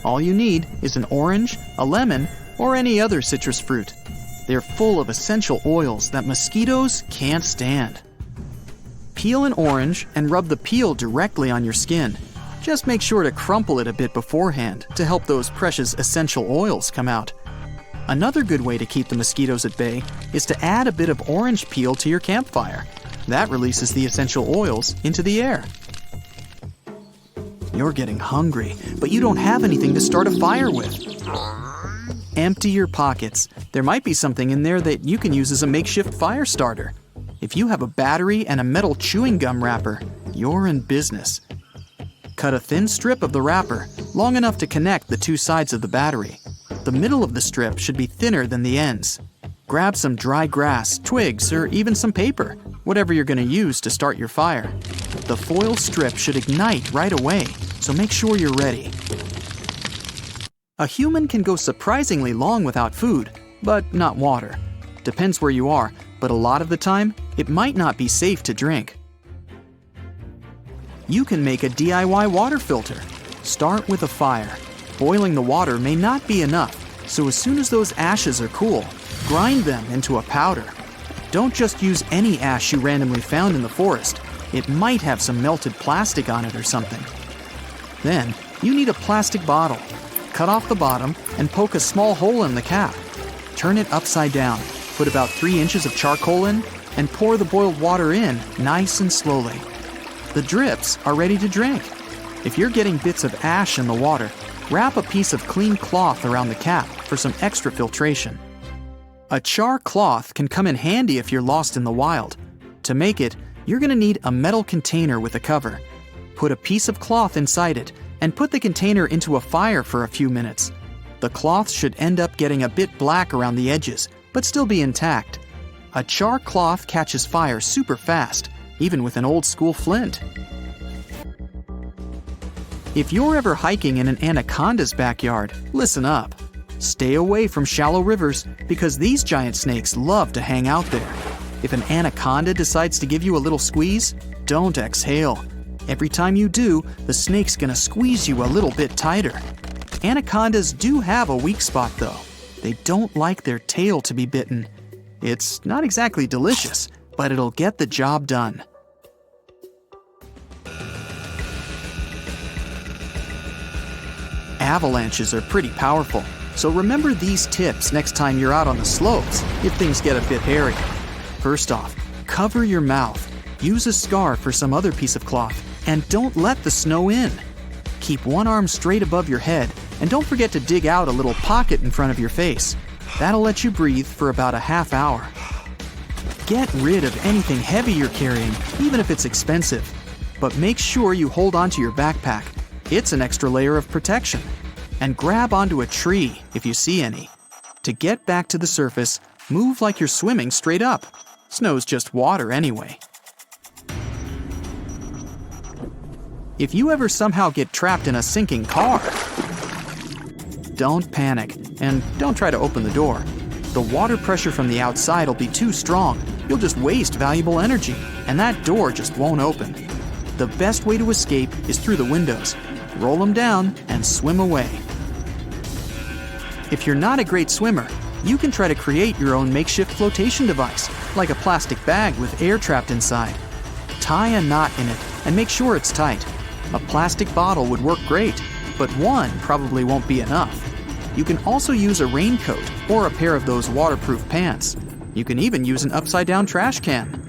All you need is an orange, a lemon, or any other citrus fruit. They're full of essential oils that mosquitoes can't stand. Peel an orange and rub the peel directly on your skin. Just make sure to crumple it a bit beforehand to help those precious essential oils come out. Another good way to keep the mosquitoes at bay is to add a bit of orange peel to your campfire. That releases the essential oils into the air. You're getting hungry, but you don't have anything to start a fire with. Empty your pockets. There might be something in there that you can use as a makeshift fire starter. If you have a battery and a metal chewing gum wrapper, you're in business. Cut a thin strip of the wrapper, long enough to connect the two sides of the battery. The middle of the strip should be thinner than the ends. Grab some dry grass, twigs, or even some paper, whatever you're going to use to start your fire. The foil strip should ignite right away, so make sure you're ready. A human can go surprisingly long without food, but not water. Depends where you are, but a lot of the time, it might not be safe to drink. You can make a DIY water filter. Start with a fire. Boiling the water may not be enough, so as soon as those ashes are cool, grind them into a powder. Don't just use any ash you randomly found in the forest. It might have some melted plastic on it or something. Then, you need a plastic bottle. Cut off the bottom and poke a small hole in the cap. Turn it upside down, put about 3 inches of charcoal in, and pour the boiled water in nice and slowly. The drips are ready to drink. If you're getting bits of ash in the water, wrap a piece of clean cloth around the cap for some extra filtration. A char cloth can come in handy if you're lost in the wild. To make it, you're going to need a metal container with a cover. Put a piece of cloth inside it and put the container into a fire for a few minutes. The cloth should end up getting a bit black around the edges, but still be intact. A char cloth catches fire super fast, even with an old school flint. If you're ever hiking in an anaconda's backyard, listen up. Stay away from shallow rivers because these giant snakes love to hang out there. If an anaconda decides to give you a little squeeze, don't exhale. Every time you do, the snake's gonna squeeze you a little bit tighter. Anacondas do have a weak spot though. They don't like their tail to be bitten. It's not exactly delicious, but it'll get the job done. Avalanches are pretty powerful, so remember these tips next time you're out on the slopes if things get a bit hairy. First off, cover your mouth. Use a scarf or some other piece of cloth, and don't let the snow in. Keep one arm straight above your head, and don't forget to dig out a little pocket in front of your face. That'll let you breathe for about a half hour. Get rid of anything heavy you're carrying, even if it's expensive. But make sure you hold onto your backpack. It's an extra layer of protection. And grab onto a tree if you see any. To get back to the surface, move like you're swimming straight up. Snow's just water anyway. If you ever somehow get trapped in a sinking car, don't panic and don't try to open the door. The water pressure from the outside will be too strong. You'll just waste valuable energy, and that door just won't open. The best way to escape is through the windows. Roll them down and swim away. If you're not a great swimmer, you can try to create your own makeshift flotation device, like a plastic bag with air trapped inside. Tie a knot in it and make sure it's tight. A plastic bottle would work great, but one probably won't be enough. You can also use a raincoat or a pair of those waterproof pants. You can even use an upside-down trash can.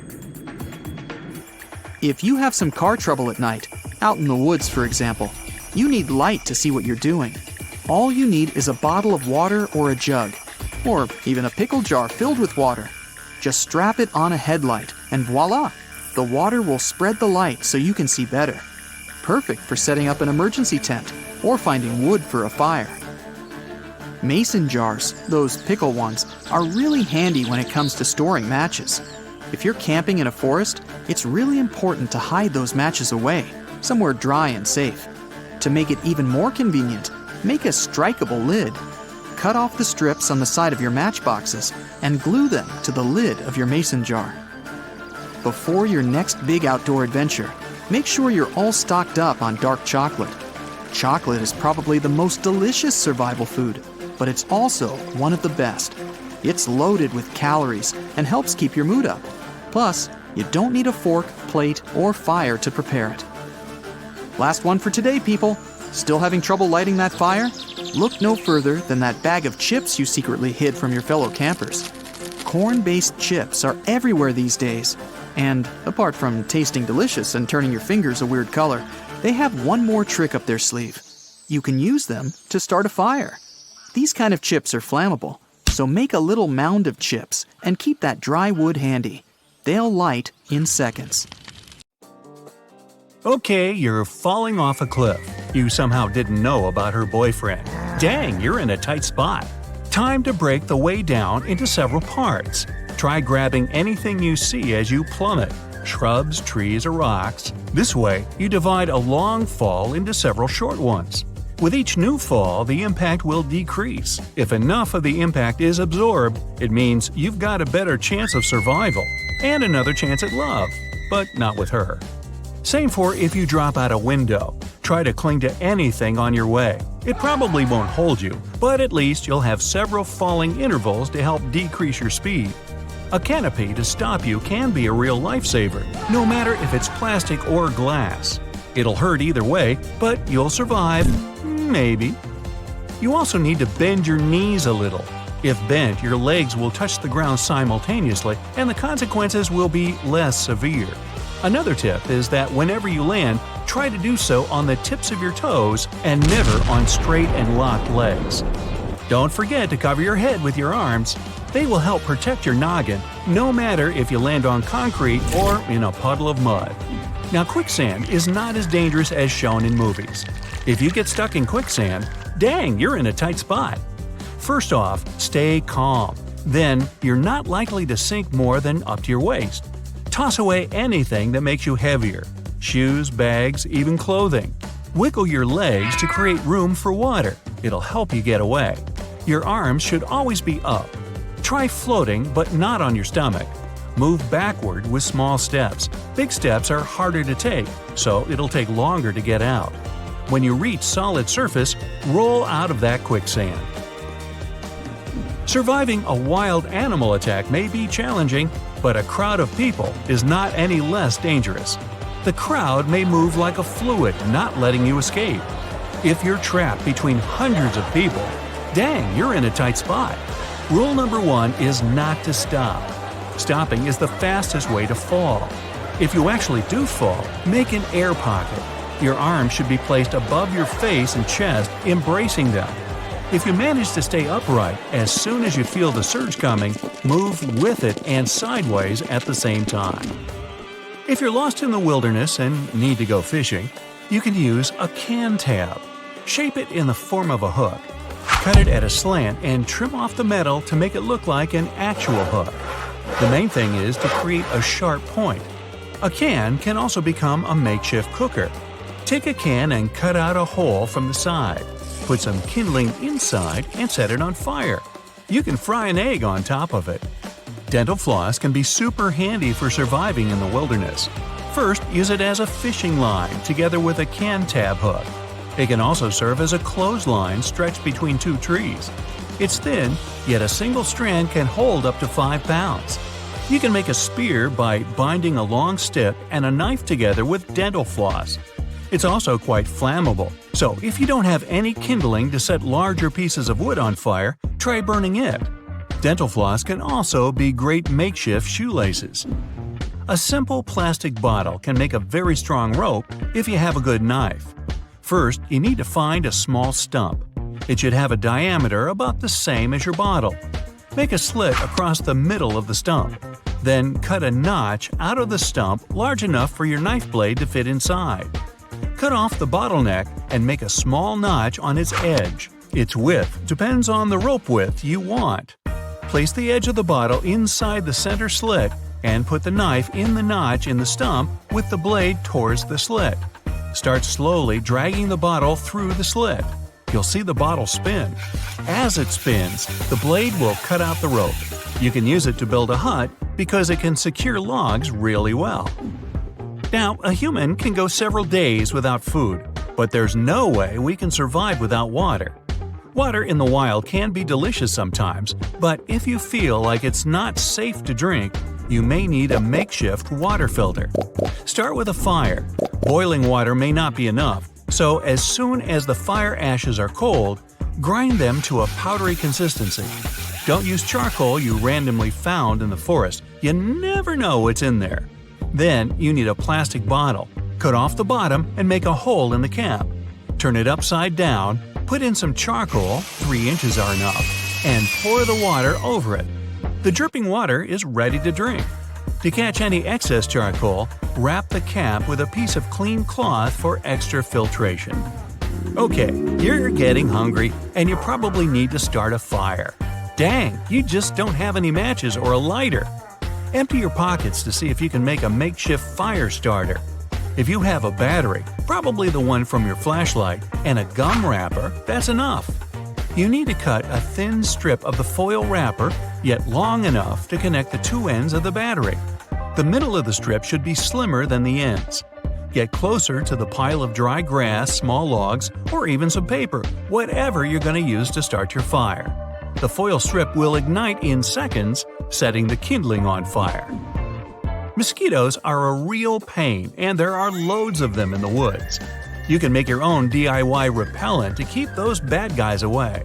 If you have some car trouble at night, out in the woods for example, you need light to see what you're doing. All you need is a bottle of water or a jug, or even a pickle jar filled with water. Just strap it on a headlight and voila! The water will spread the light so you can see better. Perfect for setting up an emergency tent or finding wood for a fire. Mason jars, those pickle ones, are really handy when it comes to storing matches. If you're camping in a forest, it's really important to hide those matches away, somewhere dry and safe. To make it even more convenient, make a strikeable lid. Cut off the strips on the side of your matchboxes and glue them to the lid of your mason jar. Before your next big outdoor adventure, make sure you're all stocked up on dark chocolate. Chocolate is probably the most delicious survival food. but it's also one of the best. It's loaded with calories and helps keep your mood up. Plus, you don't need a fork, plate, or fire to prepare it. Last one for today, people. Still having trouble lighting that fire? Look no further than that bag of chips you secretly hid from your fellow campers. Corn-based chips are everywhere these days. And apart from tasting delicious and turning your fingers a weird color, they have one more trick up their sleeve. You can use them to start a fire. These kind of chips are flammable, so make a little mound of chips and keep that dry wood handy. They'll light in seconds. Okay, you're falling off a cliff. You somehow didn't know about her boyfriend. Dang, you're in a tight spot. Time to break the way down into several parts. Try grabbing anything you see as you plummet. Shrubs, trees, or rocks. This way, you divide a long fall into several short ones. With each new fall, the impact will decrease. If enough of the impact is absorbed, it means you've got a better chance of survival and another chance at love, but not with her. Same for if you drop out a window. Try to cling to anything on your way. It probably won't hold you, but at least you'll have several falling intervals to help decrease your speed. A canopy to stop you can be a real lifesaver, no matter if it's plastic or glass. It'll hurt either way, but you'll survive. Maybe. You also need to bend your knees a little. If bent, your legs will touch the ground simultaneously, and the consequences will be less severe. Another tip is that whenever you land, try to do so on the tips of your toes and never on straight and locked legs. Don't forget to cover your head with your arms. They will help protect your noggin, no matter if you land on concrete or in a puddle of mud. Now, quicksand is not as dangerous as shown in movies. If you get stuck in quicksand, dang, you're in a tight spot. First off, stay calm. Then, you're not likely to sink more than up to your waist. Toss away anything that makes you heavier – shoes, bags, even clothing. Wiggle your legs to create room for water. It'll help you get away. Your arms should always be up. Try floating, but not on your stomach. Move backward with small steps. Big steps are harder to take, so it'll take longer to get out. When you reach solid surface, roll out of that quicksand. Surviving a wild animal attack may be challenging, but a crowd of people is not any less dangerous. The crowd may move like a fluid, not letting you escape. If you're trapped between hundreds of people, dang, you're in a tight spot. Rule number 1 is not to stop. Stopping is the fastest way to fall. If you actually do fall, make an air pocket. Your arms should be placed above your face and chest, embracing them. If you manage to stay upright, as soon as you feel the surge coming, move with it and sideways at the same time. If you're lost in the wilderness and need to go fishing, you can use a can tab. Shape it in the form of a hook. Cut it at a slant and trim off the metal to make it look like an actual hook. The main thing is to create a sharp point. A can also become a makeshift cooker. Take a can and cut out a hole from the side. Put some kindling inside and set it on fire. You can fry an egg on top of it. Dental floss can be super handy for surviving in the wilderness. First, use it as a fishing line together with a can tab hook. It can also serve as a clothesline stretched between 2 trees. It's thin, yet a single strand can hold up to 5 pounds. You can make a spear by binding a long stick and a knife together with dental floss. It's also quite flammable, so if you don't have any kindling to set larger pieces of wood on fire, try burning it. Dental floss can also be great makeshift shoelaces. A simple plastic bottle can make a very strong rope if you have a good knife. First, you need to find a small stump. It should have a diameter about the same as your bottle. Make a slit across the middle of the stump. Then cut a notch out of the stump large enough for your knife blade to fit inside. Cut off the bottleneck and make a small notch on its edge. Its width depends on the rope width you want. Place the edge of the bottle inside the center slit and put the knife in the notch in the stump with the blade towards the slit. Start slowly dragging the bottle through the slit. You'll see the bottle spin. As it spins, the blade will cut out the rope. You can use it to build a hut because it can secure logs really well. Now, a human can go several days without food, but there's no way we can survive without water. Water in the wild can be delicious sometimes, but if you feel like it's not safe to drink, you may need a makeshift water filter. Start with a fire. Boiling water may not be enough, so as soon as the fire ashes are cold, grind them to a powdery consistency. Don't use charcoal you randomly found in the forest. You never know what's in there. Then you need a plastic bottle. Cut off the bottom and make a hole in the cap. Turn it upside down, put in some charcoal, 3 inches are enough, and pour the water over it. The dripping water is ready to drink. To catch any excess charcoal, wrap the cap with a piece of clean cloth for extra filtration. Okay, you're getting hungry and you probably need to start a fire. Dang, you just don't have any matches or a lighter. Empty your pockets to see if you can make a makeshift fire starter. If you have a battery, probably the one from your flashlight, and a gum wrapper, that's enough. You need to cut a thin strip of the foil wrapper, yet long enough to connect the 2 ends of the battery. The middle of the strip should be slimmer than the ends. Get closer to the pile of dry grass, small logs, or even some paper, whatever you're going to use to start your fire. The foil strip will ignite in seconds, setting the kindling on fire. Mosquitoes are a real pain, and there are loads of them in the woods. You can make your own DIY repellent to keep those bad guys away.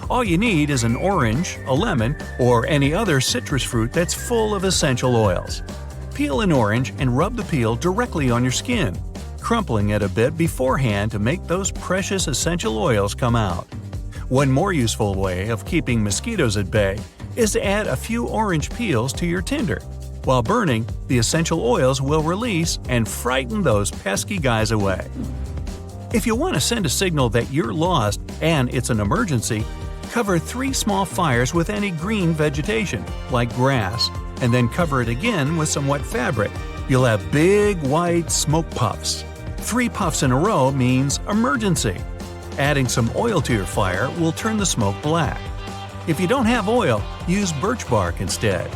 All you need is an orange, a lemon, or any other citrus fruit that's full of essential oils. Peel an orange and rub the peel directly on your skin, crumpling it a bit beforehand to make those precious essential oils come out. One more useful way of keeping mosquitoes at bay is to add a few orange peels to your tinder. While burning, the essential oils will release and frighten those pesky guys away. If you want to send a signal that you're lost and it's an emergency, cover 3 small fires with any green vegetation, like grass, and then cover it again with some wet fabric. You'll have big white smoke puffs. 3 puffs in a row means emergency. Adding some oil to your fire will turn the smoke black. If you don't have oil, use birch bark instead.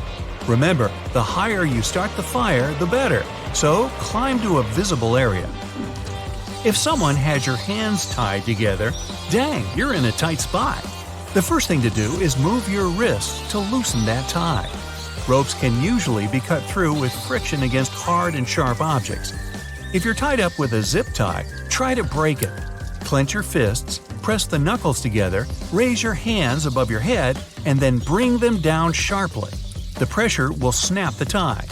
Remember, the higher you start the fire, the better, so climb to a visible area. If someone has your hands tied together, dang, you're in a tight spot. The first thing to do is move your wrists to loosen that tie. Ropes can usually be cut through with friction against hard and sharp objects. If you're tied up with a zip tie, try to break it. Clench your fists, press the knuckles together, raise your hands above your head, and then bring them down sharply. The pressure will snap the tie.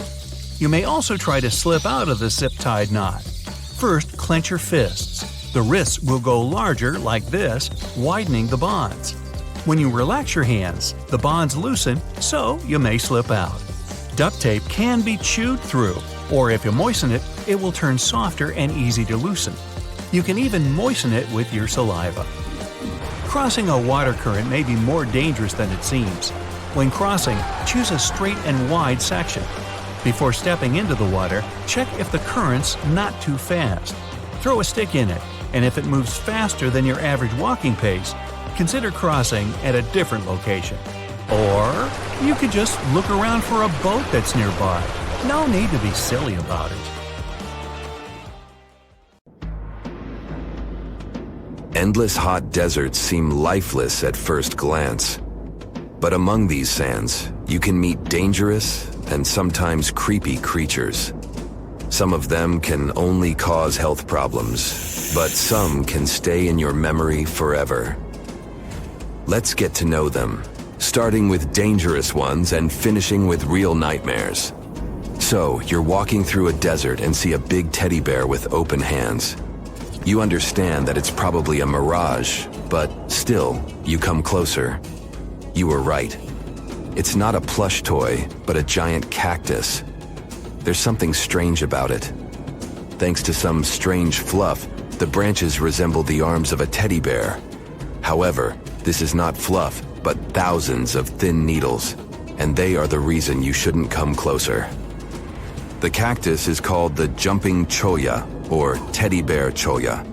You may also try to slip out of the zip-tied knot. First, clench your fists. The wrists will go larger like this, widening the bonds. When you relax your hands, the bonds loosen, so you may slip out. Duct tape can be chewed through, or if you moisten it, it will turn softer and easy to loosen. You can even moisten it with your saliva. Crossing a water current may be more dangerous than it seems. When crossing, choose a straight and wide section. Before stepping into the water, check if the current's not too fast. Throw a stick in it, and if it moves faster than your average walking pace, consider crossing at a different location. Or you could just look around for a boat that's nearby. No need to be silly about it. Endless hot deserts seem lifeless at first glance. But among these sands, you can meet dangerous and sometimes creepy creatures. Some of them can only cause health problems, but some can stay in your memory forever. Let's get to know them, starting with dangerous ones and finishing with real nightmares. So, you're walking through a desert and see a big teddy bear with open hands. You understand that it's probably a mirage, but still, you come closer. You were right. It's not a plush toy, but a giant cactus. There's something strange about it. Thanks to some strange fluff, the branches resemble the arms of a teddy bear. However, this is not fluff, but thousands of thin needles, and they are the reason you shouldn't come closer. The cactus is called the jumping cholla, or teddy bear cholla.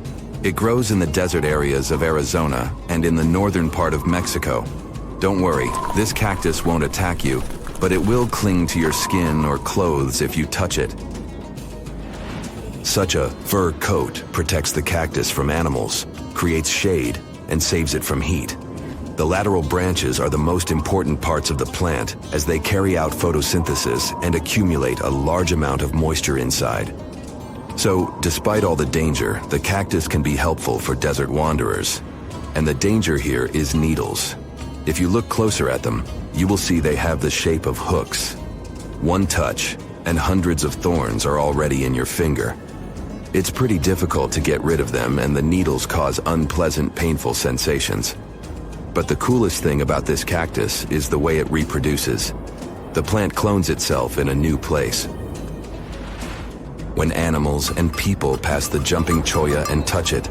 It grows in the desert areas of Arizona and in the northern part of Mexico. Don't worry, this cactus won't attack you, but it will cling to your skin or clothes if you touch it. Such a fur coat protects the cactus from animals, creates shade, and saves it from heat. The lateral branches are the most important parts of the plant as they carry out photosynthesis and accumulate a large amount of moisture inside. So, despite all the danger, the cactus can be helpful for desert wanderers. And the danger here is needles. If you look closer at them, you will see they have the shape of hooks. One touch, and hundreds of thorns are already in your finger. It's pretty difficult to get rid of them, and the needles cause unpleasant, painful sensations. But the coolest thing about this cactus is the way it reproduces. The plant clones itself in a new place. When animals and people pass the jumping cholla and touch it,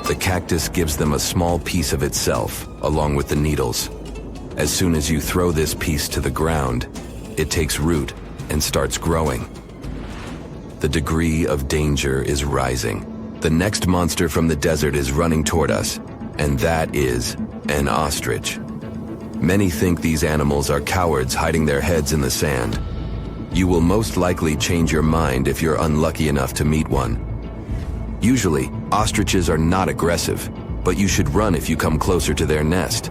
the cactus gives them a small piece of itself, along with the needles. As soon as you throw this piece to the ground, it takes root and starts growing. The degree of danger is rising. The next monster from the desert is running toward us, and that is an ostrich. Many think these animals are cowards hiding their heads in the sand. You will most likely change your mind if you're unlucky enough to meet one. Usually, ostriches are not aggressive, but you should run if you come closer to their nest.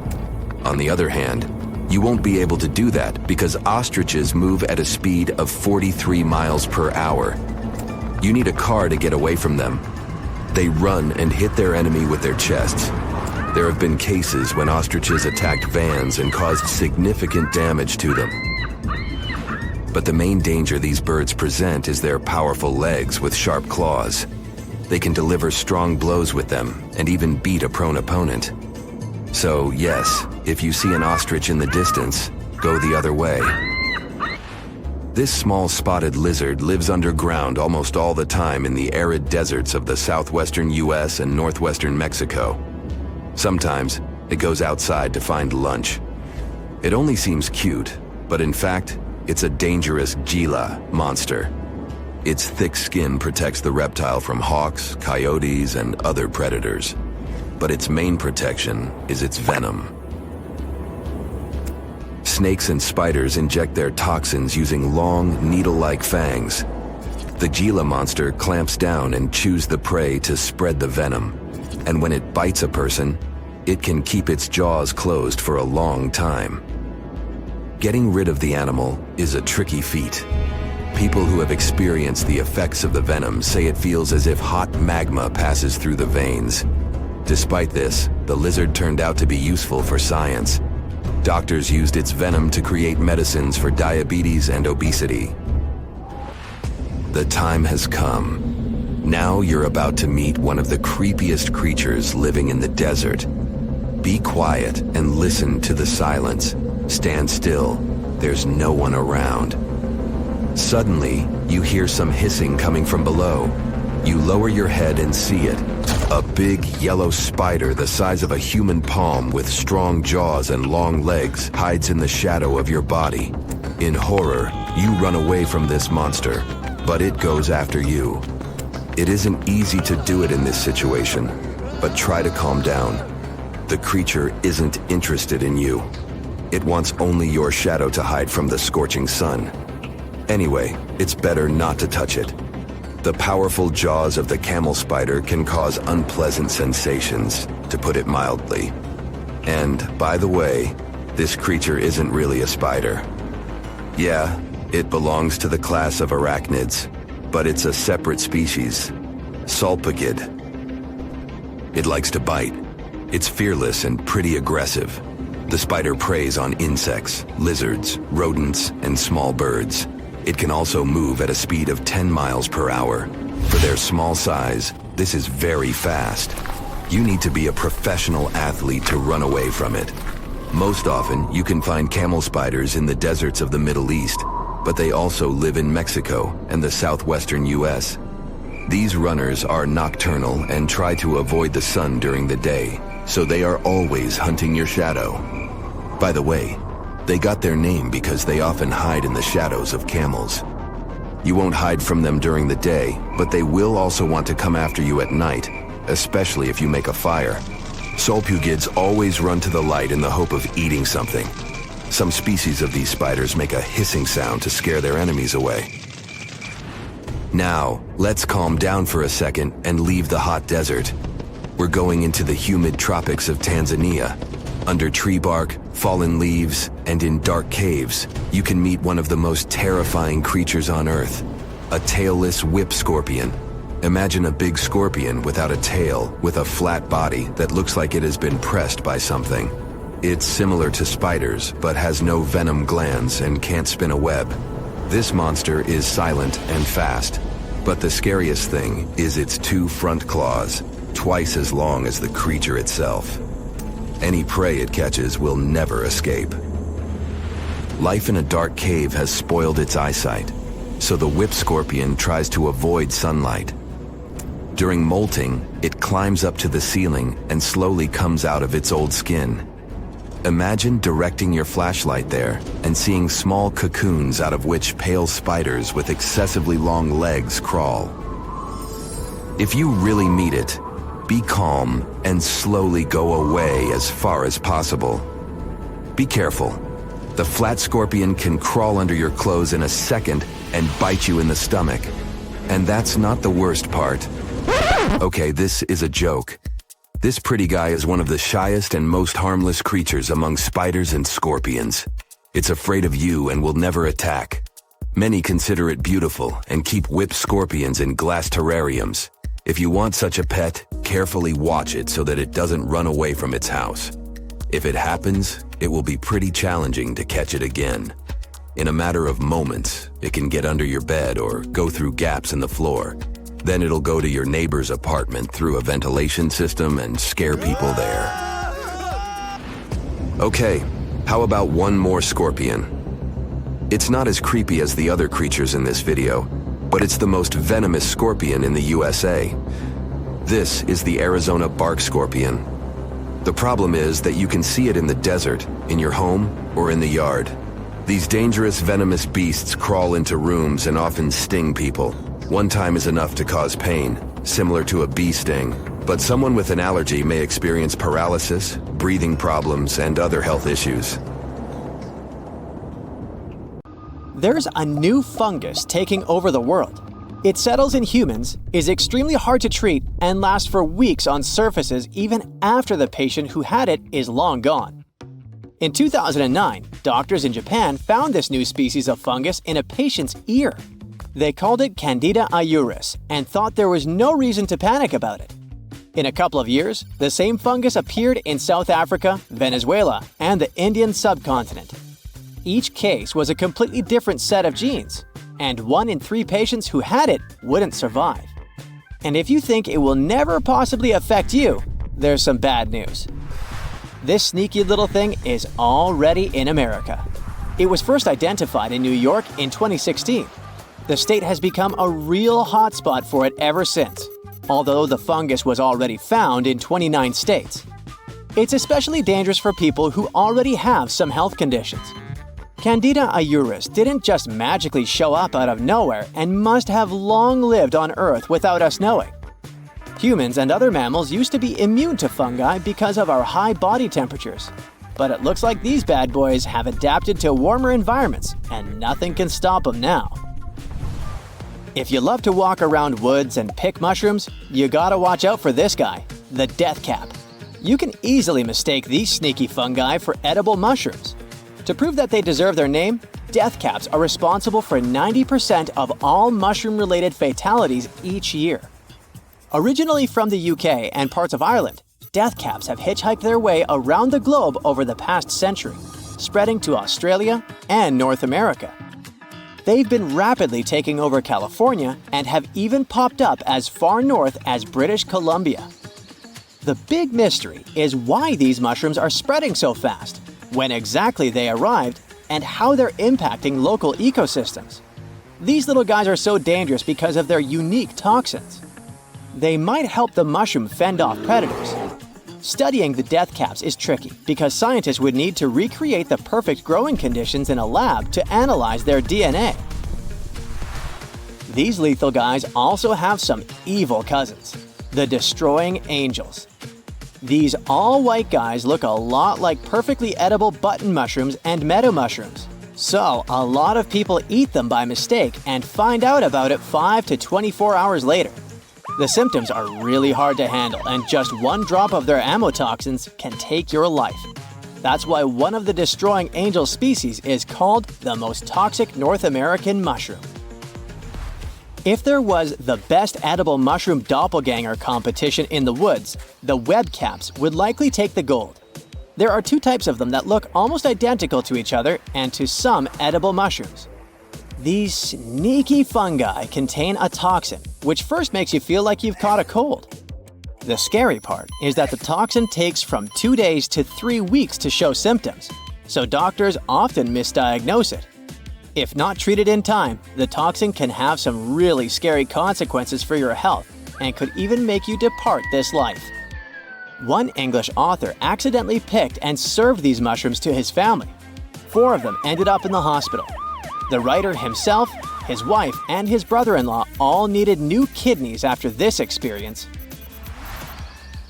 On the other hand, you won't be able to do that because ostriches move at a speed of 43 miles per hour. You need a car to get away from them. They run and hit their enemy with their chests. There have been cases when ostriches attacked vans and caused significant damage to them. But the main danger these birds present is their powerful legs with sharp claws. They can deliver strong blows with them and even beat a prone opponent. So yes, if you see an ostrich in the distance, go the other way. This small spotted lizard lives underground almost all the time in the arid deserts of the southwestern US and northwestern Mexico. Sometimes it goes outside to find lunch. It only seems cute, but in fact, it's a dangerous Gila monster. Its thick skin protects the reptile from hawks, coyotes, and other predators. But its main protection is its venom. Snakes and spiders inject their toxins using long, needle-like fangs. The Gila monster clamps down and chews the prey to spread the venom. And when it bites a person, it can keep its jaws closed for a long time. Getting rid of the animal is a tricky feat. People who have experienced the effects of the venom say it feels as if hot magma passes through the veins. Despite this, the lizard turned out to be useful for science. Doctors used its venom to create medicines for diabetes and obesity. The time has come. Now you're about to meet one of the creepiest creatures living in the desert. Be quiet and listen to the silence. Stand still. There's no one around. Suddenly, you hear some hissing coming from below. You lower your head and see it. A big yellow spider the size of a human palm with strong jaws and long legs hides in the shadow of your body. In horror, you run away from this monster, but it goes after you. It isn't easy to do it in this situation, but try to calm down. The creature isn't interested in you. It wants only your shadow to hide from the scorching sun. Anyway, it's better not to touch it. The powerful jaws of the camel spider can cause unpleasant sensations, to put it mildly. And, by the way, this creature isn't really a spider. Yeah, it belongs to the class of arachnids, but it's a separate species, Sulpagid. It likes to bite. It's fearless and pretty aggressive. The spider preys on insects, lizards, rodents, and small birds. It can also move at a speed of 10 miles per hour. For their small size, this is very fast. You need to be a professional athlete to run away from it. Most often, you can find camel spiders in the deserts of the Middle East, but they also live in Mexico and the southwestern US. These runners are nocturnal and try to avoid the sun during the day, so they are always hunting your shadow. By the way, they got their name because they often hide in the shadows of camels. You won't hide from them during the day, but they will also want to come after you at night, especially if you make a fire. Sulpugids always run to the light in the hope of eating something. Some species of these spiders make a hissing sound to scare their enemies away. Now, let's calm down for a second and leave the hot desert. We're going into the humid tropics of Tanzania. Under tree bark, fallen leaves, and in dark caves, you can meet one of the most terrifying creatures on Earth, a tailless whip scorpion. Imagine a big scorpion without a tail, with a flat body that looks like it has been pressed by something. It's similar to spiders, but has no venom glands and can't spin a web. This monster is silent and fast, but the scariest thing is its 2 front claws, twice as long as the creature itself. Any prey it catches will never escape. Life in a dark cave has spoiled its eyesight, so the whip scorpion tries to avoid sunlight. During molting, it climbs up to the ceiling and slowly comes out of its old skin. Imagine directing your flashlight there and seeing small cocoons out of which pale spiders with excessively long legs crawl. If you really meet it, be calm and slowly go away as far as possible. Be careful. The flat scorpion can crawl under your clothes in a second and bite you in the stomach. And that's not the worst part. Okay, this is a joke. This pretty guy is one of the shyest and most harmless creatures among spiders and scorpions. It's afraid of you and will never attack. Many consider it beautiful and keep whip scorpions in glass terrariums. If you want such a pet, carefully watch it so that it doesn't run away from its house. If it happens, it will be pretty challenging to catch it again. In a matter of moments, it can get under your bed or go through gaps in the floor. Then it'll go to your neighbor's apartment through a ventilation system and scare people there. Okay, how about one more scorpion? It's not as creepy as the other creatures in this video, but it's the most venomous scorpion in the USA. This is the Arizona bark scorpion. The problem is that you can see it in the desert, in your home, or in the yard. These dangerous venomous beasts crawl into rooms and often sting people. One time is enough to cause pain, similar to a bee sting, but someone with an allergy may experience paralysis, breathing problems, and other health issues. There's a new fungus taking over the world. It settles in humans, is extremely hard to treat, and lasts for weeks on surfaces even after the patient who had it is long gone. In 2009, doctors in Japan found this new species of fungus in a patient's ear. They called it Candida auris and thought there was no reason to panic about it. In a couple of years, the same fungus appeared in South Africa, Venezuela, and the Indian subcontinent. Each case was a completely different set of genes, and 1 in 3 patients who had it wouldn't survive. And if you think it will never possibly affect you, there's some bad news. This sneaky little thing is already in America. It was first identified in New York in 2016. The state has become a real hotspot for it ever since, although the fungus was already found in 29 states. It's especially dangerous for people who already have some health conditions. Candida auris didn't just magically show up out of nowhere and must have long lived on Earth without us knowing. Humans and other mammals used to be immune to fungi because of our high body temperatures. But it looks like these bad boys have adapted to warmer environments, and nothing can stop them now. If you love to walk around woods and pick mushrooms, you gotta watch out for this guy, the death cap. You can easily mistake these sneaky fungi for edible mushrooms. To prove that they deserve their name, death caps are responsible for 90% of all mushroom-related fatalities each year. Originally from the UK and parts of Ireland, death caps have hitchhiked their way around the globe over the past century, spreading to Australia and North America. They've been rapidly taking over California and have even popped up as far north as British Columbia. The big mystery is why these mushrooms are spreading so fast, when exactly they arrived, and how they're impacting local ecosystems. These little guys are so dangerous because of their unique toxins. They might help the mushroom fend off predators. Studying the death caps is tricky because scientists would need to recreate the perfect growing conditions in a lab to analyze their DNA. These lethal guys also have some evil cousins, the destroying angels. These all-white guys look a lot like perfectly edible button mushrooms and meadow mushrooms. So, a lot of people eat them by mistake and find out about it 5 to 24 hours later. The symptoms are really hard to handle, and just one drop of their ammotoxins can take your life. That's why one of the destroying angel species is called the most toxic North American mushroom. If there was the best edible mushroom doppelganger competition in the woods, the webcaps would likely take the gold. There are two types of them that look almost identical to each other and to some edible mushrooms. These sneaky fungi contain a toxin, which first makes you feel like you've caught a cold. The scary part is that the toxin takes from 2 days to 3 weeks to show symptoms, so doctors often misdiagnose it. If not treated in time, the toxin can have some really scary consequences for your health and could even make you depart this life. One English author accidentally picked and served these mushrooms to his family. 4 of them ended up in the hospital. The writer himself, his wife, and his brother-in-law all needed new kidneys after this experience.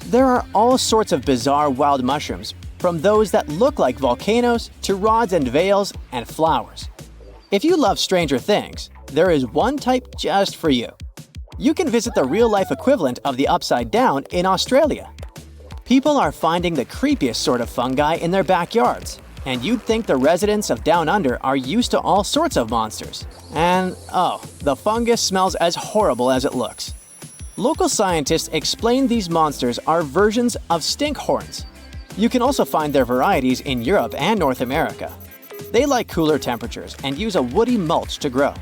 There are all sorts of bizarre wild mushrooms, from those that look like volcanoes to rods and veils and flowers. If you love stranger things, there is one type just for you. You can visit the real-life equivalent of the upside down in Australia. People are finding the creepiest sort of fungi in their backyards, and you'd think the residents of Down Under are used to all sorts of monsters. And oh, the fungus smells as horrible as it looks. Local scientists explain these monsters are versions of stinkhorns. You can also find their varieties in Europe and North America. They like cooler temperatures and use a woody mulch to grow.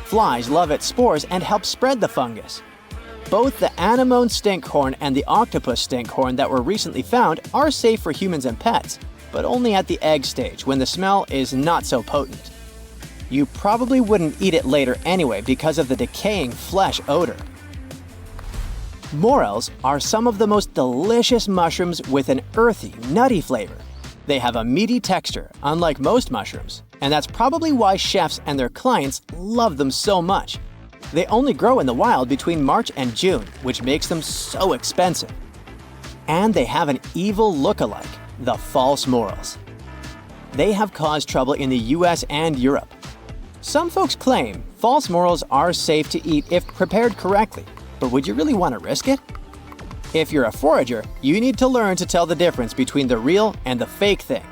Flies love its spores and help spread the fungus. Both the anemone stinkhorn and the octopus stinkhorn that were recently found are safe for humans and pets, but only at the egg stage when the smell is not so potent. You probably wouldn't eat it later anyway because of the decaying flesh odor. Morels are some of the most delicious mushrooms with an earthy, nutty flavor. They have a meaty texture, unlike most mushrooms, and that's probably why chefs and their clients love them so much. They only grow in the wild between March and June, which makes them so expensive. And they have an evil look-alike, the false morels. They have caused trouble in the US and Europe. Some folks claim false morels are safe to eat if prepared correctly, but would you really want to risk it? If you're a forager, you need to learn to tell the difference between the real and the fake thing.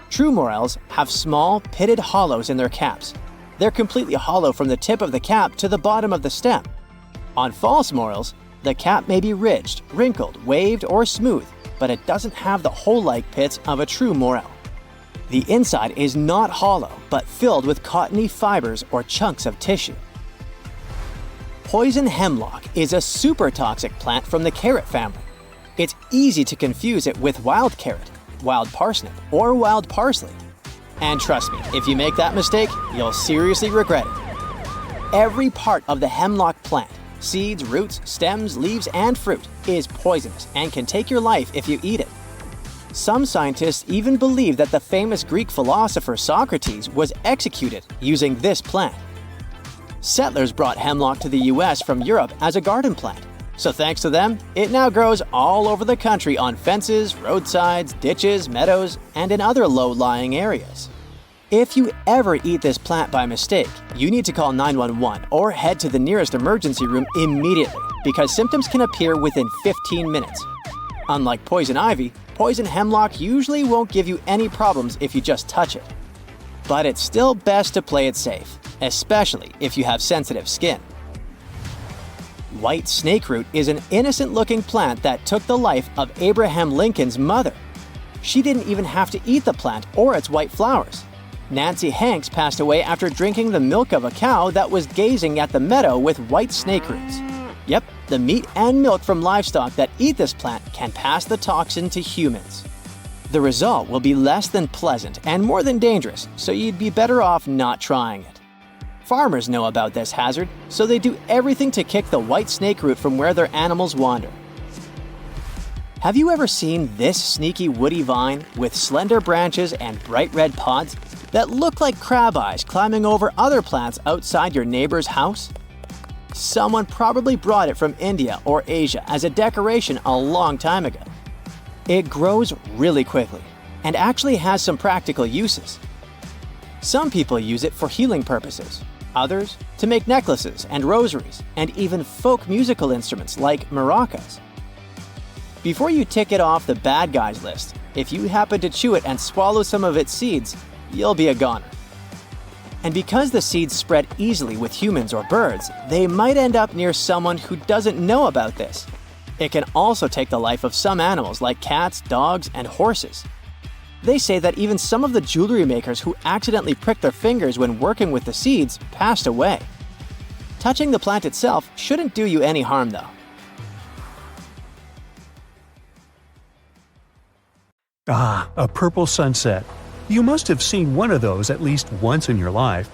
True morels have small, pitted hollows in their caps. They're completely hollow from the tip of the cap to the bottom of the stem. On false morels, the cap may be ridged, wrinkled, waved, or smooth, but it doesn't have the hole-like pits of a true morel. The inside is not hollow, but filled with cottony fibers or chunks of tissue. Poison hemlock is a super toxic plant from the carrot family. It's easy to confuse it with wild carrot, wild parsnip, or wild parsley. And trust me, if you make that mistake, you'll seriously regret it. Every part of the hemlock plant, seeds, roots, stems, leaves, and fruit, is poisonous and can take your life if you eat it. Some scientists even believe that the famous Greek philosopher Socrates was executed using this plant. Settlers brought hemlock to the US from Europe as a garden plant. So thanks to them, it now grows all over the country on fences, roadsides, ditches, meadows, and in other low-lying areas. If you ever eat this plant by mistake, you need to call 911 or head to the nearest emergency room immediately because symptoms can appear within 15 minutes. Unlike poison ivy, poison hemlock usually won't give you any problems if you just touch it. But it's still best to play it safe, especially if you have sensitive skin. White snakeroot is an innocent-looking plant that took the life of Abraham Lincoln's mother. She didn't even have to eat the plant or its white flowers. Nancy Hanks passed away after drinking the milk of a cow that was gazing at the meadow with white snakeroots. Yep, the meat and milk from livestock that eat this plant can pass the toxin to humans. The result will be less than pleasant and more than dangerous, so you'd be better off not trying it. Farmers know about this hazard, so they do everything to kick the white snakeroot from where their animals wander. Have you ever seen this sneaky woody vine with slender branches and bright red pods that look like crab eyes climbing over other plants outside your neighbor's house? Someone probably brought it from India or Asia as a decoration a long time ago. It grows really quickly and actually has some practical uses. Some people use it for healing purposes, others to make necklaces and rosaries, and even folk musical instruments like maracas. Before you tick it off the bad guys list, If you happen to chew it and swallow some of its seeds, you'll be a goner. And because the seeds spread easily with humans or birds, they might end up near someone who doesn't know about this. It can also take the life of some animals like cats, dogs, and horses. They say that even some of the jewelry makers who accidentally pricked their fingers when working with the seeds passed away. Touching the plant itself shouldn't do you any harm though. Ah, a purple sunset. You must have seen one of those at least once in your life.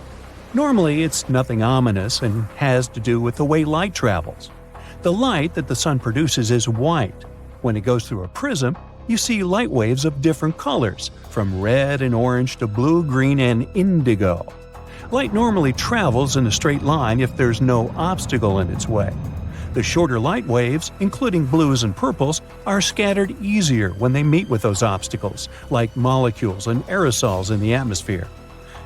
Normally, it's nothing ominous and has to do with the way light travels. The light that the sun produces is white. When it goes through a prism, you see light waves of different colors, from red and orange to blue, green, and indigo. Light normally travels in a straight line if there's no obstacle in its way. The shorter light waves, including blues and purples, are scattered easier when they meet with those obstacles, like molecules and aerosols in the atmosphere.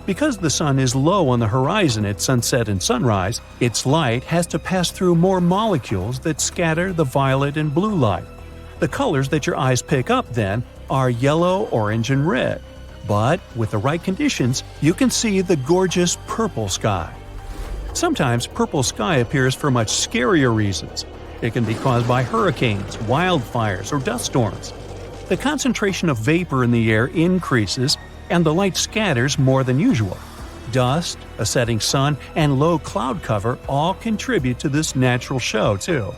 Because the sun is low on the horizon at sunset and sunrise, its light has to pass through more molecules that scatter the violet and blue light. The colors that your eyes pick up, then, are yellow, orange, and red. But with the right conditions, you can see the gorgeous purple sky. Sometimes purple sky appears for much scarier reasons. It can be caused by hurricanes, wildfires, or dust storms. The concentration of vapor in the air increases, and the light scatters more than usual. Dust, a setting sun, and low cloud cover all contribute to this natural show, too.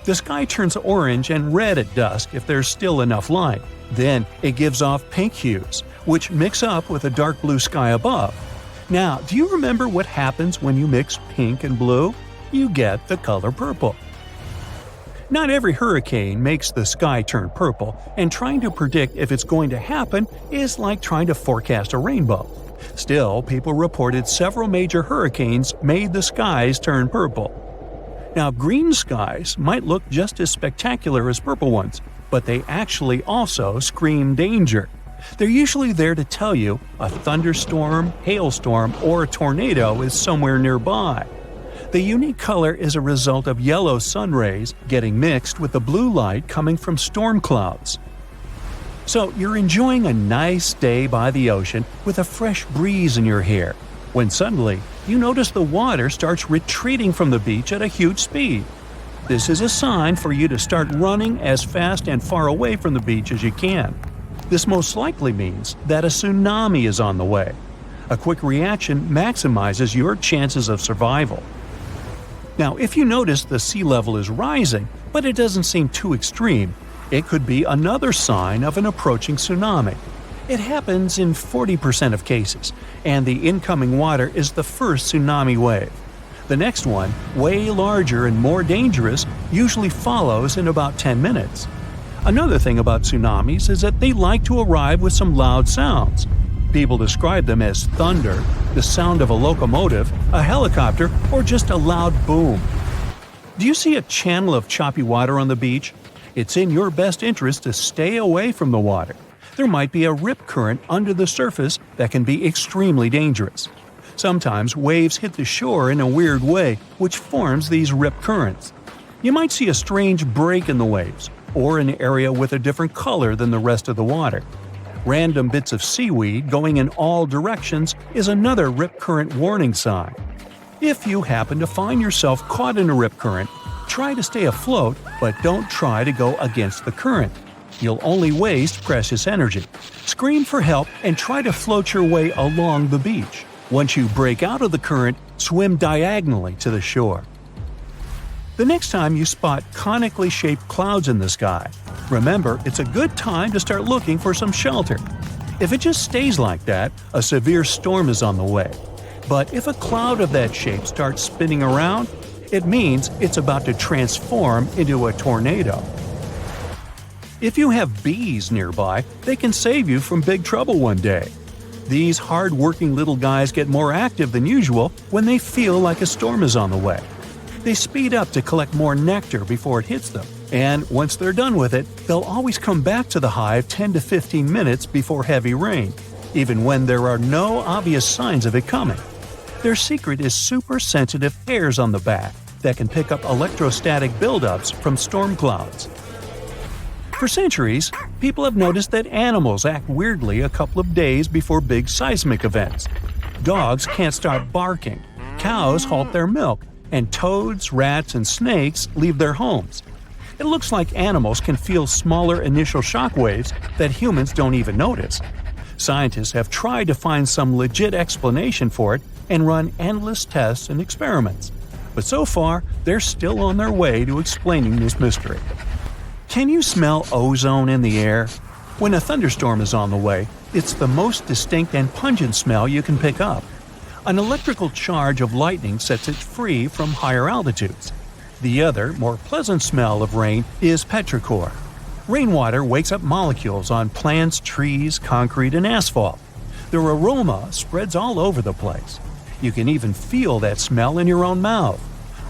The sky turns orange and red at dusk if there's still enough light. Then it gives off pink hues, which mix up with a dark blue sky above. Now, do you remember what happens when you mix pink and blue? You get the color purple. Not every hurricane makes the sky turn purple, and trying to predict if it's going to happen is like trying to forecast a rainbow. Still, people reported several major hurricanes made the skies turn purple. Now, green skies might look just as spectacular as purple ones, but they actually also scream danger. They're usually there to tell you a thunderstorm, hailstorm, or a tornado is somewhere nearby. The unique color is a result of yellow sun rays getting mixed with the blue light coming from storm clouds. So you're enjoying a nice day by the ocean with a fresh breeze in your hair, when suddenly you notice the water starts retreating from the beach at a huge speed. This is a sign for you to start running as fast and far away from the beach as you can. This most likely means that a tsunami is on the way. A quick reaction maximizes your chances of survival. Now, if you notice the sea level is rising, but it doesn't seem too extreme, it could be another sign of an approaching tsunami. It happens in 40% of cases, and the incoming water is the first tsunami wave. The next one, way larger and more dangerous, usually follows in about 10 minutes. Another thing about tsunamis is that they like to arrive with some loud sounds. People describe them as thunder, the sound of a locomotive, a helicopter, or just a loud boom. Do you see a channel of choppy water on the beach? It's in your best interest to stay away from the water. There might be a rip current under the surface that can be extremely dangerous. Sometimes waves hit the shore in a weird way, which forms these rip currents. You might see a strange break in the waves, or an area with a different color than the rest of the water. Random bits of seaweed going in all directions is another rip current warning sign. If you happen to find yourself caught in a rip current, try to stay afloat, but don't try to go against the current. You'll only waste precious energy. Scream for help and try to float your way along the beach. Once you break out of the current, swim diagonally to the shore. The next time you spot conically shaped clouds in the sky, remember it's a good time to start looking for some shelter. If it just stays like that, a severe storm is on the way. But if a cloud of that shape starts spinning around, it means it's about to transform into a tornado. If you have bees nearby, they can save you from big trouble one day. These hard-working little guys get more active than usual when they feel like a storm is on the way. They speed up to collect more nectar before it hits them, and once they're done with it, they'll always come back to the hive 10 to 15 minutes before heavy rain, even when there are no obvious signs of it coming. Their secret is super sensitive hairs on the back that can pick up electrostatic buildups from storm clouds. For centuries, people have noticed that animals act weirdly a couple of days before big seismic events. Dogs can't stop barking, cows halt their milk, and toads, rats, and snakes leave their homes. It looks like animals can feel smaller initial shock waves that humans don't even notice. Scientists have tried to find some legit explanation for it and run endless tests and experiments. But so far, they're still on their way to explaining this mystery. Can you smell ozone in the air? When a thunderstorm is on the way, it's the most distinct and pungent smell you can pick up. An electrical charge of lightning sets it free from higher altitudes. The other, more pleasant smell of rain is petrichor. Rainwater wakes up molecules on plants, trees, concrete, and asphalt. Their aroma spreads all over the place. You can even feel that smell in your own mouth.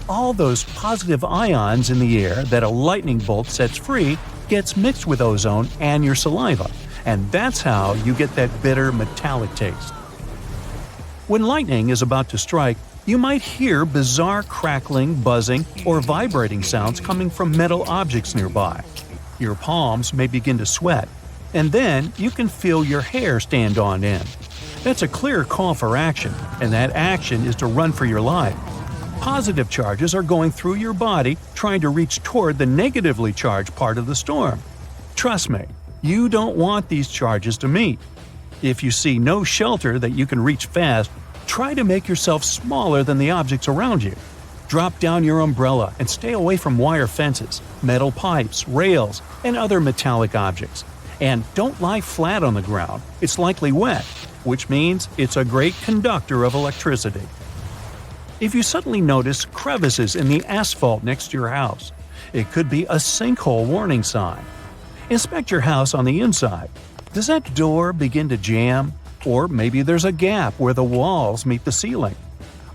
All those positive ions in the air that a lightning bolt sets free gets mixed with ozone and your saliva, and that's how you get that bitter metallic taste. When lightning is about to strike, you might hear bizarre crackling, buzzing, or vibrating sounds coming from metal objects nearby. Your palms may begin to sweat, and then you can feel your hair stand on end. That's a clear call for action, and that action is to run for your life. Positive charges are going through your body trying to reach toward the negatively charged part of the storm. Trust me, you don't want these charges to meet. If you see no shelter that you can reach fast, try to make yourself smaller than the objects around you. Drop down your umbrella and stay away from wire fences, metal pipes, rails, and other metallic objects. And don't lie flat on the ground, it's likely wet, which means it's a great conductor of electricity. If you suddenly notice crevices in the asphalt next to your house, it could be a sinkhole warning sign. Inspect your house on the inside. Does that door begin to jam? Or maybe there's a gap where the walls meet the ceiling.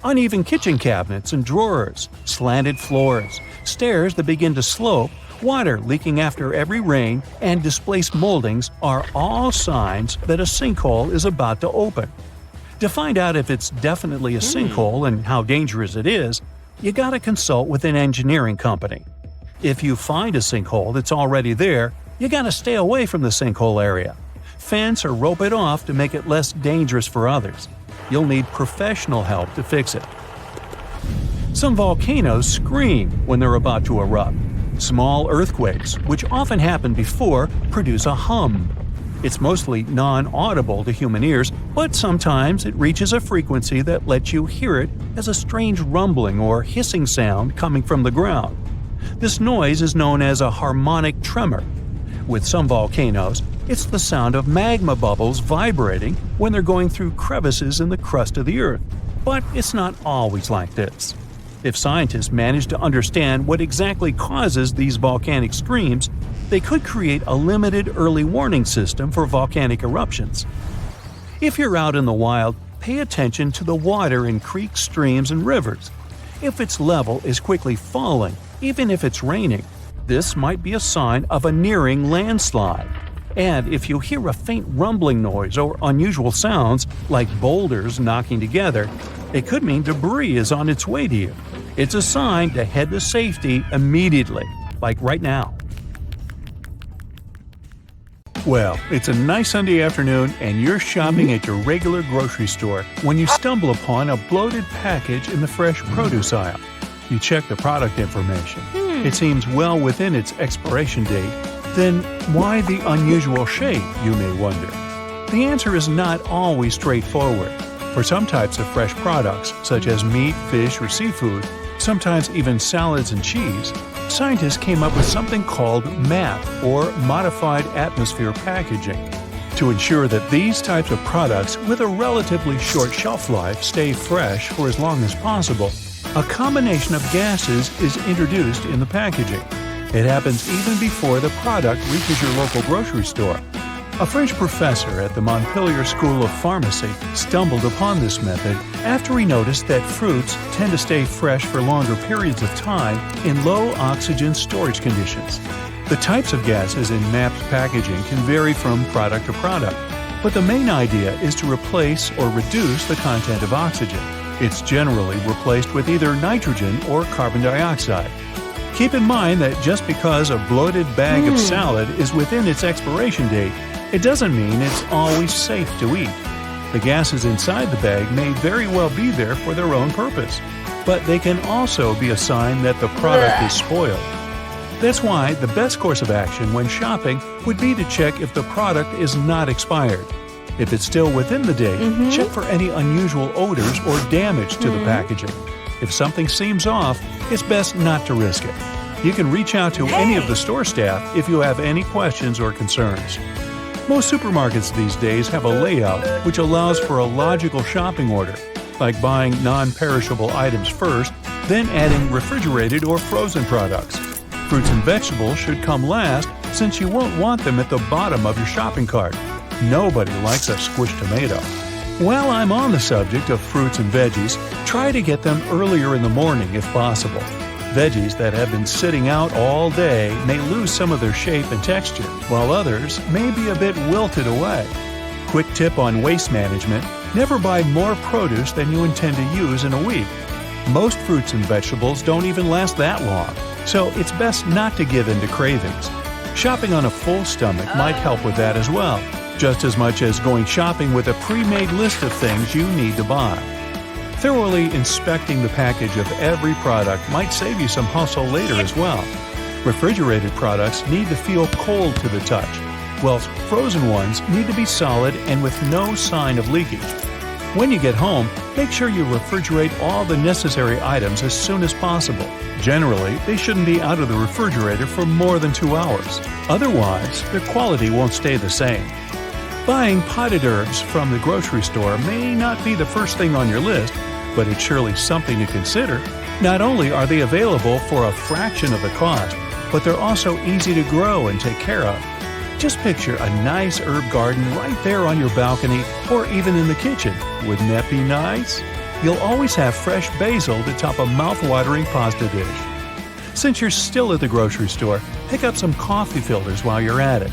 Uneven kitchen cabinets and drawers, slanted floors, stairs that begin to slope, water leaking after every rain, and displaced moldings are all signs that a sinkhole is about to open. To find out if it's definitely a sinkhole and how dangerous it is, you gotta consult with an engineering company. If you find a sinkhole that's already there, you gotta stay away from the sinkhole area. Fence or rope it off to make it less dangerous for others. You'll need professional help to fix it. Some volcanoes scream when they're about to erupt. Small earthquakes, which often happen before, produce a hum. It's mostly non-audible to human ears, but sometimes it reaches a frequency that lets you hear it as a strange rumbling or hissing sound coming from the ground. This noise is known as a harmonic tremor. With some volcanoes, it's the sound of magma bubbles vibrating when they're going through crevices in the crust of the earth. But it's not always like this. If scientists manage to understand what exactly causes these volcanic screams, they could create a limited early warning system for volcanic eruptions. If you're out in the wild, pay attention to the water in creeks, streams, and rivers. If its level is quickly falling, even if it's raining, this might be a sign of a nearing landslide. And if you hear a faint rumbling noise or unusual sounds, like boulders knocking together, it could mean debris is on its way to you. It's a sign to head to safety immediately, like right now. Well, it's a nice Sunday afternoon and you're shopping at your regular grocery store when you stumble upon a bloated package in the fresh produce aisle. You check the product information. It seems well within its expiration date. Then why the unusual shape, you may wonder? The answer is not always straightforward. For some types of fresh products, such as meat, fish, or seafood, sometimes even salads and cheese, scientists came up with something called MAP, or Modified Atmosphere Packaging, to ensure that these types of products with a relatively short shelf life stay fresh for as long as possible. A combination of gases is introduced in the packaging. It happens even before the product reaches your local grocery store. A French professor at the Montpellier School of Pharmacy stumbled upon this method after he noticed that fruits tend to stay fresh for longer periods of time in low-oxygen storage conditions. The types of gases in MAP's packaging can vary from product to product, but the main idea is to replace or reduce the content of oxygen. It's generally replaced with either nitrogen or carbon dioxide. Keep in mind that just because a bloated bag of salad is within its expiration date, it doesn't mean it's always safe to eat. The gases inside the bag may very well be there for their own purpose, but they can also be a sign that the product is spoiled. That's why the best course of action when shopping would be to check if the product is not expired. If it's still within the date, check for any unusual odors or damage to the packaging. If something seems off, it's best not to risk it. You can reach out to any of the store staff if you have any questions or concerns. Most supermarkets these days have a layout which allows for a logical shopping order, like buying non-perishable items first, then adding refrigerated or frozen products. Fruits and vegetables should come last since you won't want them at the bottom of your shopping cart. Nobody likes a squished tomato. While I'm on the subject of fruits and veggies, try to get them earlier in the morning if possible. Veggies that have been sitting out all day may lose some of their shape and texture, while others may be a bit wilted away. Quick tip on waste management: never buy more produce than you intend to use in a week. Most fruits and vegetables don't even last that long, so it's best not to give in to cravings. Shopping on a full stomach might help with that as well, just as much as going shopping with a pre-made list of things you need to buy. Thoroughly inspecting the package of every product might save you some hustle later as well. Refrigerated products need to feel cold to the touch, whilst frozen ones need to be solid and with no sign of leakage. When you get home, make sure you refrigerate all the necessary items as soon as possible. Generally, they shouldn't be out of the refrigerator for more than 2 hours. Otherwise, their quality won't stay the same. Buying potted herbs from the grocery store may not be the first thing on your list, but it's surely something to consider. Not only are they available for a fraction of the cost, but they're also easy to grow and take care of. Just picture a nice herb garden right there on your balcony or even in the kitchen. Wouldn't that be nice? You'll always have fresh basil to top a mouth-watering pasta dish. Since you're still at the grocery store, pick up some coffee filters while you're at it.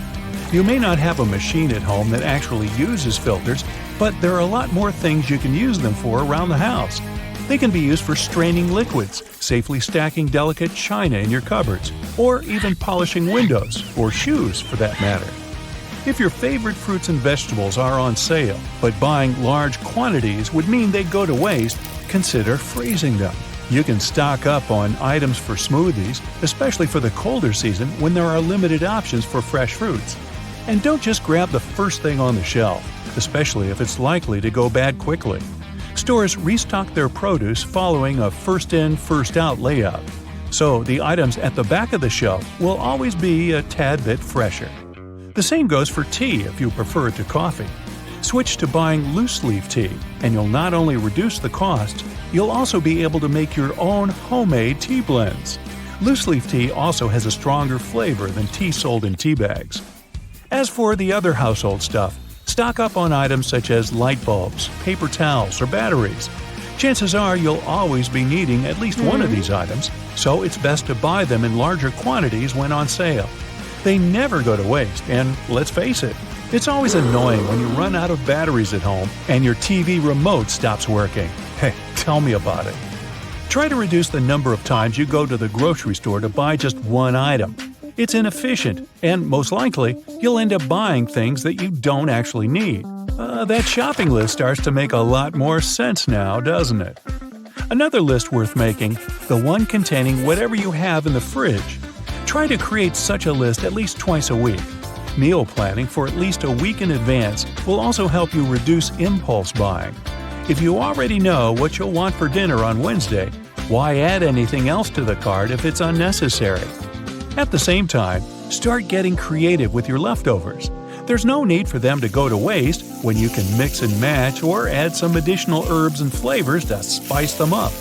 You may not have a machine at home that actually uses filters, but there are a lot more things you can use them for around the house. They can be used for straining liquids, safely stacking delicate china in your cupboards, or even polishing windows, or shoes for that matter. If your favorite fruits and vegetables are on sale, but buying large quantities would mean they go to waste, consider freezing them. You can stock up on items for smoothies, especially for the colder season when there are limited options for fresh fruits. And don't just grab the first thing on the shelf, especially if it's likely to go bad quickly. Stores restock their produce following a first-in, first-out layout, so the items at the back of the shelf will always be a tad bit fresher. The same goes for tea if you prefer it to coffee. Switch to buying loose-leaf tea, and you'll not only reduce the costs, you'll also be able to make your own homemade tea blends. Loose-leaf tea also has a stronger flavor than tea sold in tea bags. As for the other household stuff, stock up on items such as light bulbs, paper towels, or batteries. Chances are you'll always be needing at least one of these items, so it's best to buy them in larger quantities when on sale. They never go to waste, and let's face it, it's always annoying when you run out of batteries at home and your TV remote stops working. Hey, tell me about it. Try to reduce the number of times you go to the grocery store to buy just one item. It's inefficient, and most likely, you'll end up buying things that you don't actually need. That shopping list starts to make a lot more sense now, doesn't it? Another list worth making, the one containing whatever you have in the fridge. Try to create such a list at least twice a week. Meal planning for at least a week in advance will also help you reduce impulse buying. If you already know what you'll want for dinner on Wednesday, why add anything else to the cart if it's unnecessary? At the same time, start getting creative with your leftovers. There's no need for them to go to waste when you can mix and match or add some additional herbs and flavors to spice them up.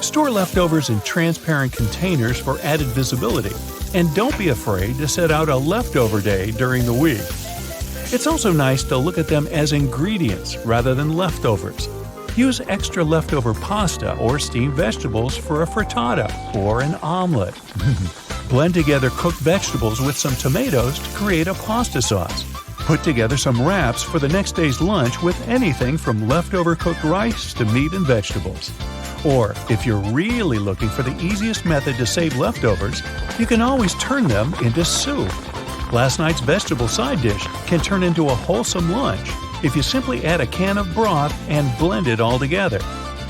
Store leftovers in transparent containers for added visibility, and don't be afraid to set out a leftover day during the week. It's also nice to look at them as ingredients rather than leftovers. Use extra leftover pasta or steamed vegetables for a frittata or an omelet. Blend together cooked vegetables with some tomatoes to create a pasta sauce. Put together some wraps for the next day's lunch with anything from leftover cooked rice to meat and vegetables. Or, if you're really looking for the easiest method to save leftovers, you can always turn them into soup. Last night's vegetable side dish can turn into a wholesome lunch if you simply add a can of broth and blend it all together.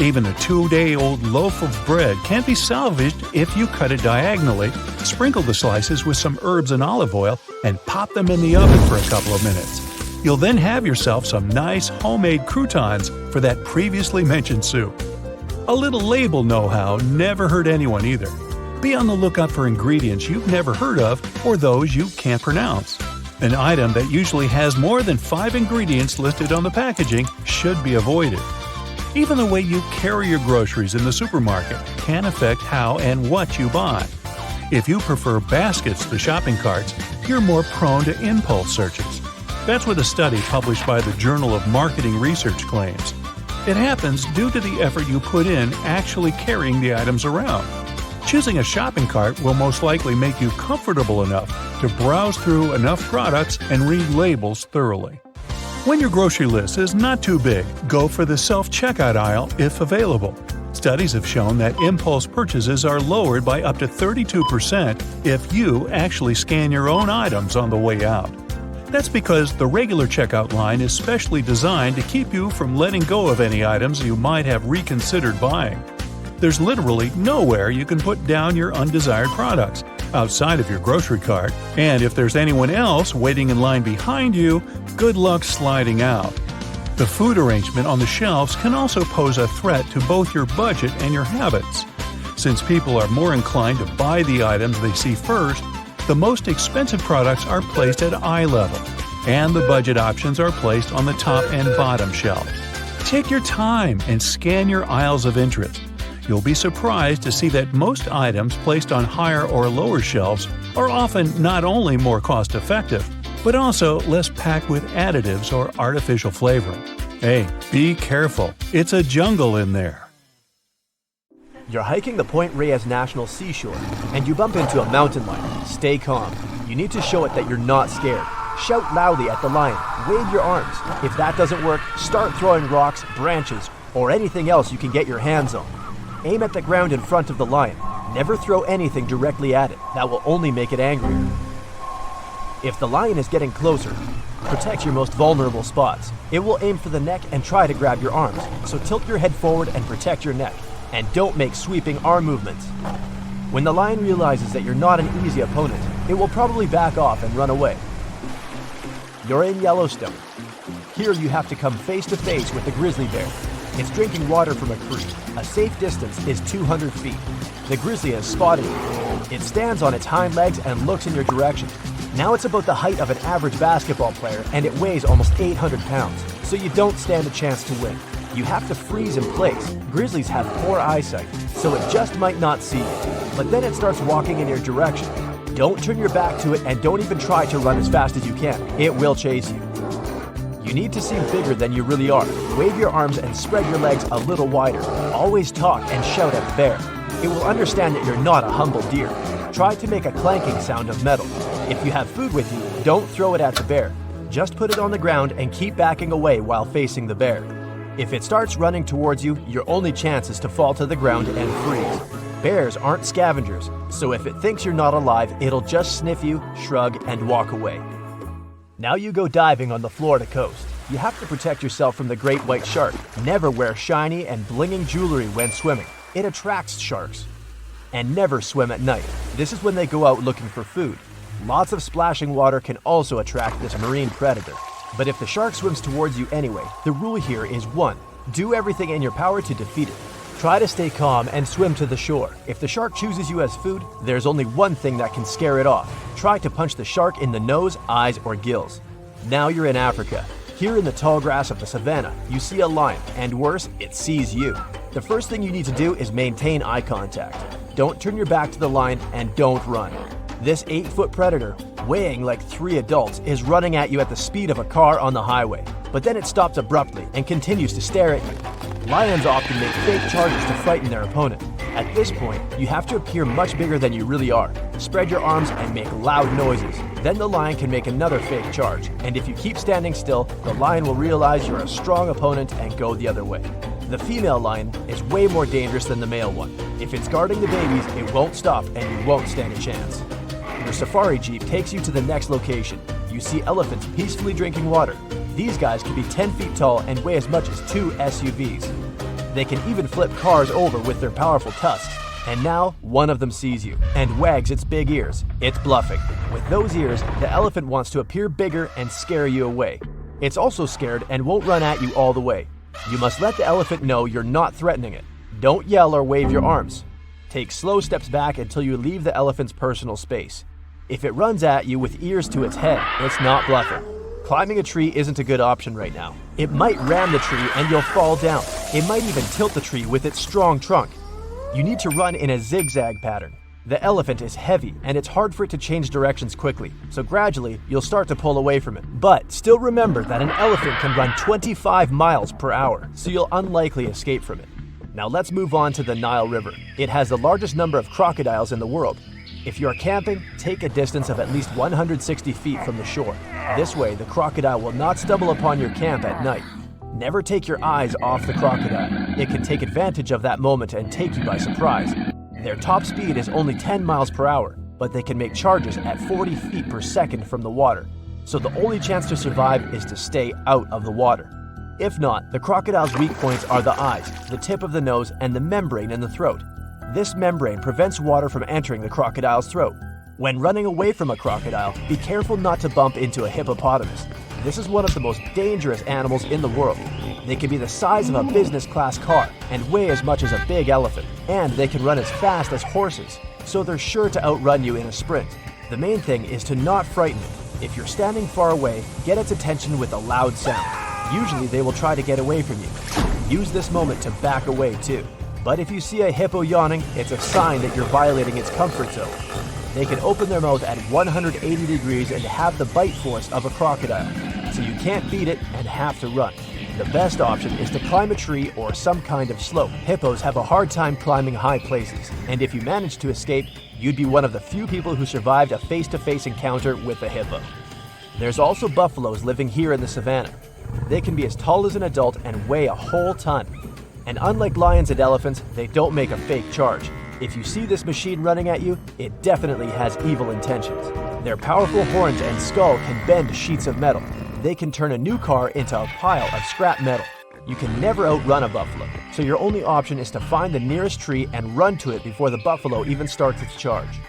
Even a 2-day-old loaf of bread can be salvaged if you cut it diagonally, sprinkle the slices with some herbs and olive oil, and pop them in the oven for a couple of minutes. You'll then have yourself some nice homemade croutons for that previously mentioned soup. A little label know-how never hurt anyone either. Be on the lookout for ingredients you've never heard of or those you can't pronounce. An item that usually has more than 5 ingredients listed on the packaging should be avoided. Even the way you carry your groceries in the supermarket can affect how and what you buy. If you prefer baskets to shopping carts, you're more prone to impulse searches. That's what a study published by the Journal of Marketing Research claims. It happens due to the effort you put in actually carrying the items around. Choosing a shopping cart will most likely make you comfortable enough to browse through enough products and read labels thoroughly. When your grocery list is not too big, go for the self-checkout aisle if available. Studies have shown that impulse purchases are lowered by up to 32% if you actually scan your own items on the way out. That's because the regular checkout line is specially designed to keep you from letting go of any items you might have reconsidered buying. There's literally nowhere you can put down your undesired products outside of your grocery cart, and if there's anyone else waiting in line behind you, good luck sliding out. The food arrangement on the shelves can also pose a threat to both your budget and your habits. Since people are more inclined to buy the items they see first, the most expensive products are placed at eye level, and the budget options are placed on the top and bottom shelf. Take your time and scan your aisles of interest. You'll be surprised to see that most items placed on higher or lower shelves are often not only more cost-effective, but also less packed with additives or artificial flavoring. Hey, be careful. It's a jungle in there. You're hiking the Point Reyes National Seashore, and you bump into a mountain lion. Stay calm. You need to show it that you're not scared. Shout loudly at the lion. Wave your arms. If that doesn't work, start throwing rocks, branches, or anything else you can get your hands on. Aim at the ground in front of the lion. Never throw anything directly at it. That will only make it angrier. If the lion is getting closer, protect your most vulnerable spots. It will aim for the neck and try to grab your arms, so tilt your head forward and protect your neck. And don't make sweeping arm movements. When the lion realizes that you're not an easy opponent, it will probably back off and run away. You're in Yellowstone. Here you have to come face to face with a grizzly bear. It's drinking water from a creek. A safe distance is 200 feet. The grizzly has spotted you. It stands on its hind legs and looks in your direction. Now it's about the height of an average basketball player, and it weighs almost 800 pounds, so you don't stand a chance to win. You have to freeze in place. Grizzlies have poor eyesight, so it just might not see you. But then it starts walking in your direction. Don't turn your back to it, and don't even try to run as fast as you can. It will chase you. You need to seem bigger than you really are. Wave your arms and spread your legs a little wider. Always talk and shout at the bear. It will understand that you're not a humble deer. Try to make a clanking sound of metal. If you have food with you, don't throw it at the bear. Just put it on the ground and keep backing away while facing the bear. If it starts running towards you, your only chance is to fall to the ground and freeze. Bears aren't scavengers, so if it thinks you're not alive, it'll just sniff you, shrug, and walk away. Now you go diving on the Florida coast. You have to protect yourself from the great white shark. Never wear shiny and blinging jewelry when swimming. It attracts sharks. And never swim at night. This is when they go out looking for food. Lots of splashing water can also attract this marine predator. But if the shark swims towards you anyway, the rule here is 1. Do everything in your power to defeat it. Try to stay calm and swim to the shore. If the shark chooses you as food, there's only one thing that can scare it off. Try to punch the shark in the nose, eyes, or gills. Now you're in Africa. Here in the tall grass of the savannah, you see a lion, and worse, it sees you. The first thing you need to do is maintain eye contact. Don't turn your back to the lion and don't run. This 8-foot predator, weighing like 3 adults, is running at you at the speed of a car on the highway. But then it stops abruptly and continues to stare at you. Lions often make fake charges to frighten their opponent. At this point, you have to appear much bigger than you really are. Spread your arms and make loud noises. Then the lion can make another fake charge. And if you keep standing still, the lion will realize you're a strong opponent and go the other way. The female lion is way more dangerous than the male one. If it's guarding the babies, it won't stop and you won't stand a chance. Your safari jeep takes you to the next location. You see elephants peacefully drinking water. These guys can be 10 feet tall and weigh as much as 2 SUVs. They can even flip cars over with their powerful tusks. And now, one of them sees you and wags its big ears. It's bluffing. With those ears, the elephant wants to appear bigger and scare you away. It's also scared and won't run at you all the way. You must let the elephant know you're not threatening it. Don't yell or wave your arms. Take slow steps back until you leave the elephant's personal space. If it runs at you with ears to its head, it's not bluffing. Climbing a tree isn't a good option right now. It might ram the tree and you'll fall down. It might even tilt the tree with its strong trunk. You need to run in a zigzag pattern. The elephant is heavy and it's hard for it to change directions quickly, so gradually you'll start to pull away from it. But still remember that an elephant can run 25 miles per hour, so you'll unlikely escape from it. Now let's move on to the Nile River. It has the largest number of crocodiles in the world. If you're camping, take a distance of at least 160 feet from the shore. This way, the crocodile will not stumble upon your camp at night. Never take your eyes off the crocodile. It can take advantage of that moment and take you by surprise. Their top speed is only 10 miles per hour, but they can make charges at 40 feet per second from the water. So the only chance to survive is to stay out of the water. If not, the crocodile's weak points are the eyes, the tip of the nose, and the membrane in the throat. This membrane prevents water from entering the crocodile's throat. When running away from a crocodile, be careful not to bump into a hippopotamus. This is one of the most dangerous animals in the world. They can be the size of a business class car and weigh as much as a big elephant. And they can run as fast as horses, so they're sure to outrun you in a sprint. The main thing is to not frighten it. If you're standing far away, get its attention with a loud sound. Usually they will try to get away from you. Use this moment to back away too. But if you see a hippo yawning, it's a sign that you're violating its comfort zone. They can open their mouth at 180 degrees and have the bite force of a crocodile, so you can't beat it and have to run. The best option is to climb a tree or some kind of slope. Hippos have a hard time climbing high places, and if you manage to escape, you'd be one of the few people who survived a face-to-face encounter with a hippo. There's also buffaloes living here in the savannah. They can be as tall as an adult and weigh a whole ton. And unlike lions and elephants, they don't make a fake charge. If you see this machine running at you, it definitely has evil intentions. Their powerful horns and skull can bend sheets of metal. They can turn a new car into a pile of scrap metal. You can never outrun a buffalo, so your only option is to find the nearest tree and run to it before the buffalo even starts its charge.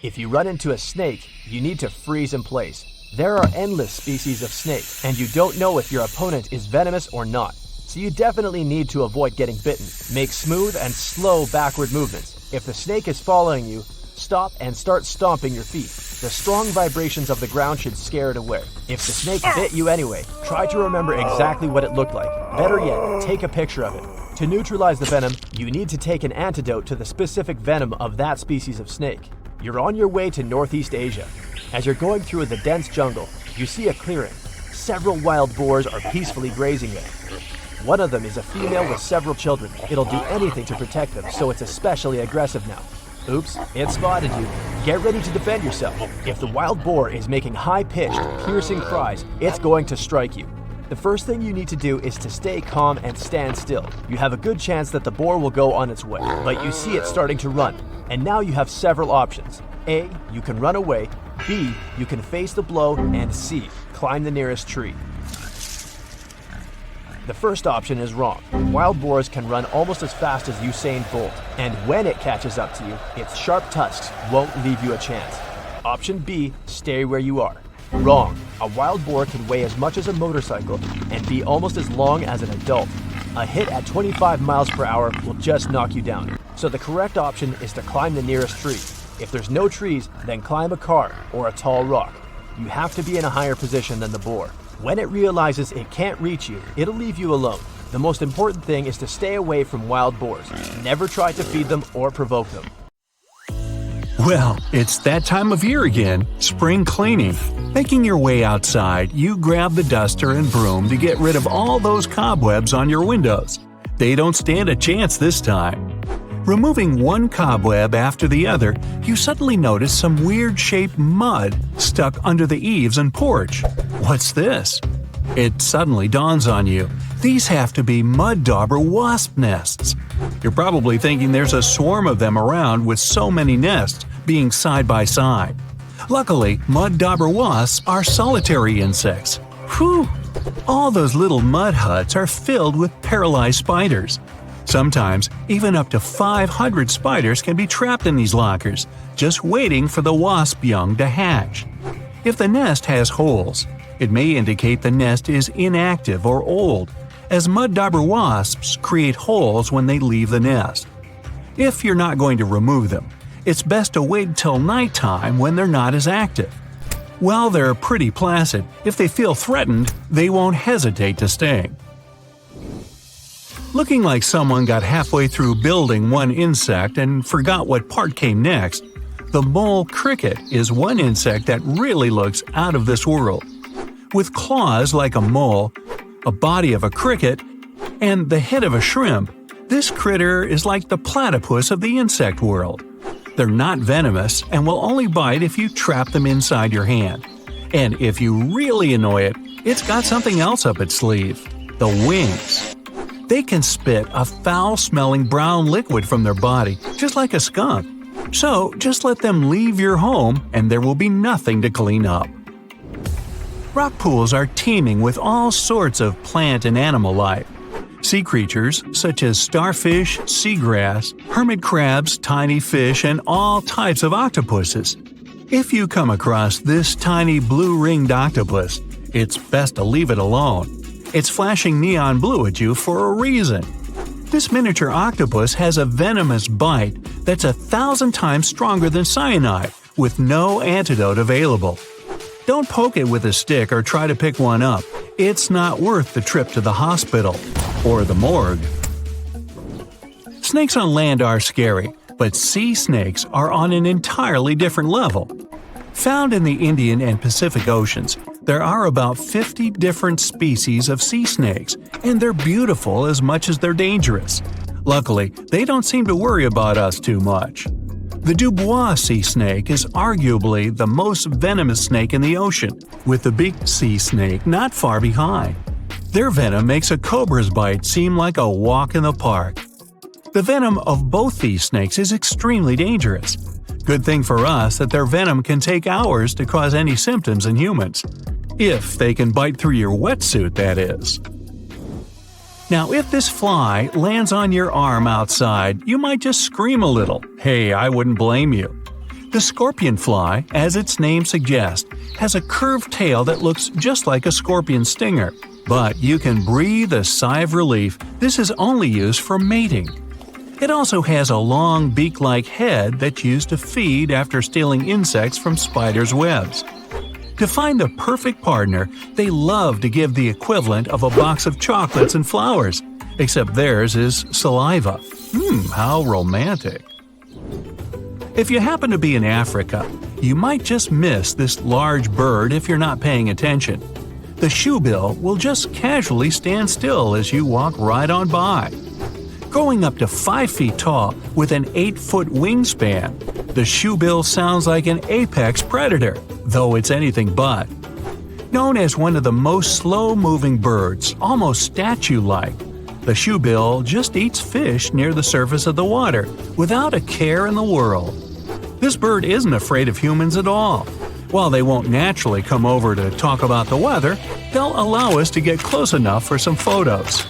If you run into a snake, you need to freeze in place. There are endless species of snake, and you don't know if your opponent is venomous or not. So you definitely need to avoid getting bitten. Make smooth and slow backward movements. If the snake is following you, stop and start stomping your feet. The strong vibrations of the ground should scare it away. If the snake bit you anyway, try to remember exactly what it looked like. Better yet, take a picture of it. To neutralize the venom, you need to take an antidote to the specific venom of that species of snake. You're on your way to Northeast Asia. As you're going through the dense jungle, you see a clearing. Several wild boars are peacefully grazing there. One of them is a female with several children. It'll do anything to protect them, so it's especially aggressive now. Oops, it spotted you. Get ready to defend yourself. If the wild boar is making high-pitched, piercing cries, it's going to strike you. The first thing you need to do is to stay calm and stand still. You have a good chance that the boar will go on its way, but you see it starting to run. And now you have several options. A, you can run away. B, you can face the blow. And C, climb the nearest tree. The first option is wrong. Wild boars can run almost as fast as Usain Bolt, and when it catches up to you, its sharp tusks won't leave you a chance. Option B, stay where you are. Wrong. A wild boar can weigh as much as a motorcycle and be almost as long as an adult. A hit at 25 miles per hour will just knock you down. So the correct option is to climb the nearest tree. If there's no trees, then climb a car or a tall rock. You have to be in a higher position than the boar. When it realizes it can't reach you, it'll leave you alone. The most important thing is to stay away from wild boars. Never try to feed them or provoke them. Well, it's that time of year again, spring cleaning. Making your way outside, you grab the duster and broom to get rid of all those cobwebs on your windows. They don't stand a chance this time. Removing one cobweb after the other, you suddenly notice some weird-shaped mud stuck under the eaves and porch. What's this? It suddenly dawns on you, these have to be mud dauber wasp nests. You're probably thinking there's a swarm of them around with so many nests being side by side. Luckily, mud dauber wasps are solitary insects. Whew! All those little mud huts are filled with paralyzed spiders. Sometimes, even up to 500 spiders can be trapped in these lockers, just waiting for the wasp young to hatch. If the nest has holes, it may indicate the nest is inactive or old, as mud dauber wasps create holes when they leave the nest. If you're not going to remove them, it's best to wait till nighttime when they're not as active. While they're pretty placid, if they feel threatened, they won't hesitate to sting. Looking like someone got halfway through building one insect and forgot what part came next, the mole cricket is one insect that really looks out of this world. With claws like a mole, a body of a cricket, and the head of a shrimp, this critter is like the platypus of the insect world. They're not venomous and will only bite if you trap them inside your hand. And if you really annoy it, it's got something else up its sleeve – the wings. They can spit a foul-smelling brown liquid from their body, just like a skunk. So just let them leave your home and there will be nothing to clean up. Rock pools are teeming with all sorts of plant and animal life. Sea creatures such as starfish, seagrass, hermit crabs, tiny fish, and all types of octopuses. If you come across this tiny blue-ringed octopus, it's best to leave it alone. It's flashing neon blue at you for a reason. This miniature octopus has a venomous bite that's 1,000 times stronger than cyanide, with no antidote available. Don't poke it with a stick or try to pick one up. It's not worth the trip to the hospital or the morgue. Snakes on land are scary, but sea snakes are on an entirely different level. Found in the Indian and Pacific Oceans, there are about 50 different species of sea snakes, and they're beautiful as much as they're dangerous. Luckily, they don't seem to worry about us too much. The Dubois sea snake is arguably the most venomous snake in the ocean, with the big sea snake not far behind. Their venom makes a cobra's bite seem like a walk in the park. The venom of both these snakes is extremely dangerous. Good thing for us that their venom can take hours to cause any symptoms in humans. If they can bite through your wetsuit, that is. Now, if this fly lands on your arm outside, you might just scream a little. Hey, I wouldn't blame you. The scorpion fly, as its name suggests, has a curved tail that looks just like a scorpion stinger. But you can breathe a sigh of relief. This is only used for mating. It also has a long beak-like head that's used to feed after stealing insects from spiders' webs. To find the perfect partner, they love to give the equivalent of a box of chocolates and flowers, except theirs is saliva. How romantic. If you happen to be in Africa, you might just miss this large bird if you're not paying attention. The shoebill will just casually stand still as you walk right on by. Growing up to 5 feet tall with an 8-foot wingspan, the shoebill sounds like an apex predator, though it's anything but. Known as one of the most slow-moving birds, almost statue-like, the shoebill just eats fish near the surface of the water without a care in the world. This bird isn't afraid of humans at all. While they won't naturally come over to talk about the weather, they'll allow us to get close enough for some photos.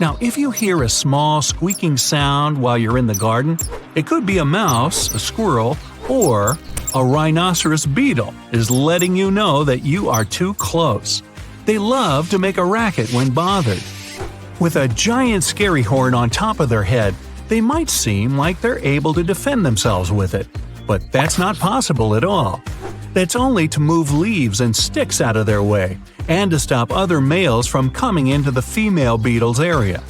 Now, if you hear a small squeaking sound while you're in the garden, it could be a mouse, a squirrel, or a rhinoceros beetle is letting you know that you are too close. They love to make a racket when bothered. With a giant scary horn on top of their head, they might seem like they're able to defend themselves with it, but that's not possible at all. That's only to move leaves and sticks out of their way, and to stop other males from coming into the female beetle's area.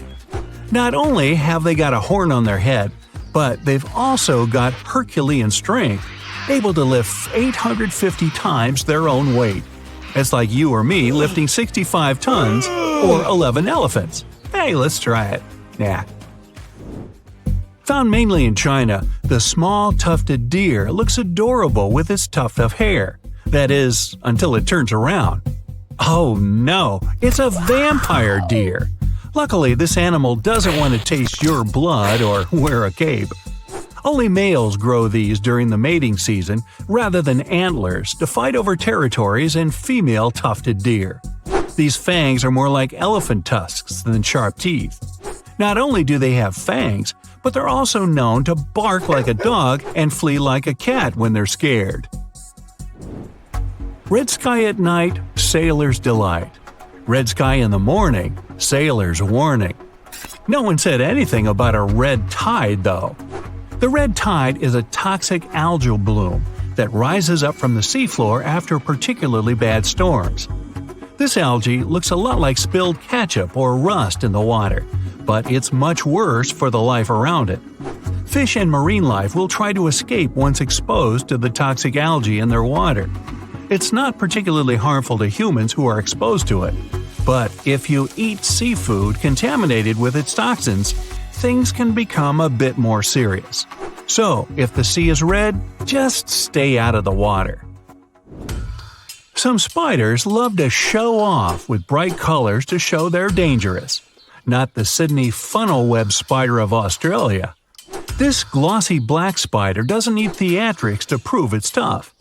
Not only have they got a horn on their head, but they've also got Herculean strength, able to lift 850 times their own weight. It's like you or me lifting 65 tons or 11 elephants. Hey, let's try it. Nah. Found mainly in China, the small tufted deer looks adorable with its tuft of hair. That is, until it turns around. Oh no, it's a vampire deer! Luckily, this animal doesn't want to taste your blood or wear a cape. Only males grow these during the mating season rather than antlers to fight over territories in female tufted deer. These fangs are more like elephant tusks than sharp teeth. Not only do they have fangs, but they're also known to bark like a dog and flee like a cat when they're scared. Red sky at night, sailor's delight. Red sky in the morning, sailor's warning. No one said anything about a red tide, though. The red tide is a toxic algal bloom that rises up from the seafloor after particularly bad storms. This algae looks a lot like spilled ketchup or rust in the water, but it's much worse for the life around it. Fish and marine life will try to escape once exposed to the toxic algae in their water. It's not particularly harmful to humans who are exposed to it, but if you eat seafood contaminated with its toxins, things can become a bit more serious. So, if the sea is red, just stay out of the water. Some spiders love to show off with bright colors to show they're dangerous. Not the Sydney funnel web spider of Australia. This glossy black spider doesn't need theatrics to prove it's tough.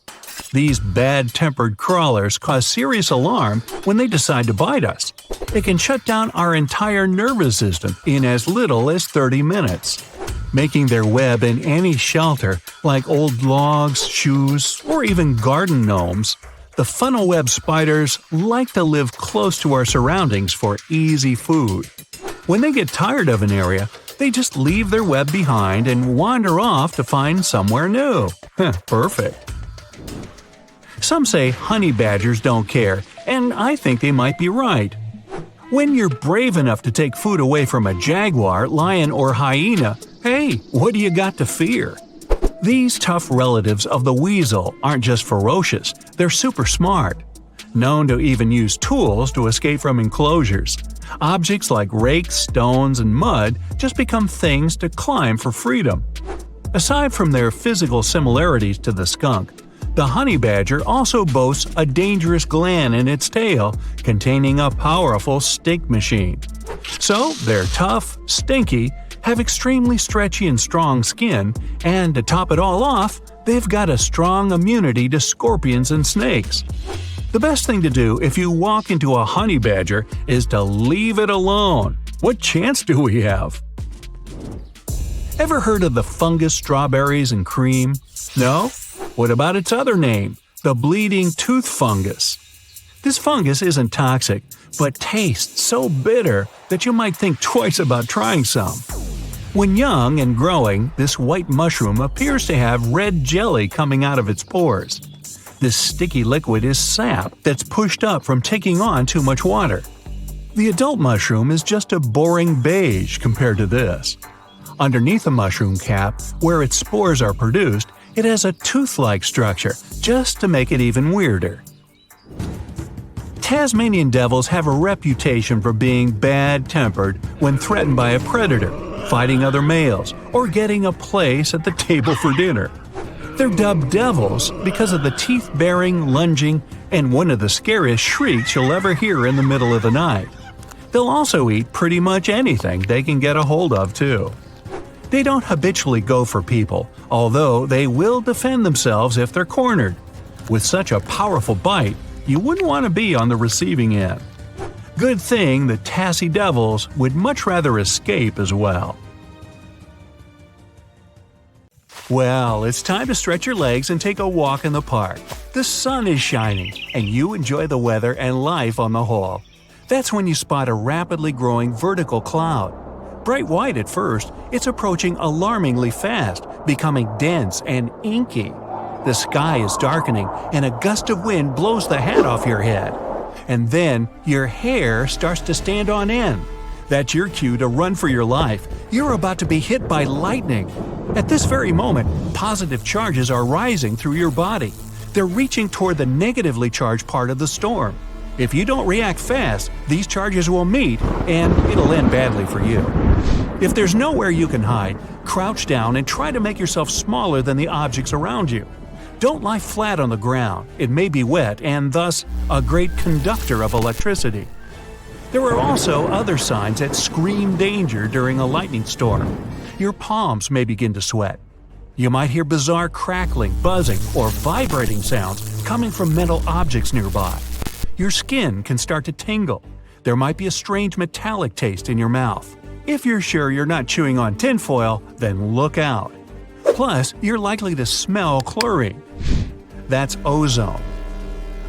These bad-tempered crawlers cause serious alarm when they decide to bite us. It can shut down our entire nervous system in as little as 30 minutes. Making their web in any shelter, like old logs, shoes, or even garden gnomes, the funnel web spiders like to live close to our surroundings for easy food. When they get tired of an area, they just leave their web behind and wander off to find somewhere new. Perfect. Some say honey badgers don't care, and I think they might be right. When you're brave enough to take food away from a jaguar, lion, or hyena, hey, what do you got to fear? These tough relatives of the weasel aren't just ferocious, they're super smart. Known to even use tools to escape from enclosures. Objects like rakes, stones, and mud just become things to climb for freedom. Aside from their physical similarities to the skunk, the honey badger also boasts a dangerous gland in its tail containing a powerful stink machine. So they're tough, stinky, have extremely stretchy and strong skin, and to top it all off, they've got a strong immunity to scorpions and snakes. The best thing to do if you walk into a honey badger is to leave it alone. What chance do we have? Ever heard of the fungus strawberries and cream? No? What about its other name, the bleeding tooth fungus? This fungus isn't toxic, but tastes so bitter that you might think twice about trying some. When young and growing, this white mushroom appears to have red jelly coming out of its pores. This sticky liquid is sap that's pushed up from taking on too much water. The adult mushroom is just a boring beige compared to this. Underneath the mushroom cap, where its spores are produced, it has a tooth-like structure, just to make it even weirder. Tasmanian devils have a reputation for being bad-tempered when threatened by a predator, fighting other males, or getting a place at the table for dinner. They're dubbed devils because of the teeth-baring, lunging, and one of the scariest shrieks you'll ever hear in the middle of the night. They'll also eat pretty much anything they can get a hold of, too. They don't habitually go for people, although they will defend themselves if they're cornered. With such a powerful bite, you wouldn't want to be on the receiving end. Good thing the Tassie devils would much rather escape as well. Well, it's time to stretch your legs and take a walk in the park. The sun is shining, and you enjoy the weather and life on the whole. That's when you spot a rapidly growing vertical cloud. Bright white at first, it's approaching alarmingly fast, becoming dense and inky. The sky is darkening, and a gust of wind blows the hat off your head. And then your hair starts to stand on end. That's your cue to run for your life. You're about to be hit by lightning. At this very moment, positive charges are rising through your body. They're reaching toward the negatively charged part of the storm. If you don't react fast, these charges will meet, and it'll end badly for you. If there's nowhere you can hide, crouch down and try to make yourself smaller than the objects around you. Don't lie flat on the ground. It may be wet and thus a great conductor of electricity. There are also other signs that scream danger during a lightning storm. Your palms may begin to sweat. You might hear bizarre crackling, buzzing, or vibrating sounds coming from metal objects nearby. Your skin can start to tingle. There might be a strange metallic taste in your mouth. If you're sure you're not chewing on tinfoil, then look out. Plus, you're likely to smell chlorine. That's ozone.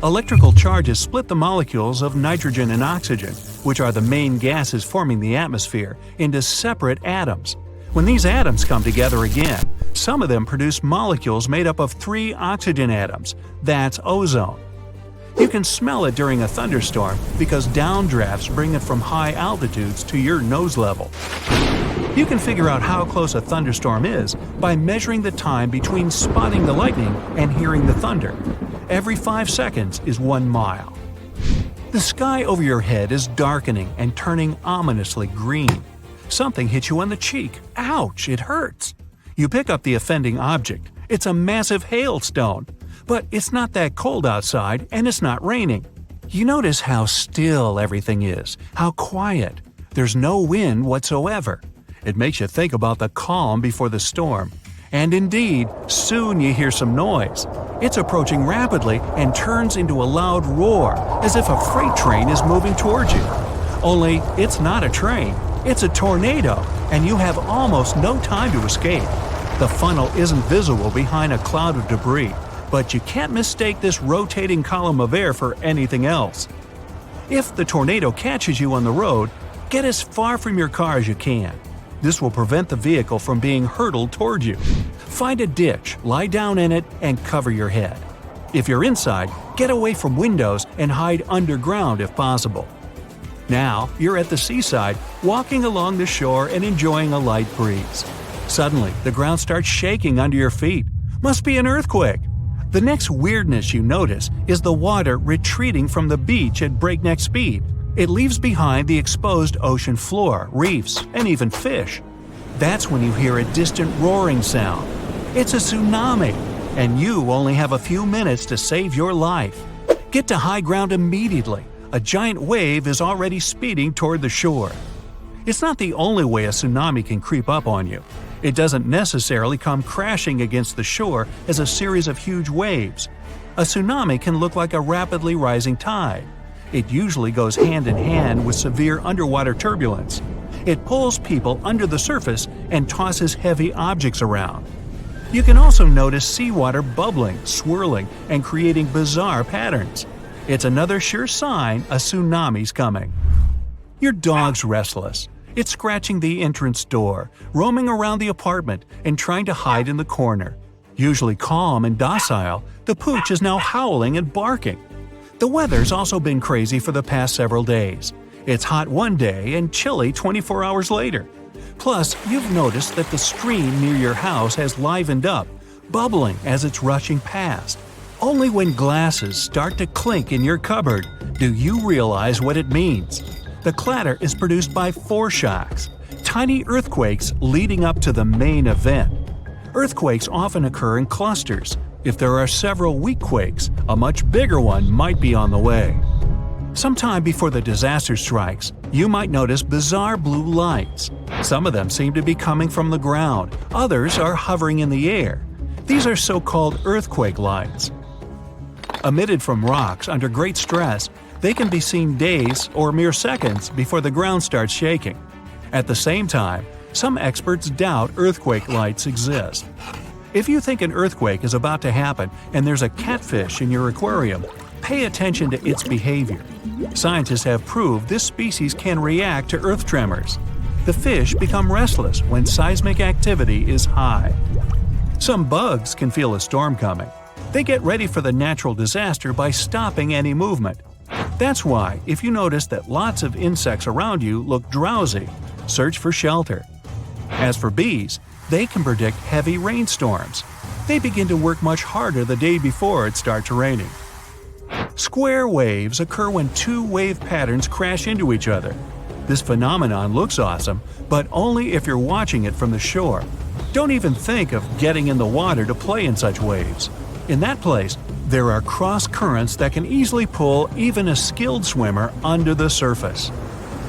Electrical charges split the molecules of nitrogen and oxygen, which are the main gases forming the atmosphere, into separate atoms. When these atoms come together again, some of them produce molecules made up of 3 oxygen atoms. That's ozone. You can smell it during a thunderstorm because downdrafts bring it from high altitudes to your nose level. You can figure out how close a thunderstorm is by measuring the time between spotting the lightning and hearing the thunder. Every 5 seconds is 1 mile. The sky over your head is darkening and turning ominously green. Something hits you on the cheek. Ouch, it hurts. You pick up the offending object. It's a massive hailstone. But it's not that cold outside and it's not raining. You notice how still everything is, how quiet. There's no wind whatsoever. It makes you think about the calm before the storm. And indeed, soon you hear some noise. It's approaching rapidly and turns into a loud roar, as if a freight train is moving towards you. Only it's not a train, it's a tornado, and you have almost no time to escape. The funnel isn't visible behind a cloud of debris, but you can't mistake this rotating column of air for anything else. If the tornado catches you on the road, get as far from your car as you can. This will prevent the vehicle from being hurtled toward you. Find a ditch, lie down in it, and cover your head. If you're inside, get away from windows and hide underground if possible. Now, you're at the seaside, walking along the shore and enjoying a light breeze. Suddenly, the ground starts shaking under your feet. Must be an earthquake. The next weirdness you notice is the water retreating from the beach at breakneck speed. It leaves behind the exposed ocean floor, reefs, and even fish. That's when you hear a distant roaring sound. It's a tsunami, and you only have a few minutes to save your life. Get to high ground immediately. A giant wave is already speeding toward the shore. It's not the only way a tsunami can creep up on you. It doesn't necessarily come crashing against the shore as a series of huge waves. A tsunami can look like a rapidly rising tide. It usually goes hand in hand with severe underwater turbulence. It pulls people under the surface and tosses heavy objects around. You can also notice seawater bubbling, swirling, and creating bizarre patterns. It's another sure sign a tsunami's coming. Your dog's restless. It's scratching the entrance door, roaming around the apartment, and trying to hide in the corner. Usually calm and docile, the pooch is now howling and barking. The weather's also been crazy for the past several days. It's hot one day and chilly 24 hours later. Plus, you've noticed that the stream near your house has livened up, bubbling as it's rushing past. Only when glasses start to clink in your cupboard do you realize what it means. The clatter is produced by foreshocks, tiny earthquakes leading up to the main event. Earthquakes often occur in clusters. If there are several weak quakes, a much bigger one might be on the way. Sometime before the disaster strikes, you might notice bizarre blue lights. Some of them seem to be coming from the ground, others are hovering in the air. These are so-called earthquake lights. Emitted from rocks under great stress, they can be seen days or mere seconds before the ground starts shaking. At the same time, some experts doubt earthquake lights exist. If you think an earthquake is about to happen and there's a catfish in your aquarium, pay attention to its behavior. Scientists have proved this species can react to earth tremors. The fish become restless when seismic activity is high. Some bugs can feel a storm coming. They get ready for the natural disaster by stopping any movement. That's why, if you notice that lots of insects around you look drowsy, search for shelter. As for bees, they can predict heavy rainstorms. They begin to work much harder the day before it starts raining. Square waves occur when two wave patterns crash into each other. This phenomenon looks awesome, but only if you're watching it from the shore. Don't even think of getting in the water to play in such waves. In that place, there are cross currents that can easily pull even a skilled swimmer under the surface.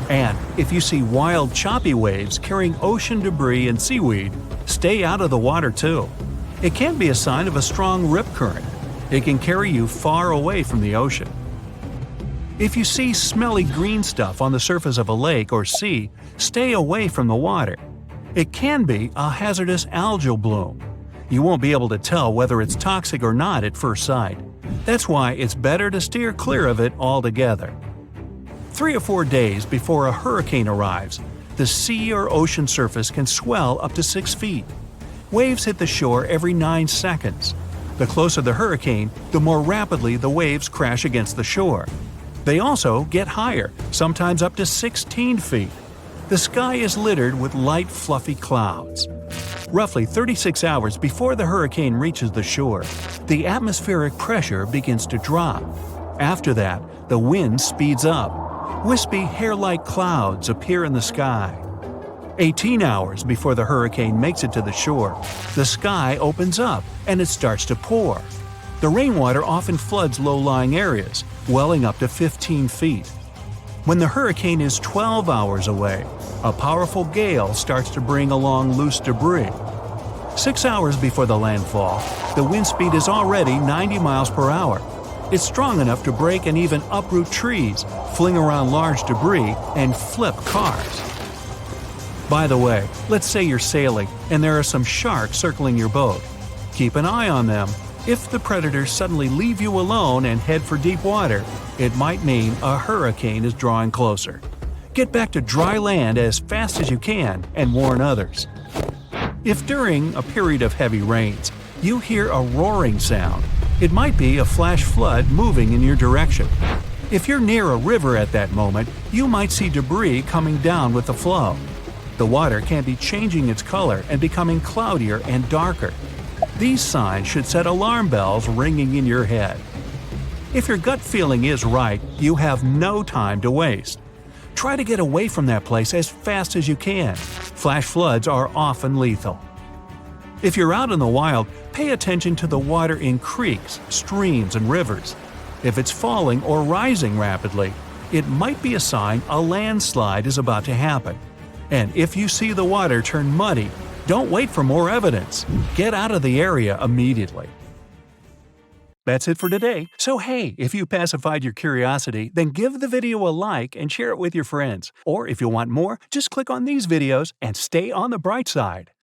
And if you see wild, choppy waves carrying ocean debris and seaweed, stay out of the water too. It can be a sign of a strong rip current. It can carry you far away from the ocean. If you see smelly green stuff on the surface of a lake or sea, stay away from the water. It can be a hazardous algal bloom. You won't be able to tell whether it's toxic or not at first sight. That's why it's better to steer clear of it altogether. 3 or 4 days before a hurricane arrives, the sea or ocean surface can swell up to 6 feet. Waves hit the shore every 9 seconds. The closer the hurricane, the more rapidly the waves crash against the shore. They also get higher, sometimes up to 16 feet. The sky is littered with light, fluffy clouds. Roughly 36 hours before the hurricane reaches the shore, the atmospheric pressure begins to drop. After that, the wind speeds up. Wispy, hair-like clouds appear in the sky. 18 hours before the hurricane makes it to the shore, the sky opens up and it starts to pour. The rainwater often floods low-lying areas, welling up to 15 feet. When the hurricane is 12 hours away, a powerful gale starts to bring along loose debris. 6 hours before the landfall, the wind speed is already 90 miles per hour. It's strong enough to break and even uproot trees, fling around large debris, and flip cars. By the way, let's say you're sailing and there are some sharks circling your boat. Keep an eye on them. If the predators suddenly leave you alone and head for deep water, it might mean a hurricane is drawing closer. Get back to dry land as fast as you can and warn others. If during a period of heavy rains, you hear a roaring sound, it might be a flash flood moving in your direction. If you're near a river at that moment, you might see debris coming down with the flow. The water can be changing its color and becoming cloudier and darker. These signs should set alarm bells ringing in your head. If your gut feeling is right, you have no time to waste. Try to get away from that place as fast as you can. Flash floods are often lethal. If you're out in the wild, pay attention to the water in creeks, streams, and rivers. If it's falling or rising rapidly, it might be a sign a landslide is about to happen. And if you see the water turn muddy, don't wait for more evidence. Get out of the area immediately. That's it for today. So hey, if you pacified your curiosity, then give the video a like and share it with your friends. Or if you want more, just click on these videos and stay on the bright side.